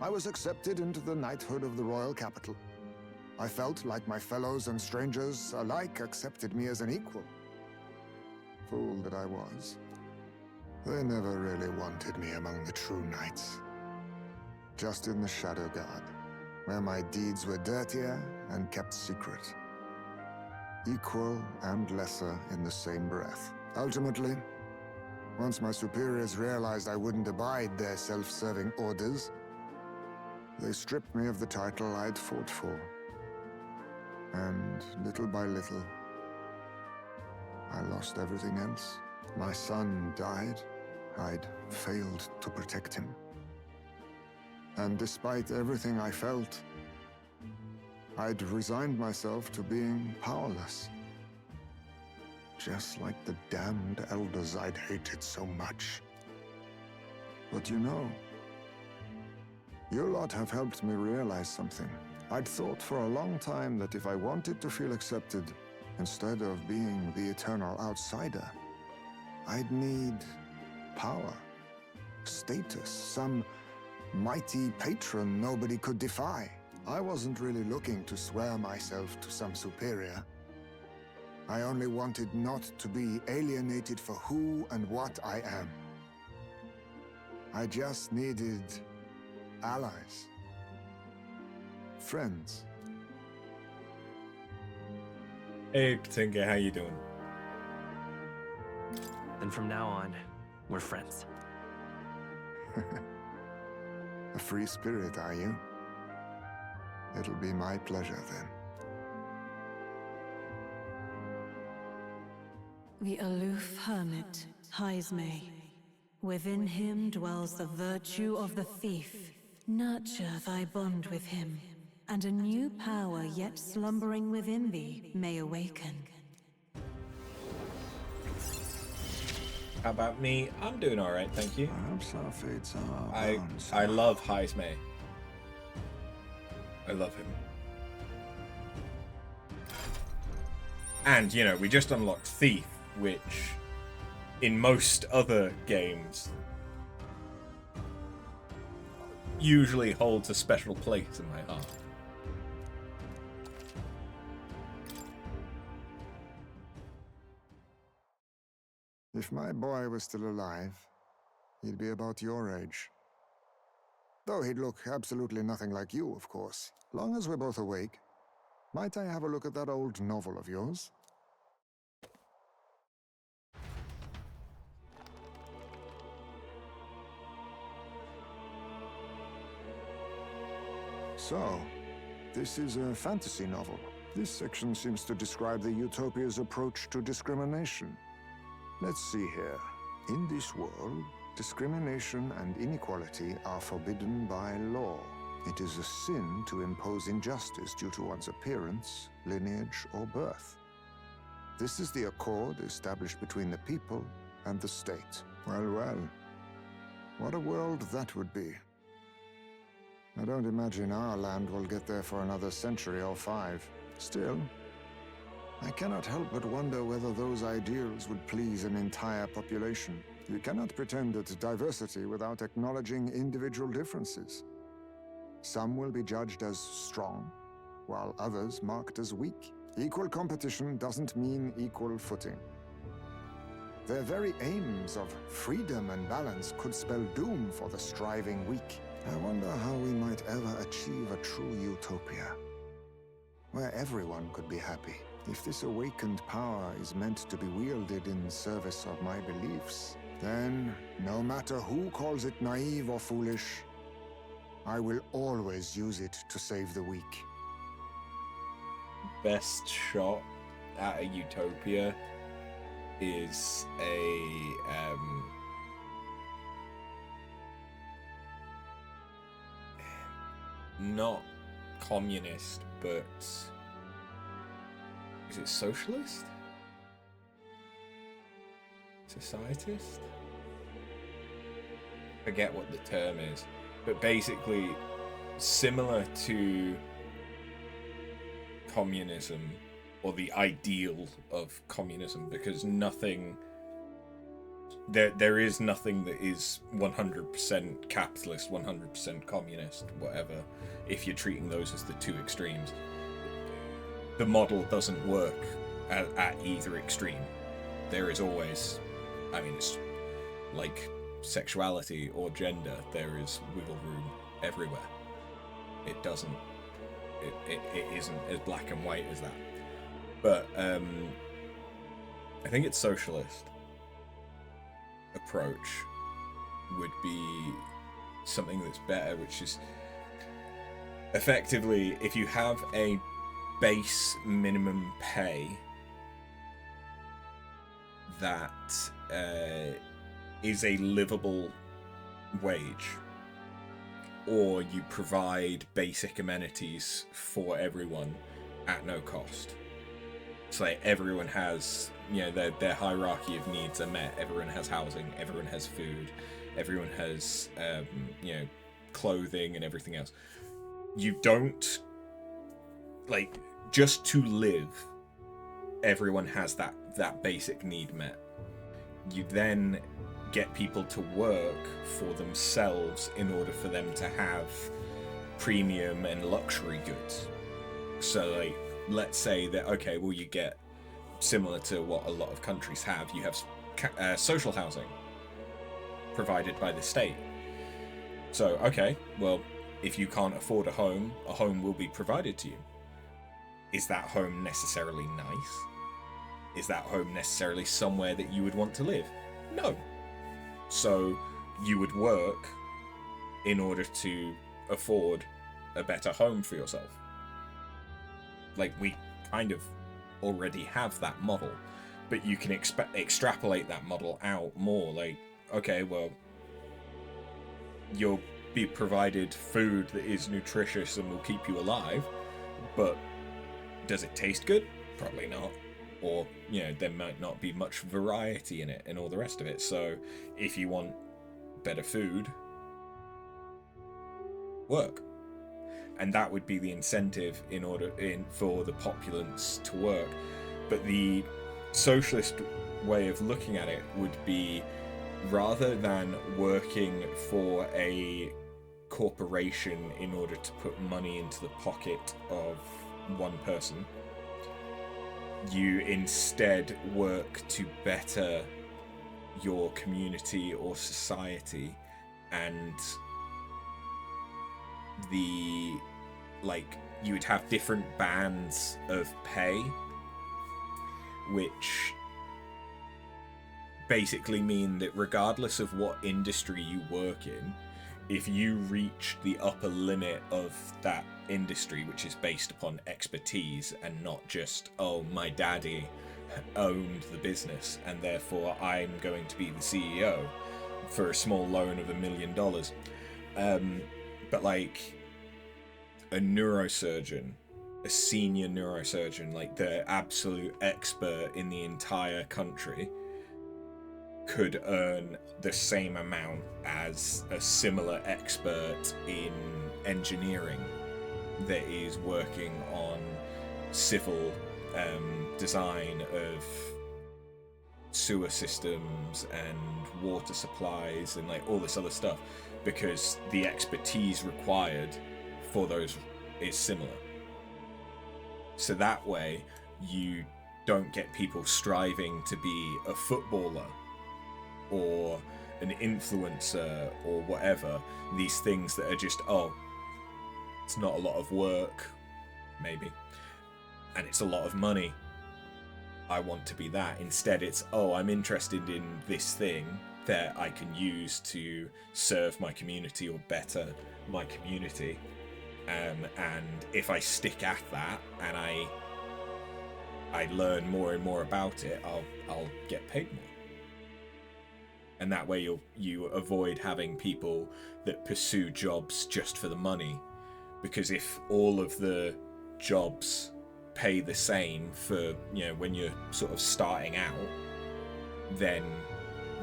I was accepted into the knighthood of the royal capital. I felt like my fellows and strangers alike accepted me as an equal. Fool that I was. They never really wanted me among the true knights. Just in the Shadow Guard, where my deeds were dirtier and kept secret. Equal and lesser in the same breath. Ultimately, once my superiors realized I wouldn't abide their self-serving orders, they stripped me of the title I'd fought for. And little by little, I lost everything else. My son died. I'd failed to protect him. And despite everything I felt, I'd resigned myself to being powerless. Just like the damned elders I'd hated so much. But you know, you lot have helped me realize something. I'd thought for a long time that if I wanted to feel accepted, instead of being the eternal outsider, I'd need power, status, some mighty patron nobody could defy. I wasn't really looking to swear myself to some superior. I only wanted not to be alienated for who and what I am. I just needed allies. Friends. Hey, Katinga, how you doing? And from now on, we're friends. A free spirit, are you? It'll be my pleasure, then. The aloof hermit, Haizme. Within him dwells the virtue of the thief. Nurture thy bond with him, and a new power yet slumbering within thee may awaken. How about me? I'm doing alright, thank you. Perhaps our fates are I love Haizme. I love him. And, you know, we just unlocked Thief, which in most other games usually holds a special place in my heart. If my boy was still alive, he'd be about your age. Though he'd look absolutely nothing like you, of course. Long as we're both awake, might I have a look at that old novel of yours? So, this is a fantasy novel. This section seems to describe the Utopia's approach to discrimination. Let's see here. In this world, discrimination and inequality are forbidden by law. It is a sin to impose injustice due to one's appearance, lineage, or birth. This is the accord established between the people and the state. Well, well. What a world that would be. I don't imagine our land will get there for another century or 5. Still, I cannot help but wonder whether those ideals would please an entire population. You cannot pretend at diversity without acknowledging individual differences. Some will be judged as strong, while others marked as weak. Equal competition doesn't mean equal footing. Their very aims of freedom and balance could spell doom for the striving weak. I wonder how we might ever achieve a true utopia, where everyone could be happy. If this awakened power is meant to be wielded in service of my beliefs, Then, no matter who calls it naive or foolish, I will always use it to save the weak. Best shot at a utopia is a not communist, but is it socialist? Societist? Forget what the term is, but basically similar to communism, or the ideal of communism, because nothing there is nothing that is 100% capitalist, 100% communist, whatever, if you're treating those as the two extremes. The model doesn't work at either extreme. There is always, I mean, it's like sexuality or gender, there is wiggle room everywhere. It doesn't, it isn't as black and white as that. But I think it's socialist approach would be something that's better, which is effectively, if you have a base minimum pay that is a livable wage, or you provide basic amenities for everyone at no cost. So like everyone has, you know, their hierarchy of needs are met. Everyone has housing, everyone has food, everyone has, you know, clothing and everything else. You don't, like, just to live, everyone has that basic need met. You then get people to work for themselves in order for them to have premium and luxury goods. So, like, let's say that, okay, well, you get, similar to what a lot of countries have, you have social housing provided by the state. So, okay, well, if you can't afford a home will be provided to you. Is that home necessarily nice? Is that home necessarily somewhere that you would want to live? No. So you would work in order to afford a better home for yourself. Like, we kind of already have that model, but you can extrapolate that model out more. Like, okay, well, you'll be provided food that is nutritious and will keep you alive, but does it taste good? Probably not. Or, you know, there might not be much variety in it and all the rest of it. So if you want better food, work. And that would be the incentive for the populace to work. But the socialist way of looking at it would be, rather than working for a corporation in order to put money into the pocket of one person, you instead work to better your community or society, and you would have different bands of pay, which basically mean that regardless of what industry you work in, if you reach the upper limit of that industry, which is based upon expertise and not just, oh, my daddy owned the business and therefore I'm going to be the CEO for a small loan of $1 million. But like a neurosurgeon, a senior neurosurgeon, like the absolute expert in the entire country, could earn the same amount as a similar expert in engineering that is working on civil design of sewer systems and water supplies and like all this other stuff, because the expertise required for those is similar. So that way you don't get people striving to be a footballer or an influencer or whatever, these things that are just, oh, it's not a lot of work, maybe, and it's a lot of money, I want to be that. Instead it's, oh, I'm interested in this thing, that I can use to serve my community or better my community. And if I stick at that and I learn more and more about it, I'll get paid more. And that way you avoid having people that pursue jobs just for the money. Because if all of the jobs pay the same for, when you're sort of starting out, then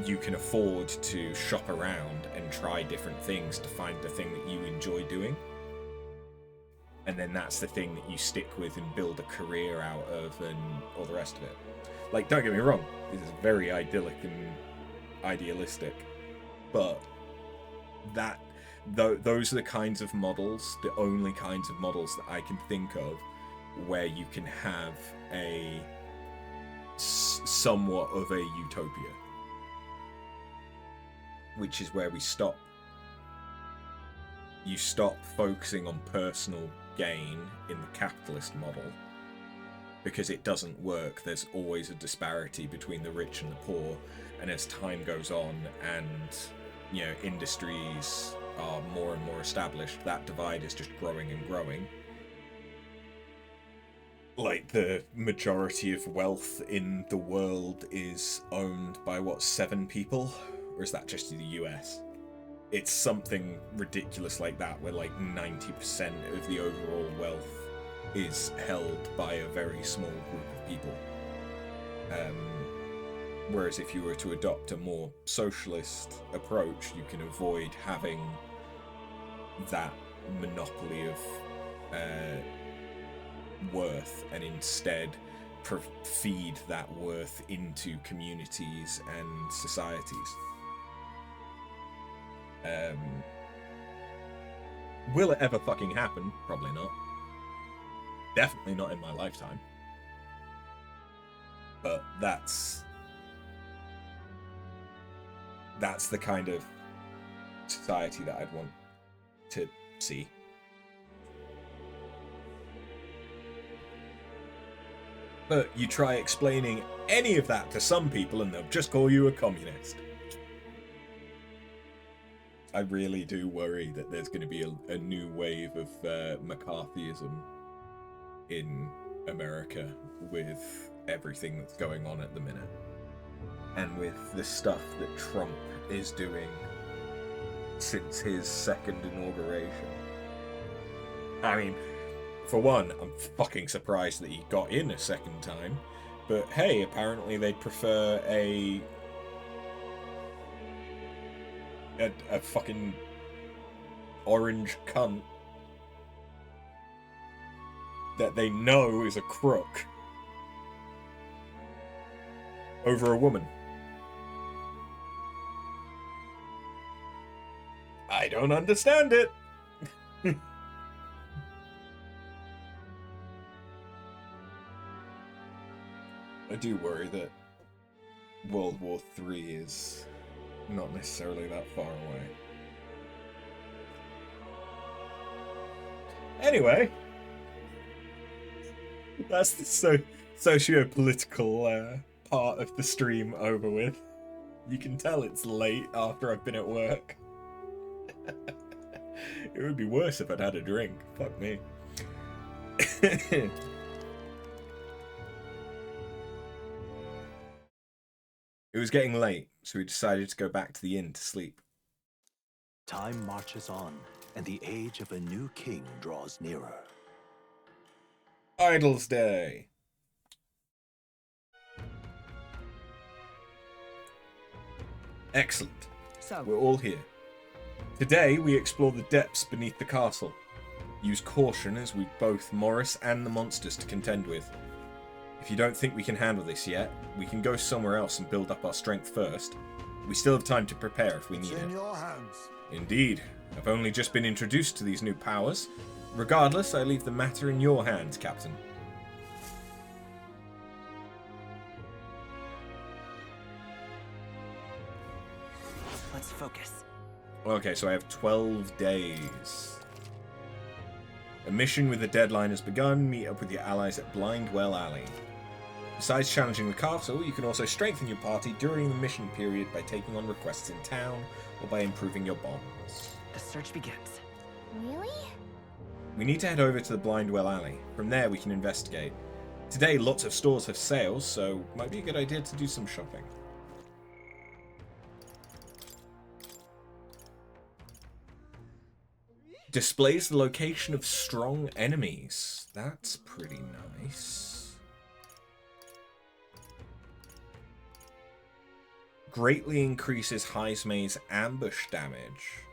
you can afford to shop around and try different things to find the thing that you enjoy doing. And then that's the thing that you stick with and build a career out of and all the rest of it. Like, don't get me wrong, this is very idyllic and idealistic, but those are the kinds of models, the only kinds of models that I can think of where you can have a somewhat of a utopia, which is where we stop. You stop focusing on personal gain in the capitalist model because it doesn't work. There's always a disparity between the rich and the poor, and as time goes on and industries are more and more established, that divide is just growing and growing. Like, the majority of wealth in the world is owned by 7 people, or is that just in the US? It's something ridiculous like that, where like 90% of the overall wealth is held by a very small group of people. Whereas if you were to adopt a more socialist approach, you can avoid having that monopoly of worth, and instead feed that worth into communities and societies. Will it ever fucking happen? Probably not. Definitely not in my lifetime. But that's the kind of society that I'd want to see. But you try explaining any of that to some people and they'll just call you a communist. I really do worry that there's going to be a new wave of McCarthyism in America with everything that's going on at the minute. And with the stuff that Trump is doing since his second inauguration. I mean, for one, I'm fucking surprised that he got in a second time. But hey, apparently they prefer a fucking orange cunt that they know is a crook over a woman. I don't understand it. I do worry that World War III is not necessarily that far away. Anyway, that's the socio-political part of the stream over with. You can tell it's late after I've been at work. It would be worse if I'd had a drink. Fuck me. It was getting late, so we decided to go back to the inn to sleep. Time marches on, and the age of a new king draws nearer. Idol's Day. Excellent. So, we're all here. Today, we explore the depths beneath the castle. Use caution as we've both Morris and the monsters to contend with. If you don't think we can handle this yet, we can go somewhere else and build up our strength first. We still have time to prepare if we need it. In your hands. Indeed. I've only just been introduced to these new powers. Regardless, I leave the matter in your hands, Captain. Let's focus. Okay, so I have 12 days. A mission with a deadline has begun. Meet up with your allies at Blindwell Alley. Besides challenging the castle, you can also strengthen your party during the mission period by taking on requests in town or by improving your bonds. The search begins. Really? We need to head over to the Blindwell Alley. From there we can investigate. Today lots of stores have sales, so might be a good idea to do some shopping. Displays the location of strong enemies. That's pretty nice. Greatly increases Heismay's ambush damage.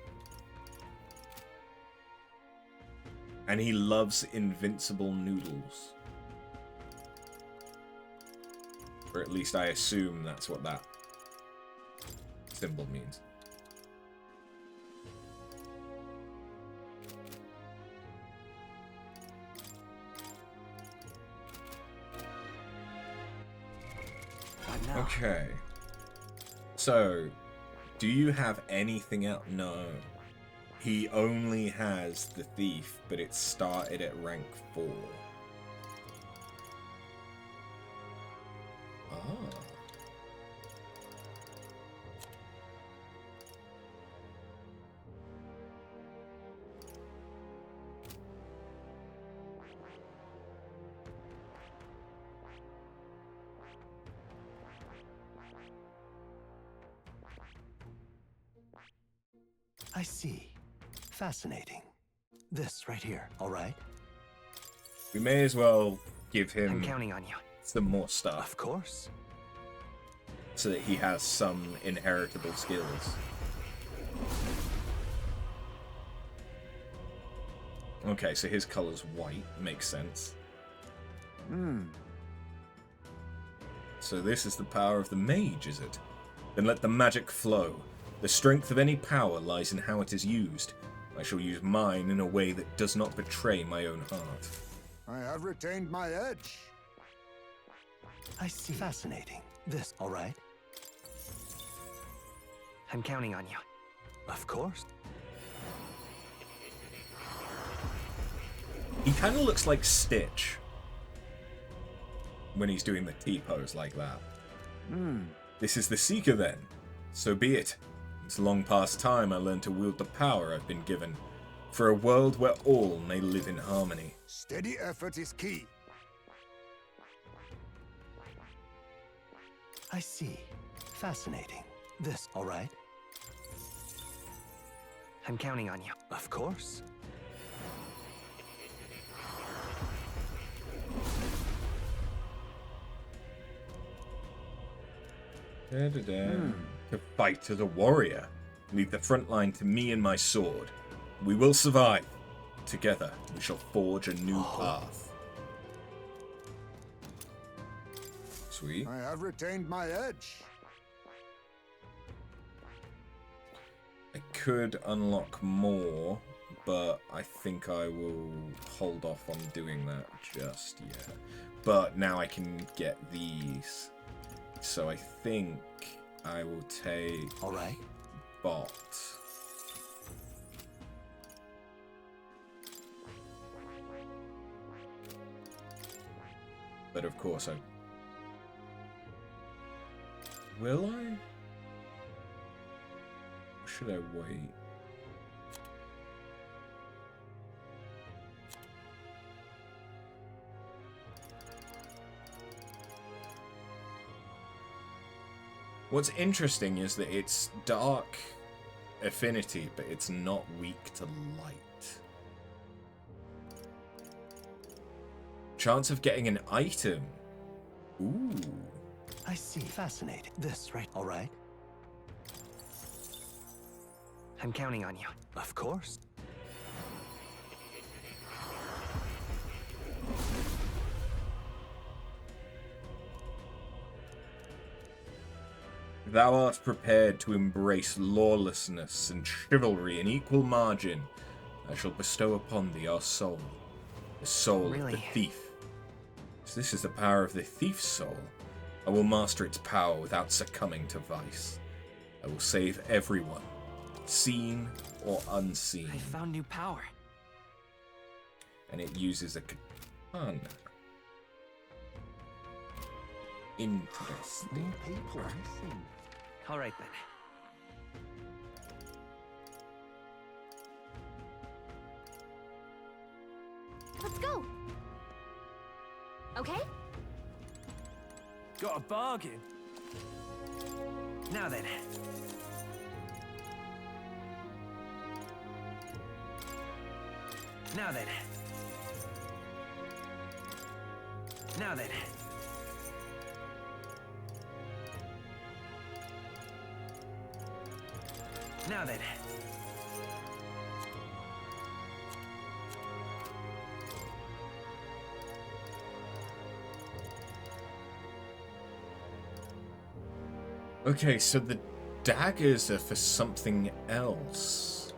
And he loves invincible noodles. Or at least I assume that's what that symbol means. Okay. So, do you have anything else? No. He only has the thief, but it started at rank 4. Ah. I see. Fascinating. This right here, all right? We may as well give him I'm counting on you. some more stuff. Of course. So that he has some inheritable skills. Okay, so his color's white. Makes sense. So this is the power of the mage, is it? Then let the magic flow. The strength of any power lies in how it is used. I shall use mine in a way that does not betray my own heart. I have retained my edge. I see. Fascinating. This, all right? I'm counting on you. Of course. He kind of looks like Stitch when he's doing the T-pose like that. This is the Seeker then. So be it. It's long past time I learned to wield the power I've been given, for a world where all may live in harmony. Steady effort is key. I see. Fascinating. This, all right? I'm counting on you. Of course. To fight as a warrior. Leave the front line to me and my sword. We will survive. Together, we shall forge a new path. Sweet. I have retained my edge. I could unlock more, but I think I will hold off on doing that just yet. But now I can get these. So I think I will take bot. But of course I... Will I? Or should I wait? What's interesting is that it's dark affinity, but it's not weak to light. Chance of getting an item. Ooh. I see. Fascinating. This, right? All right. I'm counting on you. Of course. Thou art prepared to embrace lawlessness and chivalry in equal margin. I shall bestow upon thee our soul, the soul of the thief. So this is the power of the thief's soul. I will master its power without succumbing to vice. I will save everyone, seen or unseen. I found new power. And it uses a katana. Interesting. People, I see. All right then. Let's go. Okay? Got a bargain? Now then. Now then. Now then. Now then. Okay, so the daggers are for something else.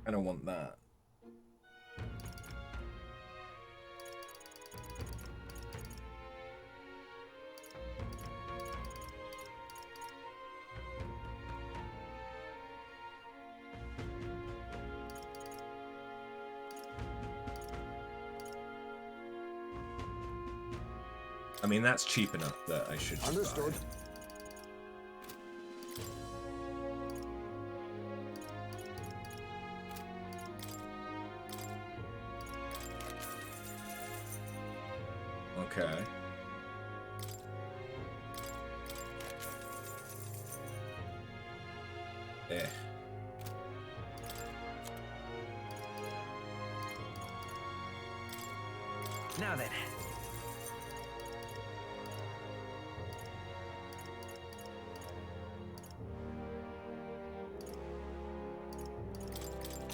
I don't want that. I mean, that's cheap enough that I should just Understood. buy it. Okay. Eh. Now then.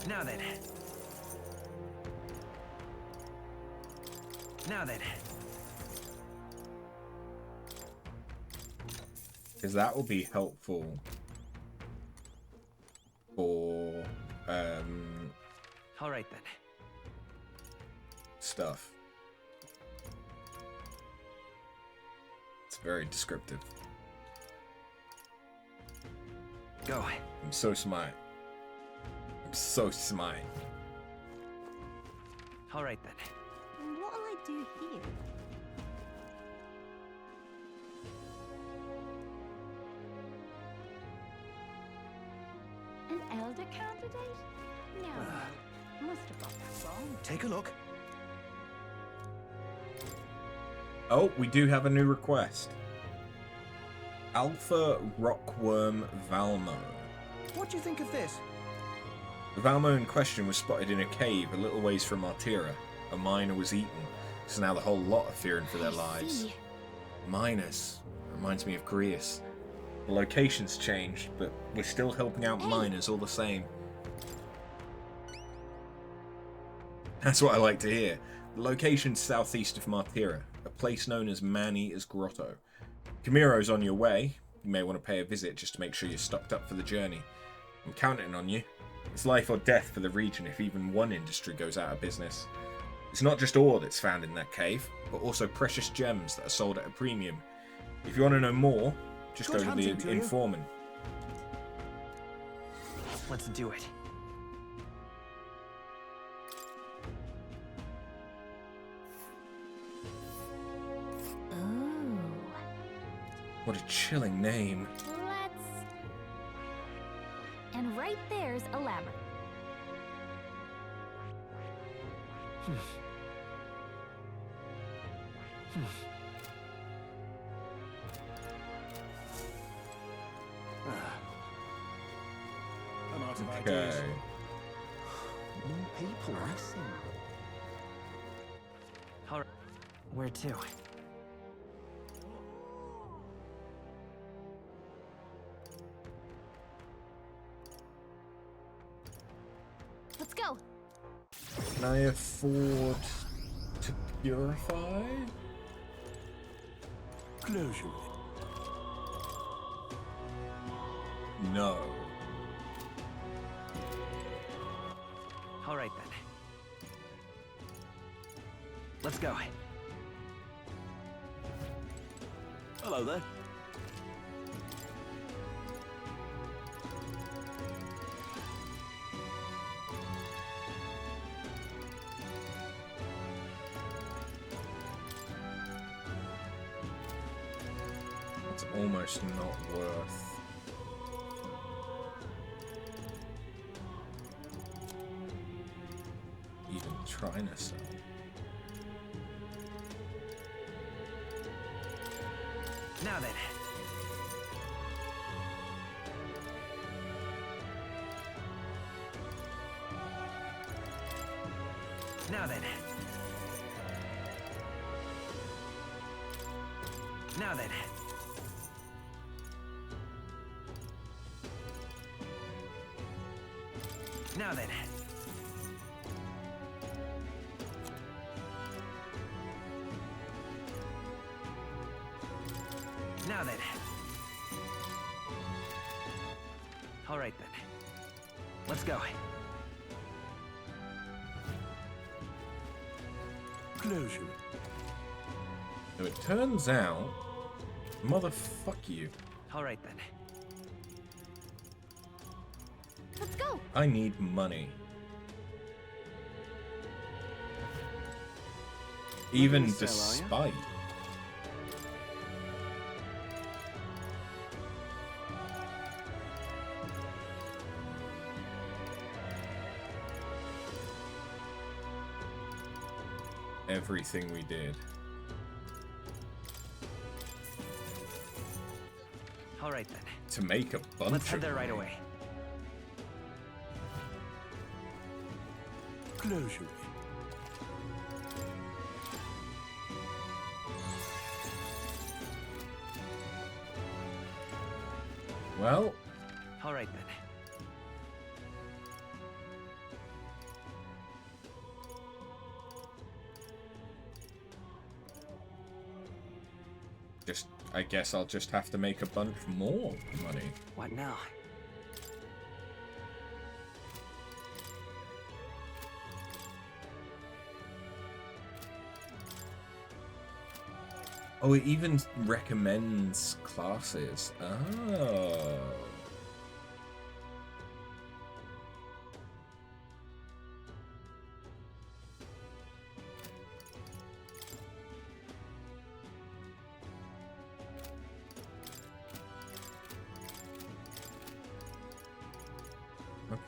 Now then. Now then. Because that will be helpful for All right then. stuff. It's very descriptive. Go. I'm so smart. I'm so smart. All right then. What'll I do here? An Elder candidate? No. Must have got that wrong. Take a look. Oh, we do have a new request. Alpha Rockworm Valmo. What do you think of this? The Valmo in question was spotted in a cave a little ways from Artira. A miner was eaten, so now the whole lot are fearing for their lives. See. Miners. Reminds me of Greece. The location's changed, but we're still helping out miners all the same. That's what I like to hear. The location's southeast of Martira, a place known as Man-Eater's Grotto. Camiro's on your way. You may want to pay a visit just to make sure you're stocked up for the journey. I'm counting on you. It's life or death for the region if even one industry goes out of business. It's not just ore that's found in that cave, but also precious gems that are sold at a premium. If you want to know more, just Good go to hunting the to you. informant. Let's do it. Ooh. What a chilling name. Let's... And right there's a ladder. I'm out of Okay. ideas. More people, I see. All right. Where to? Let's go. Can I afford to purify? Closure. No. All right then. Let's go. Hello there. almost not worth even trying to sell. Now then. Now then. Now then. Now then. Now then. All right then. Let's go. Closure. So it turns out, motherfuck you. All right then. Let's go. I need money. Even despite. Everything we did. All right then. To make a bunch Let's head of there right money. away. Closure. Well. All right then. I guess I'll just have to make a bunch more money. What now? Oh, it even recommends classes. Oh.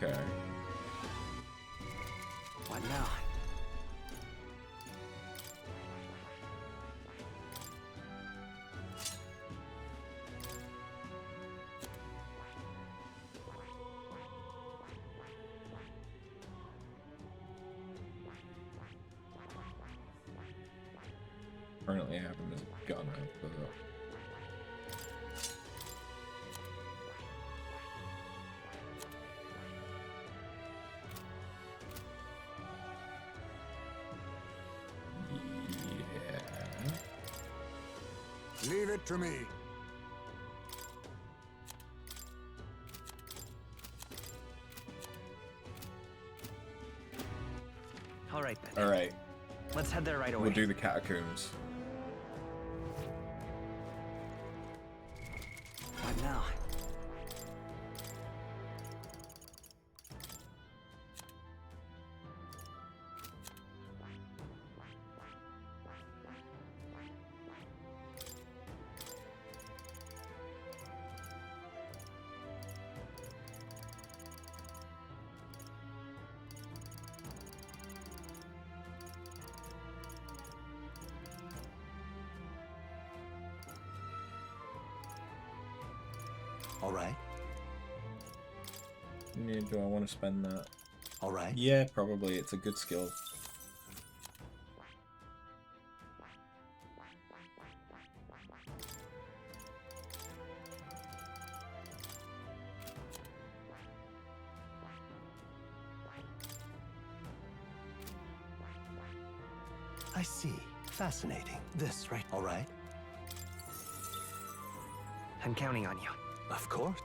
Okay. What now? Currently have him as a gunner, but leave it to me. All right then. all right. Let's head there right away. We'll do the catacombs. What now? All right. Yeah, do I want to spend that? All right. Yeah, probably. It's a good skill. I see. Fascinating. This, right? All right. I'm counting on you. Of course.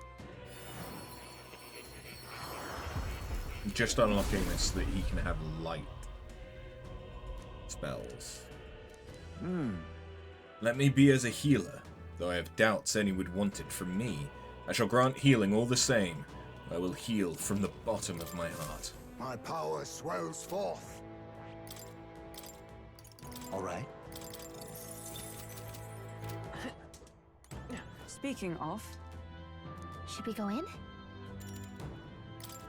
Just unlocking this so that he can have light spells. Let me be as a healer, though I have doubts any would want it from me. I shall grant healing all the same. I will heal from the bottom of my heart. My power swells forth. All right. Speaking of, Should we go in?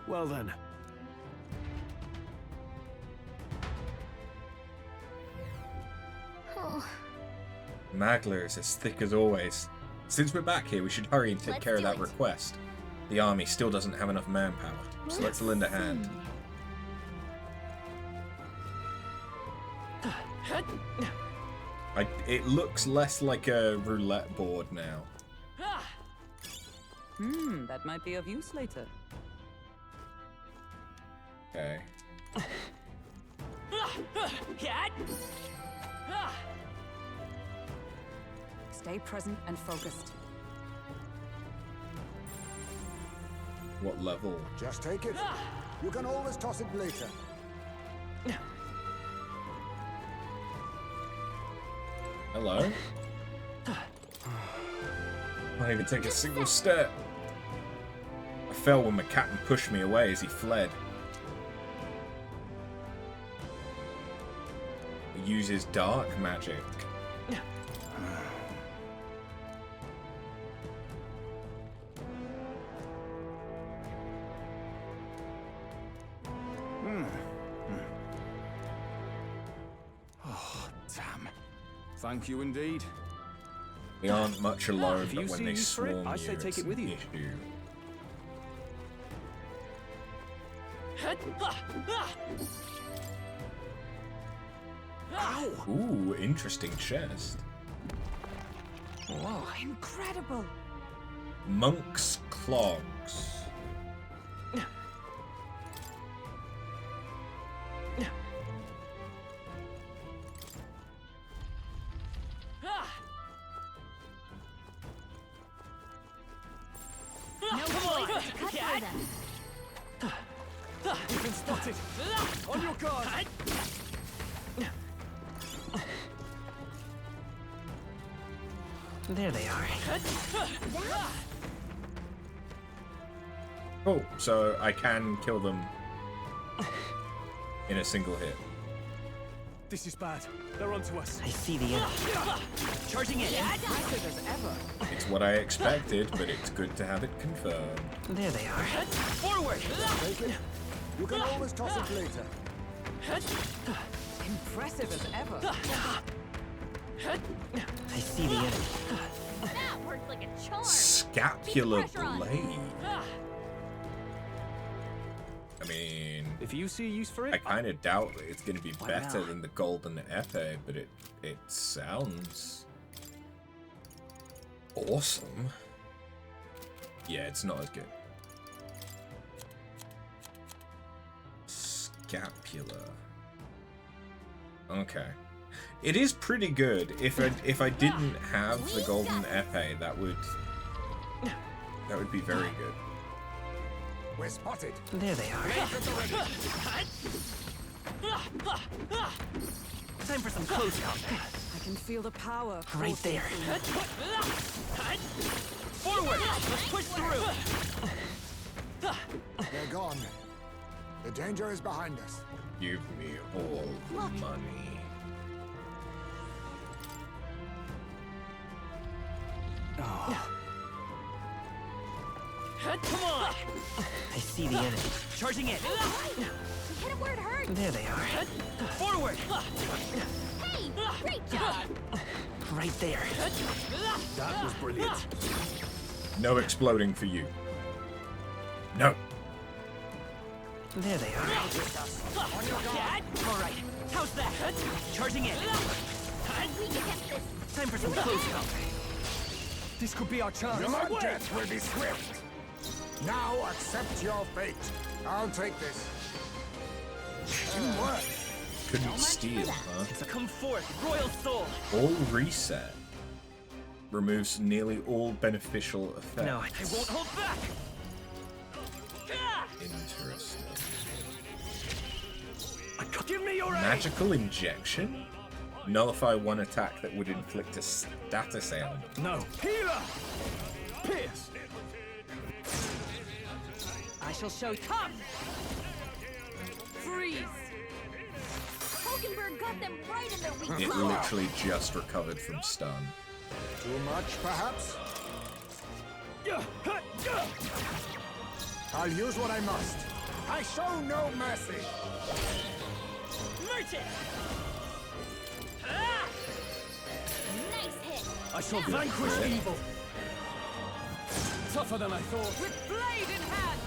Well then. Oh, Magler's as thick as always. Since we're back here, we should hurry and take Let's care of do that it. request. The army still doesn't have enough manpower, so let's lend a hand. It looks less like a roulette board now. that might be of use later. Okay. Stay present and focused. What level? Just take it. You can always toss it later. Hello? Can't even take a single step. I fell when my captain pushed me away as he fled. He uses dark magic. Oh, damn. Thank you indeed. They aren't much alone, If you but when see they use for it, swarm I you, say take it's it with an you. issue. Ow! Ooh, interesting chest. Whoa, incredible! Monk's clogs. no place to cut through them. You've been spotted. On your guard. There they are. Oh, so I can kill them in a single hit. This is bad. They're onto us. I see the enemy. Charging in. Impressive as ever. It's what I expected, but it's good to have it confirmed. There they are. Forward. Take it. You can always toss it later. Impressive as ever. I see the enemy. That worked like a charm. Scapular Keep the pressure on. blade. I mean, If you see use for I it, kind of doubt that it's going to be What better now? than the golden epee, but it sounds awesome. Yeah, it's not as good. Scapula. Okay. It is pretty good. If I didn't have the golden epee, that would be very good. We're spotted. There they are. Time for some close combat. I can feel the power. Right there. Forward. Let's push through. They're gone. The danger is behind us. Give me all the money. Come on. I see the enemy. Charging in. We hit it where it hurt. There they are. Forward. Hey, great job. Right there. that was brilliant. No exploding for you. No. There they are. All right. How's that? Charging in. We can get this. Time for some close combat. This could be our chance. Your death will be swift. Now accept your fate. I'll take this. What? Couldn't steal, huh? Come forth, royal soul. All reset. Removes nearly all beneficial effects. No, I won't hold back. Interesting. Give me your aim. Magical injection? Nullify one attack that would inflict a status ailment. No. Healer. Pierce. I shall show tough. Freeze. Hulkenberg got them right in their weak It spot. literally just recovered from stun. Too much, perhaps? I'll use what I must. I show no mercy. Merchant! Nice hit. I shall vanquish evil. Tougher than I thought. With blade in hand!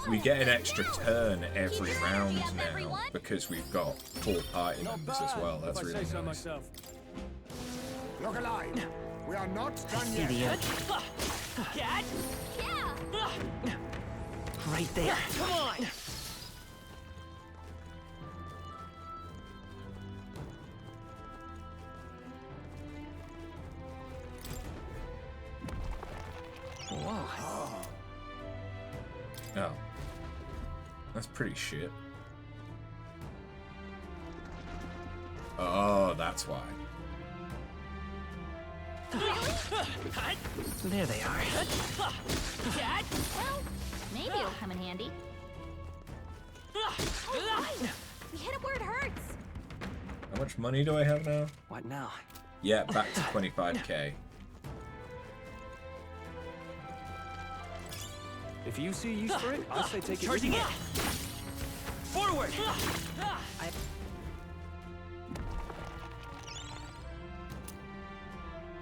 We get an extra turn every round now because we've got 4 party members as well. That's really nice. Look alive. We are not done See yet. the end. Cat? Yeah. Right there. Come on! Whoa. Oh. That's pretty shit. Oh, that's why. There they are. Cat? Well, maybe it'll come in handy. Oh, we hit it where it hurts. How much money do I have now? What now? Yeah, back to 25k. If you see use for it, I say take it. Charging in! Forward!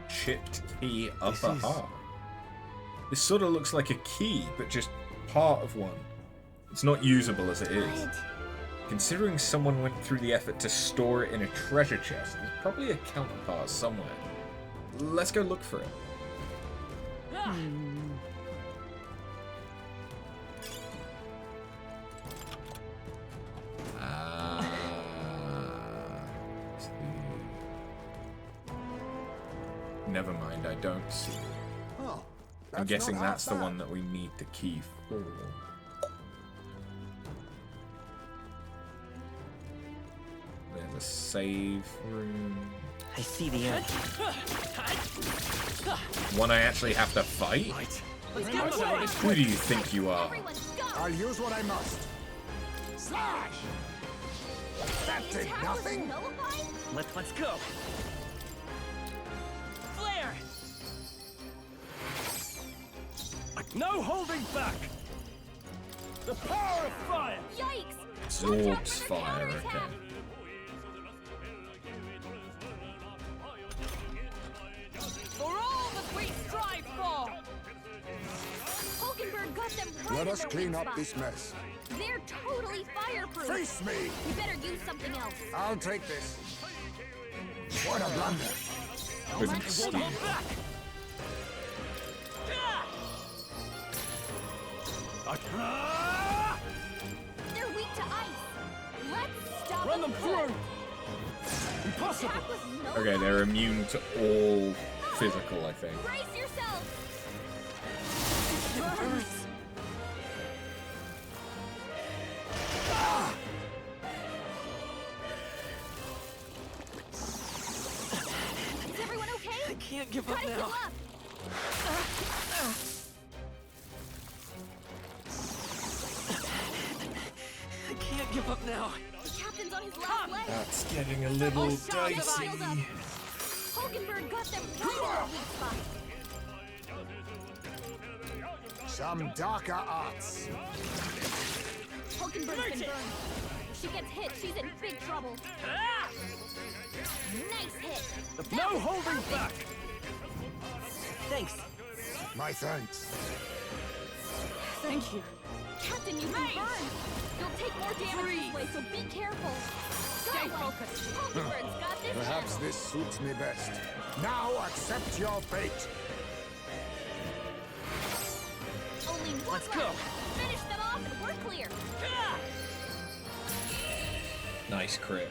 Chipped key upper half. This sort of looks like a key, but just part of one. It's not usable as it is. Considering someone went through the effort to store it in a treasure chest, there's probably a counterpart somewhere. Let's go look for it. Never mind, I don't see it. Oh, I'm guessing not half that's the bad. one that we need the key for. There's a save room. I see the end. One I actually have to fight? Let's get away! Who do you think you are? I'll use what I must. Slash! That did nothing. Let's go. Flare! No holding back. The power of fire. Yikes! Absorbs fire, okay. For all that we strive for! Hulkenberg got them right Let in us their clean weak up spot. this mess. They're totally fireproof. Face me! You better use something else. I'll take this. What a blunder. With steel. They're weak to ice. Let's stop Run them cold. through. Impossible. That was no Okay, they're immune to all physical, I think. Brace yourself. Is everyone okay? I can't give Try up to heal now. up. I can't give up now. The captain's on his last leg. That's getting a little dicey. Hulkenberg got them right in their weak spot. Some darker arts. Hulkenberg's been burned. If she gets hit, she's in big trouble. Nice hit. No holding back. Thanks. My thanks. Thank you. Captain, you've been burned. You'll take more damage this way, so be careful. Stay focused. Hulkenberg's got this Perhaps now. this suits me best. Now accept your fate. Only one Let's left. go. Finish them off and we're clear. Nice crit.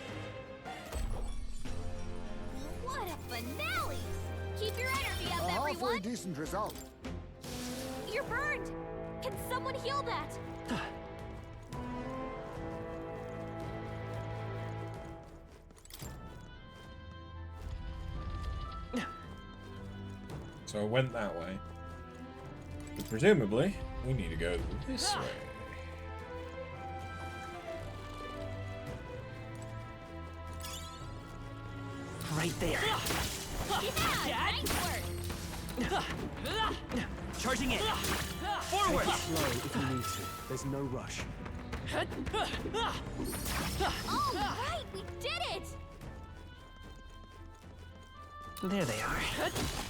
What a finale! Keep your energy up, A halfway everyone. decent result. You're burned. Can someone heal that? So I went that way. But presumably, we need to go this way. Right Right there. Yeah, nice work. Charging in. Forward. Take it slow if you need to. There's no rush. All right, we did it! There they are.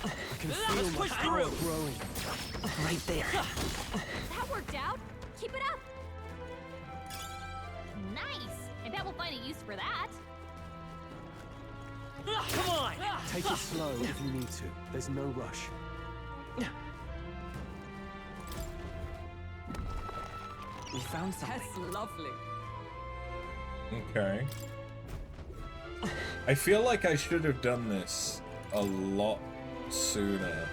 I can feel my power growing. Right there. That worked out. Keep it up. Nice. I bet we'll find a use for that. Come on. Take it slow if you need to. There's no rush. We found something. That's lovely. Okay. I feel like I should have done this a lot sooner.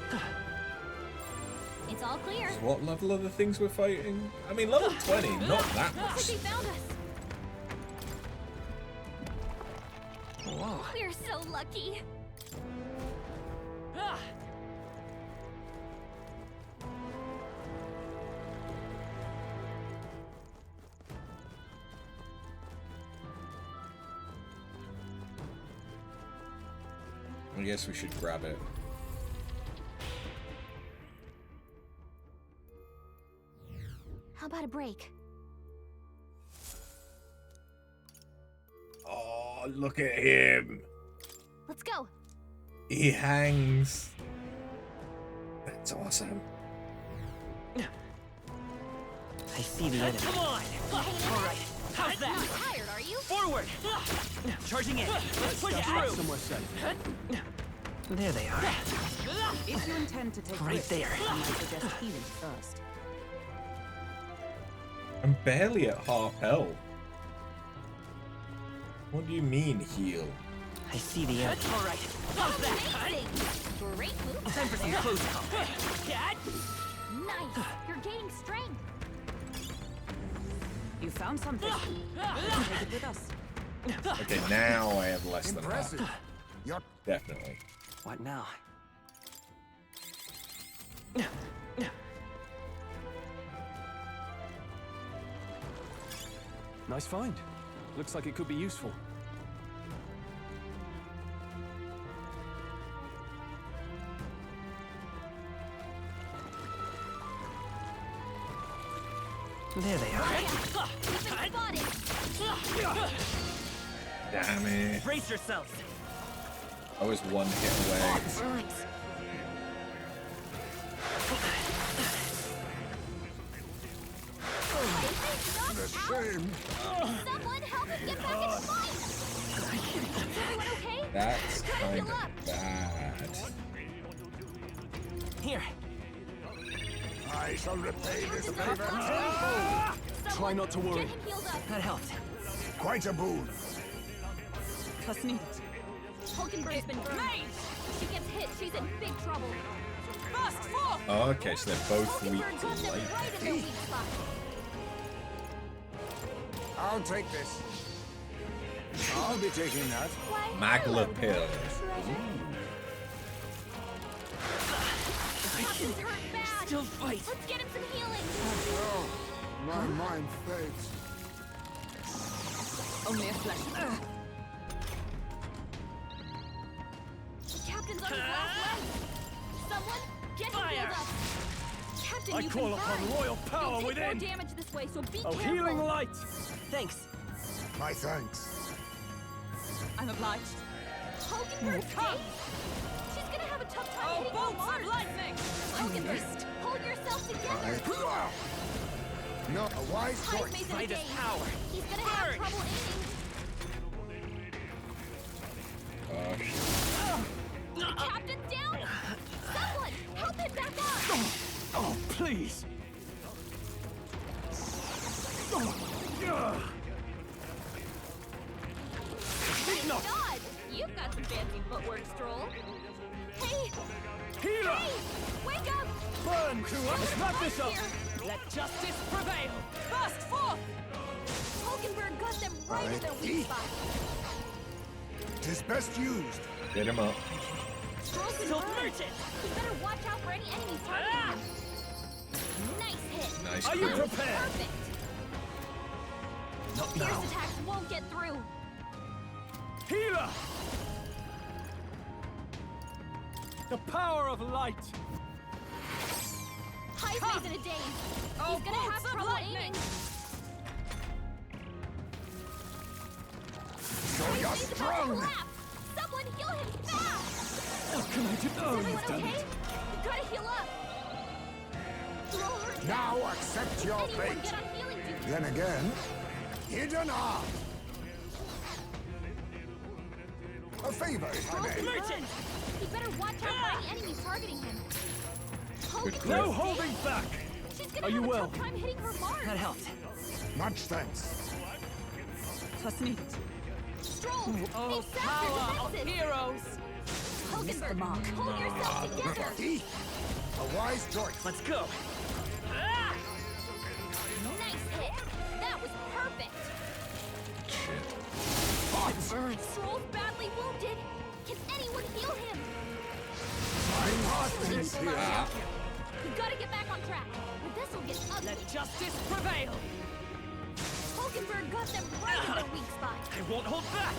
It's all clear. What level are the things we're fighting? I mean, level 20, not that Looks like much. they found us. Whoa. We're so lucky. I guess we should grab it. How about a break? Oh, look at him. Let's go. He hangs. That's awesome. I see the enemy. Come on. All right. How's Not that? tired, are you? Forward. Charging in. Let's push it That's through. somewhere safe. There they are. If you intend to take Right risks, there. I might suggest healing first. I'm barely at half health. What do you mean, heal? I see the enemy. All right. How's that? Amazing. Great move. Time for some close combat. Dad. Nice. You're gaining strength. You found something. Let's take it with us. Okay, now I have less than Impressive. half. You're Definitely. What now? Nice find. Looks like it could be useful. There they are. Damn it. Brace yourselves. I was one hit away. a shame. Someone help him get back in fight. Is everyone okay? That's Try to kind heal of up. bad. Here. I shall repay this favor. Try not to worry. Get him healed up. That helped. Quite a boon. Trust me. Hulkenberg's been burned. If she gets hit, she's in big trouble. Fast forth! Oh, okay, so they're both weak Hulkenberg to got them light. right in their weak spot. I'll take this. I'll be taking that. Magla pill. Captain's hurt bad. Still fight. Let's get him some healing. Oh, my mind fades. Only a flash. The captain's on his last leg. Someone get him healed up. Captain, I you've call been upon burned. royal power You'll take within. more damage this way, so be Oh, careful. healing light! Thanks. My thanks. I'm obliged. Hulkenberg's safe? She's gonna have a tough time hitting bolts the mark. of lightning! Hulkenberg, hold yourself together. No, a wise Highest choice. mace of the Fight his game. power. He's gonna have Burn. trouble aiming. The captain's down. Someone help him back up. Oh, please! Thank God, you've got some fancy footwork, Stroll. Hey, Healer! hey, wake up! Burn to us! Wrap this up! Here. Let justice prevail! Fast forth! Hulkenberg got them right in their weak spot. 'Tis best used. Get him up. Stroll's been Still burned. merchant. You better watch out for any enemies targeting him. Nice hit. Nice Are you crit. prepared? Perfect. Not Pierce now. attacks won't get through. Healer! The power of light! Heisman's in a daze. Oh, He's gonna have trouble aiming. So you're He's about to strong! collapse. Someone heal him fast! What can I do? Is everyone okay? You gotta heal up. Lower Now accept your Anyone fate. get on healing duty. Then again, hidden arm. A favor, if I may. Merchant! He better watch out for any enemies targeting him. Good No grip. holding back! She's gonna Are have you a well? tough time hitting her mark. That helped. Much thanks. Stroll! Oh, These power of defenses! heroes! Hogenberg, hold yourself together! Eat. A wise choice. Let's go. Nice hit! That was perfect! Stroll's badly wounded! Can anyone heal him? My heart is here. We gotta get back on track, or this'll get ugly. Let justice prevail! Hogenberg got them right in their weak spot. I won't hold back.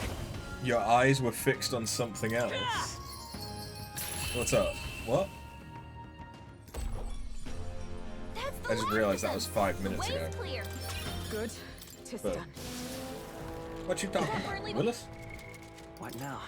Your eyes were fixed on something else. What's up? What? That's the I just realized that was 5 The minutes ago. way's clear. Good. Tis But- done. What you talking about, Willis? What now?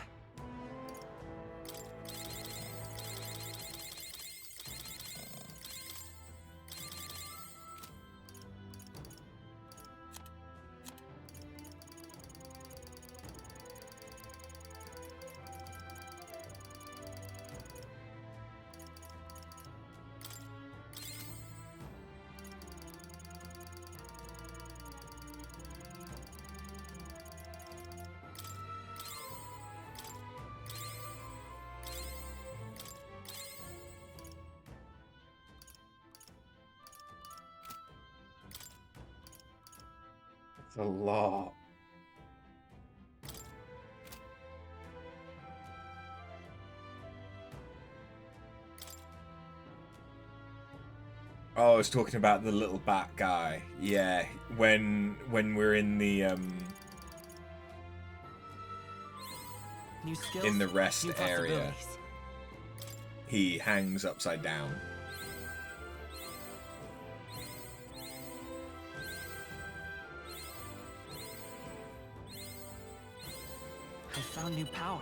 A lot. Oh, I was talking about the little bat guy. Yeah, when we're in the New skills, in the rest new area, possibilities. he hangs upside down. I found new power.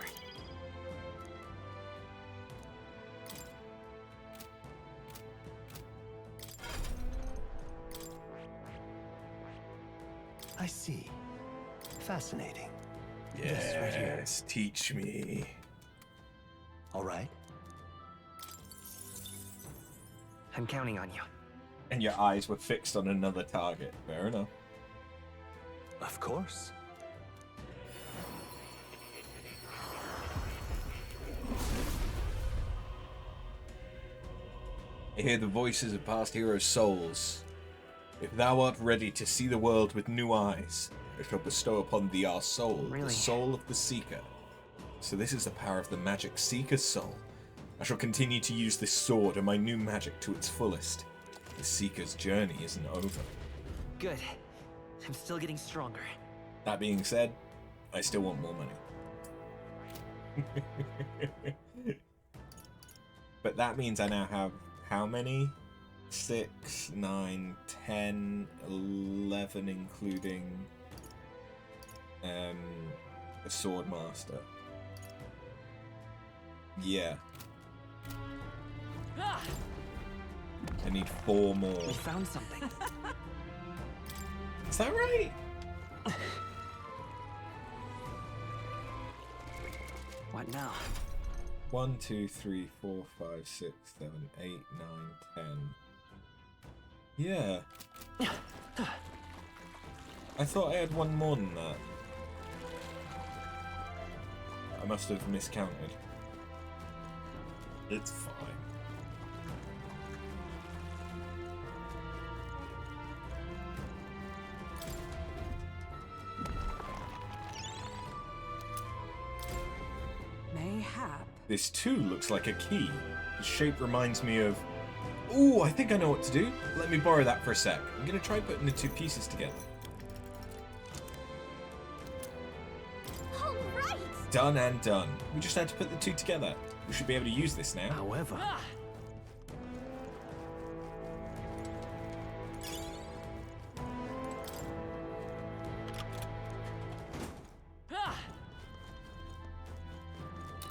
I see. Fascinating. This right here. Yes, teach me. All right. I'm counting on you. And your eyes were fixed on another target. Fair enough. Of course. I hear the voices of past heroes' souls. If thou art ready to see the world with new eyes, I shall bestow upon thee our soul, Really? the soul of the Seeker. So this is the power of the magic Seeker's soul. I shall continue to use this sword and my new magic to its fullest. The Seeker's journey isn't over. Good. I'm still getting stronger. That being said, I still want more money. But that means I now have how many? 6, 9, 10, 11, including a sword master. Yeah. I need 4 more. We found something. Is that right? What now? 1, 2, 3, 4, 5, 6, 7, 8, 9, 10. Yeah. I thought I had 1 more than that. I must have miscounted. It's fine. Mayhap. This too looks like a key. The shape reminds me of... Ooh, I think I know what to do. Let me borrow that for a sec. I'm gonna try putting the 2 pieces together. All right! Done and done. We just had to put the 2 together. We should be able to use this now. However...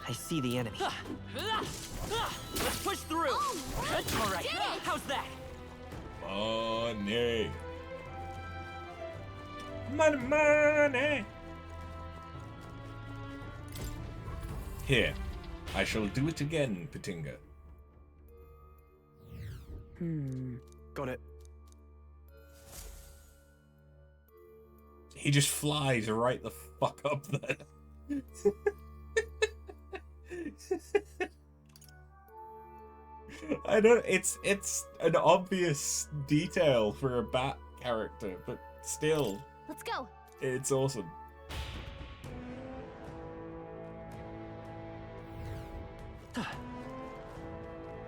I see the enemy. Let's push through. All right. How's that? Money. Money, money. Here, I shall do it again, Patinga. Got it. He just flies right the fuck up there. I don't. It's an obvious detail for a bat character, but still. Let's go. It's awesome.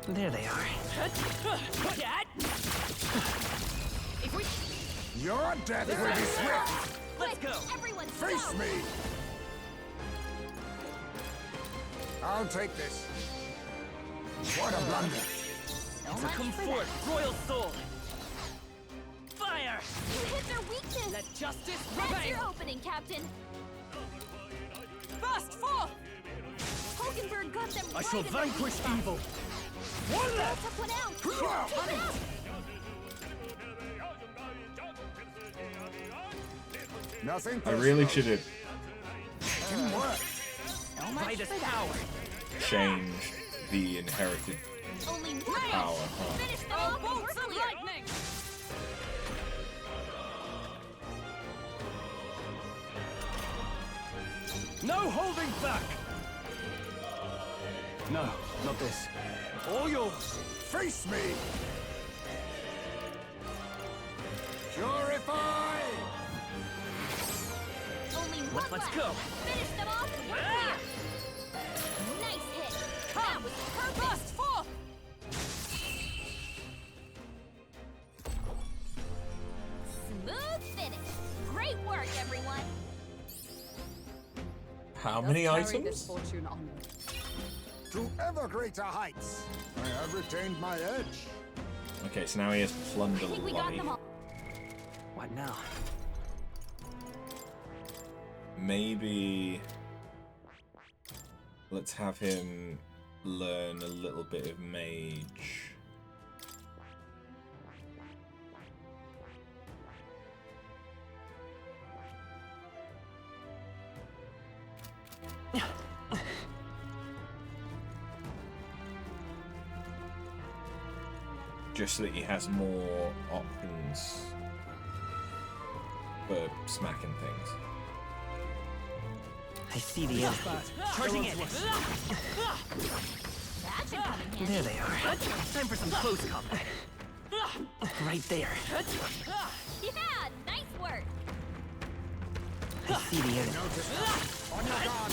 There they are. Your death will be swift. Let's go. Everyone, Face me. I'll take this. What a blunder. So come forth, royal soul. Fire! You hit their weakness. Let justice That's prevail. your opening, Captain. Burst forth! Hogenberg got them I right shall in the vanquish weak spot. evil. One left. Took one out. Take it out. Nothing. I really should have Teamwork. Midas power. changed the inherited Only one. power. Finish them off and we're clear. Lightning. No holding back! No, not this. All yours. Face me. Purify. Only one Let's left. go. Finish them off and we're clear. Nice hit. That was perfect. Burst forth! Smooth finish. Great work, everyone. How many items? fortune onward. To ever greater heights. I have retained my edge. Okay, so now he has plunder I think we got life. them all. What now? Maybe let's have him learn a little bit of mage. Just so that he has more options for smacking things. I see the enemy. Charging in. That should come in handy. There they are. Time for some close combat. Right there. Yeah, nice work. I see the enemy. On your guard.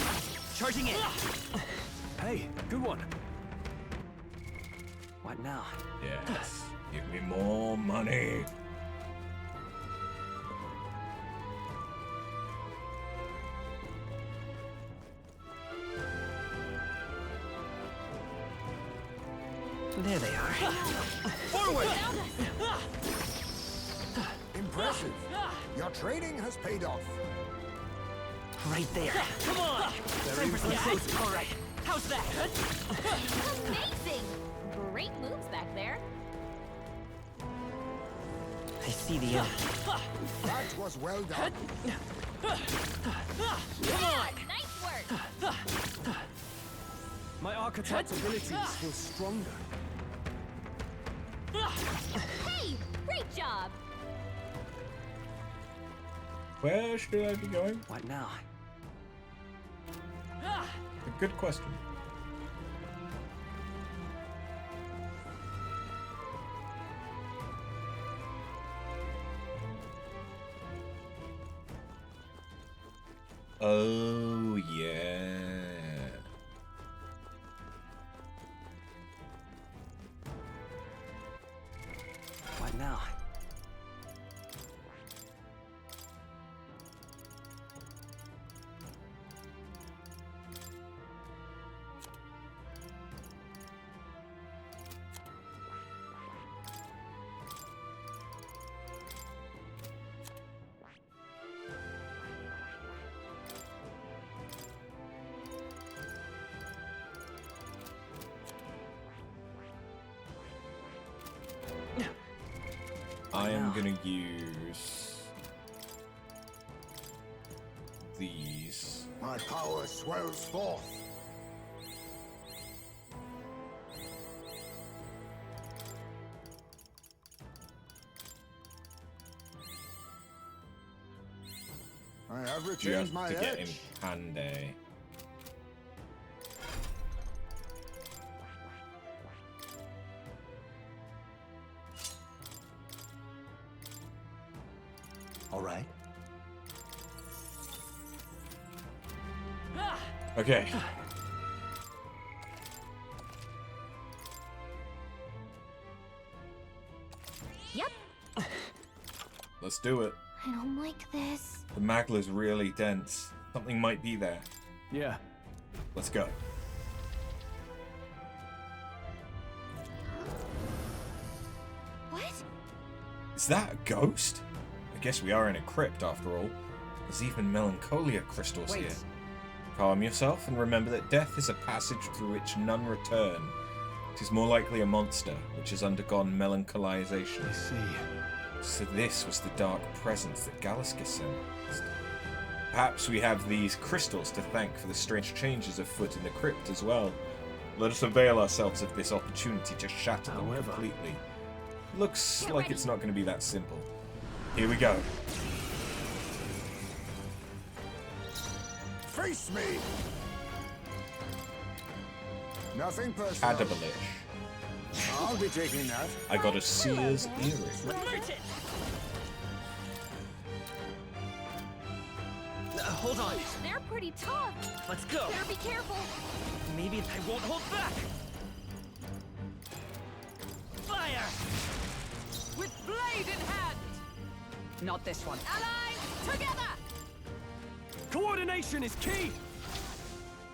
Charging in. Hey, good one. What now? Yes. Give me more money. There they are. Forward! Impressive. Your training has paid off. Right there. Come on! Time for some close. All right. How's that? Amazing. Great moves back there. I see the enemy. That was well done. Yeah, nice work. My archetype's abilities feel stronger. Hey, great job. Where should I be going? What now? A good question. Oh, yeah. What now? I'm gonna use these. My power swells forth. I have Do you have retained my to get in edge. Pande? All right. Okay. Yep. Let's do it. I don't like this. The magla's really dense. Something might be there. Yeah. Let's go. What? Is that a ghost? I guess we are in a crypt after all. There's even melancholia crystals here. Calm yourself and remember that death is a passage through which none return. It is more likely a monster which has undergone melancholization. I see. So this was the dark presence that Galiska sensed. Perhaps we have these crystals to thank for the strange changes afoot in the crypt as well. Let us avail ourselves of this opportunity to shatter them completely. Looks like it's not going to be that simple. Here we go. Face me! Nothing personal. Adabalish. I'll be taking that. I got a seer's earring. Merchant! Hold on. They're pretty tough. Let's go. Better be careful. Maybe I won't hold back. Fire! With blade in hand! Not this one. Allies, together! Coordination is key!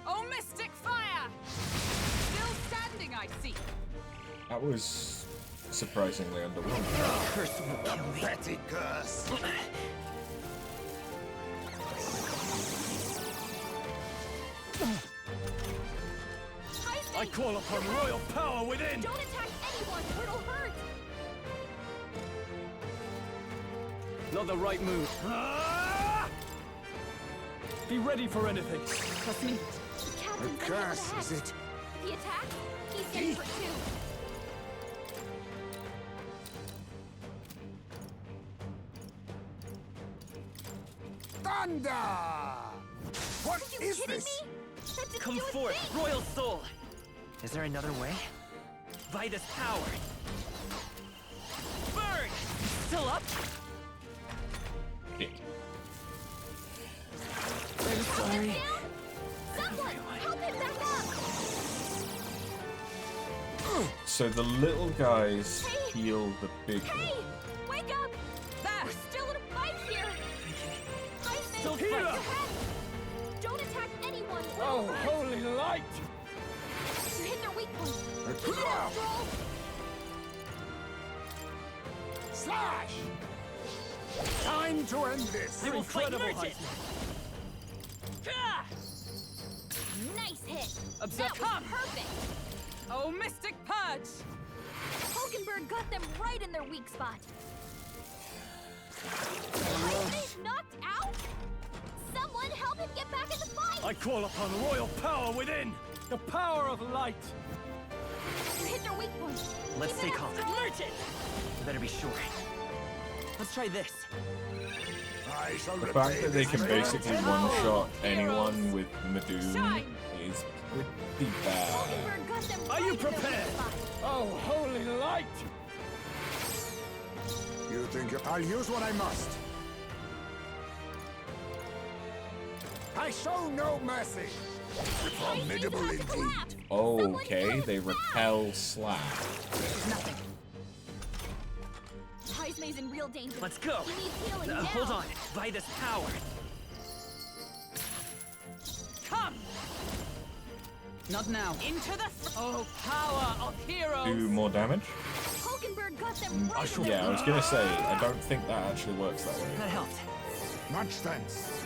Oh, mystic fire! Still standing, I see. That was surprisingly underwhelming. Curse will kill me. Petty curse. I call upon royal power within! Don't attack anyone, or it'll hurt! Not the right move. Be ready for anything. Trust me. The captain's A in there curse, with a is hex. it? If he attacks, he's getting hurt too. Thunder! What Are you is kidding this? me? That didn't Come do a forth, thing. royal soul. Is there another way? By this power. Burn! Still up? I'm sorry. Someone, help him back up! So the little guys heal the big Hey, one. wake up! We're still in a fight here! Iceman, Still fight here. your head! Don't attack anyone! Oh, holy light! You hit their weak point. Keep it up, Joel! Slash! Time to end this. I will fight Incredible, merchant. Nice hit! Observe. That was perfect! Oh, mystic purge! Hulkenberg got them right in their weak spot. Iceman's knocked out? Someone help him get back in the fight! I call upon royal power within! The power of light! You hit their weak point. Let's Keep stay it up, calm. Joel. Merchant! You better be sure. Let's try this. I shall The fact repay that they this can favor. basically one-shot anyone with Madoon is pretty bad. Hulkenberg got them Are right you in their weak prepared? spot. Oh, holy light! You think I'll use what I must. I show no mercy. Formidable Iceman's about to indeed. collapse. Okay, they repel slap. Nothing. Heismay's in real danger. Let's go. He needs healing now. Hold on. By this power. Come! Not now. Into the... Oh, power of heroes! Do more damage? Hulkenberg got them right in their Yeah, I was gonna say, I don't think that actually works that way. That helped. Much thanks.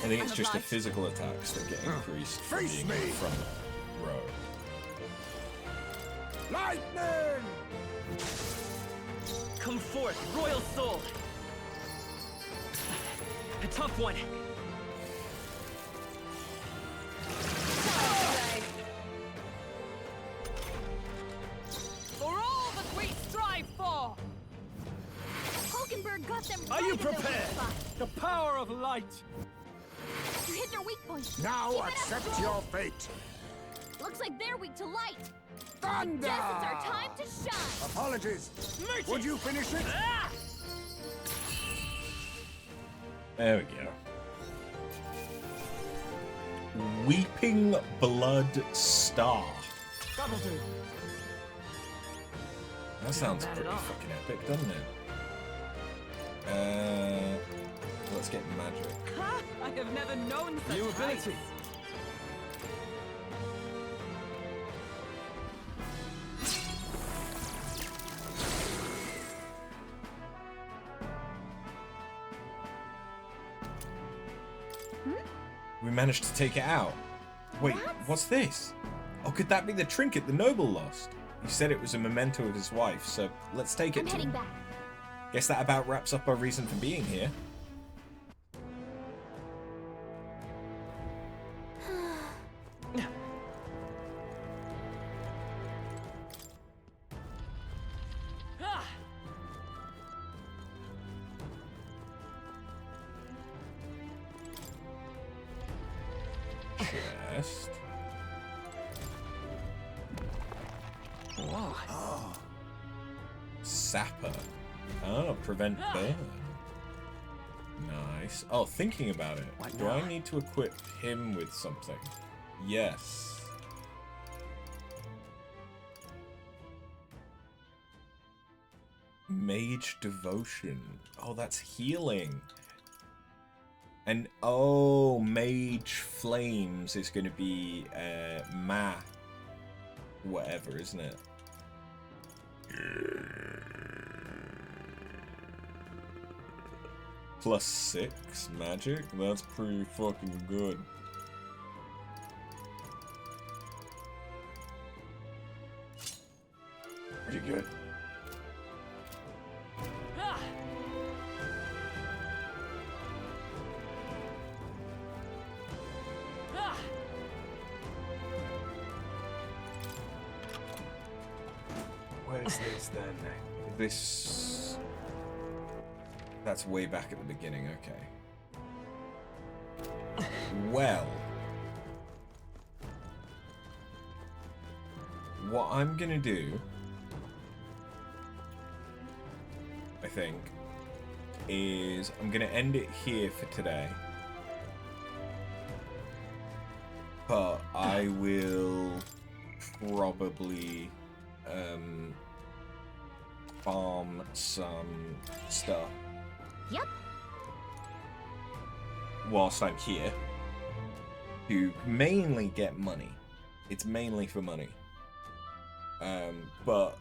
I think it's just the physical attacks that get increased from Face being in me. the front row. Come forth, royal soul. A tough one. For all that we strive for. Hulkenberg got them. Are you right in their weak prepared? spot. The power of light. You hit their weak point. Now Keep it up, accept Stroll. your fate. Looks like they're weak to light. Thunder! Guess it's our time to shine. Apologies. Merchant. Would you finish it? Ah! There we go. Weeping Blood Star. That'll do. That sounds bad at pretty all. fucking epic, doesn't it? Let's get magic. Ha! I have never known such New ability. heights. We managed to take it out. Wait, what's this? Oh, could that be the trinket the noble lost? He said it was a memento of his wife, so let's take it I'm to heading him. back. Guess that about wraps up our reason for being here. Ah! Chest. Whoa. Sapper. Oh, prevent burn. Nice. Oh, thinking about it. What Do now? I need to equip him with something? Yes. Mage Devotion. Oh, that's healing. And, oh, Mage Flames is going to be Ma. Whatever, isn't it? +6 magic? That's pretty fucking good. Pretty good. Ah! Ah! Where's this then? This... That's way back at the beginning, okay. Well... What I'm gonna do... I think... is I'm gonna end it here for today. But I will probably farm some stuff Yep. whilst I'm here to mainly get money. It's mainly for money. But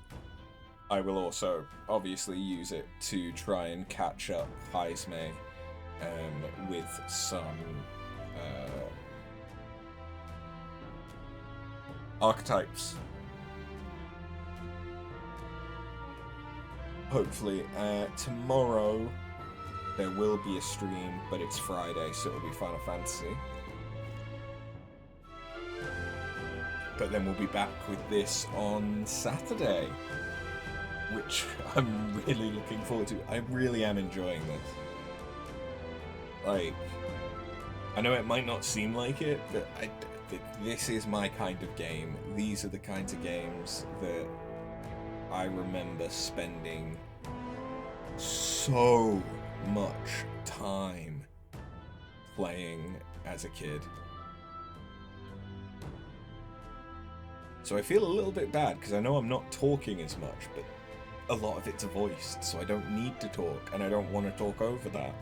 I will also obviously use it to try and catch up Heisme with some archetypes. Hopefully, tomorrow there will be a stream, but it's Friday, so it'll be Final Fantasy. But then we'll be back with this on Saturday, which I'm really looking forward to. I really am enjoying this. Like, I know it might not seem like it, but this is my kind of game. These are the kinds of games that I remember spending so much time playing as a kid. So I feel a little bit bad because I know I'm not talking as much, but a lot of it's voiced, so I don't need to talk, and I don't want to talk over that.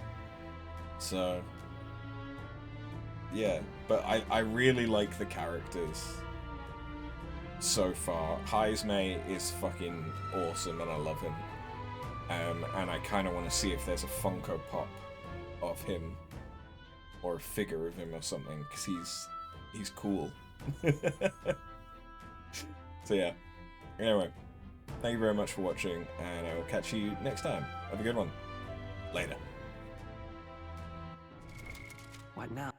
So, yeah, but I really like the characters so far. Heisme is fucking awesome, and I love him. And I kind of want to see if there's a Funko Pop of him, or a figure of him or something, because he's cool. So yeah, anyway, Thank you very much for watching, and I will catch you next time. Have a good one. Later. What now?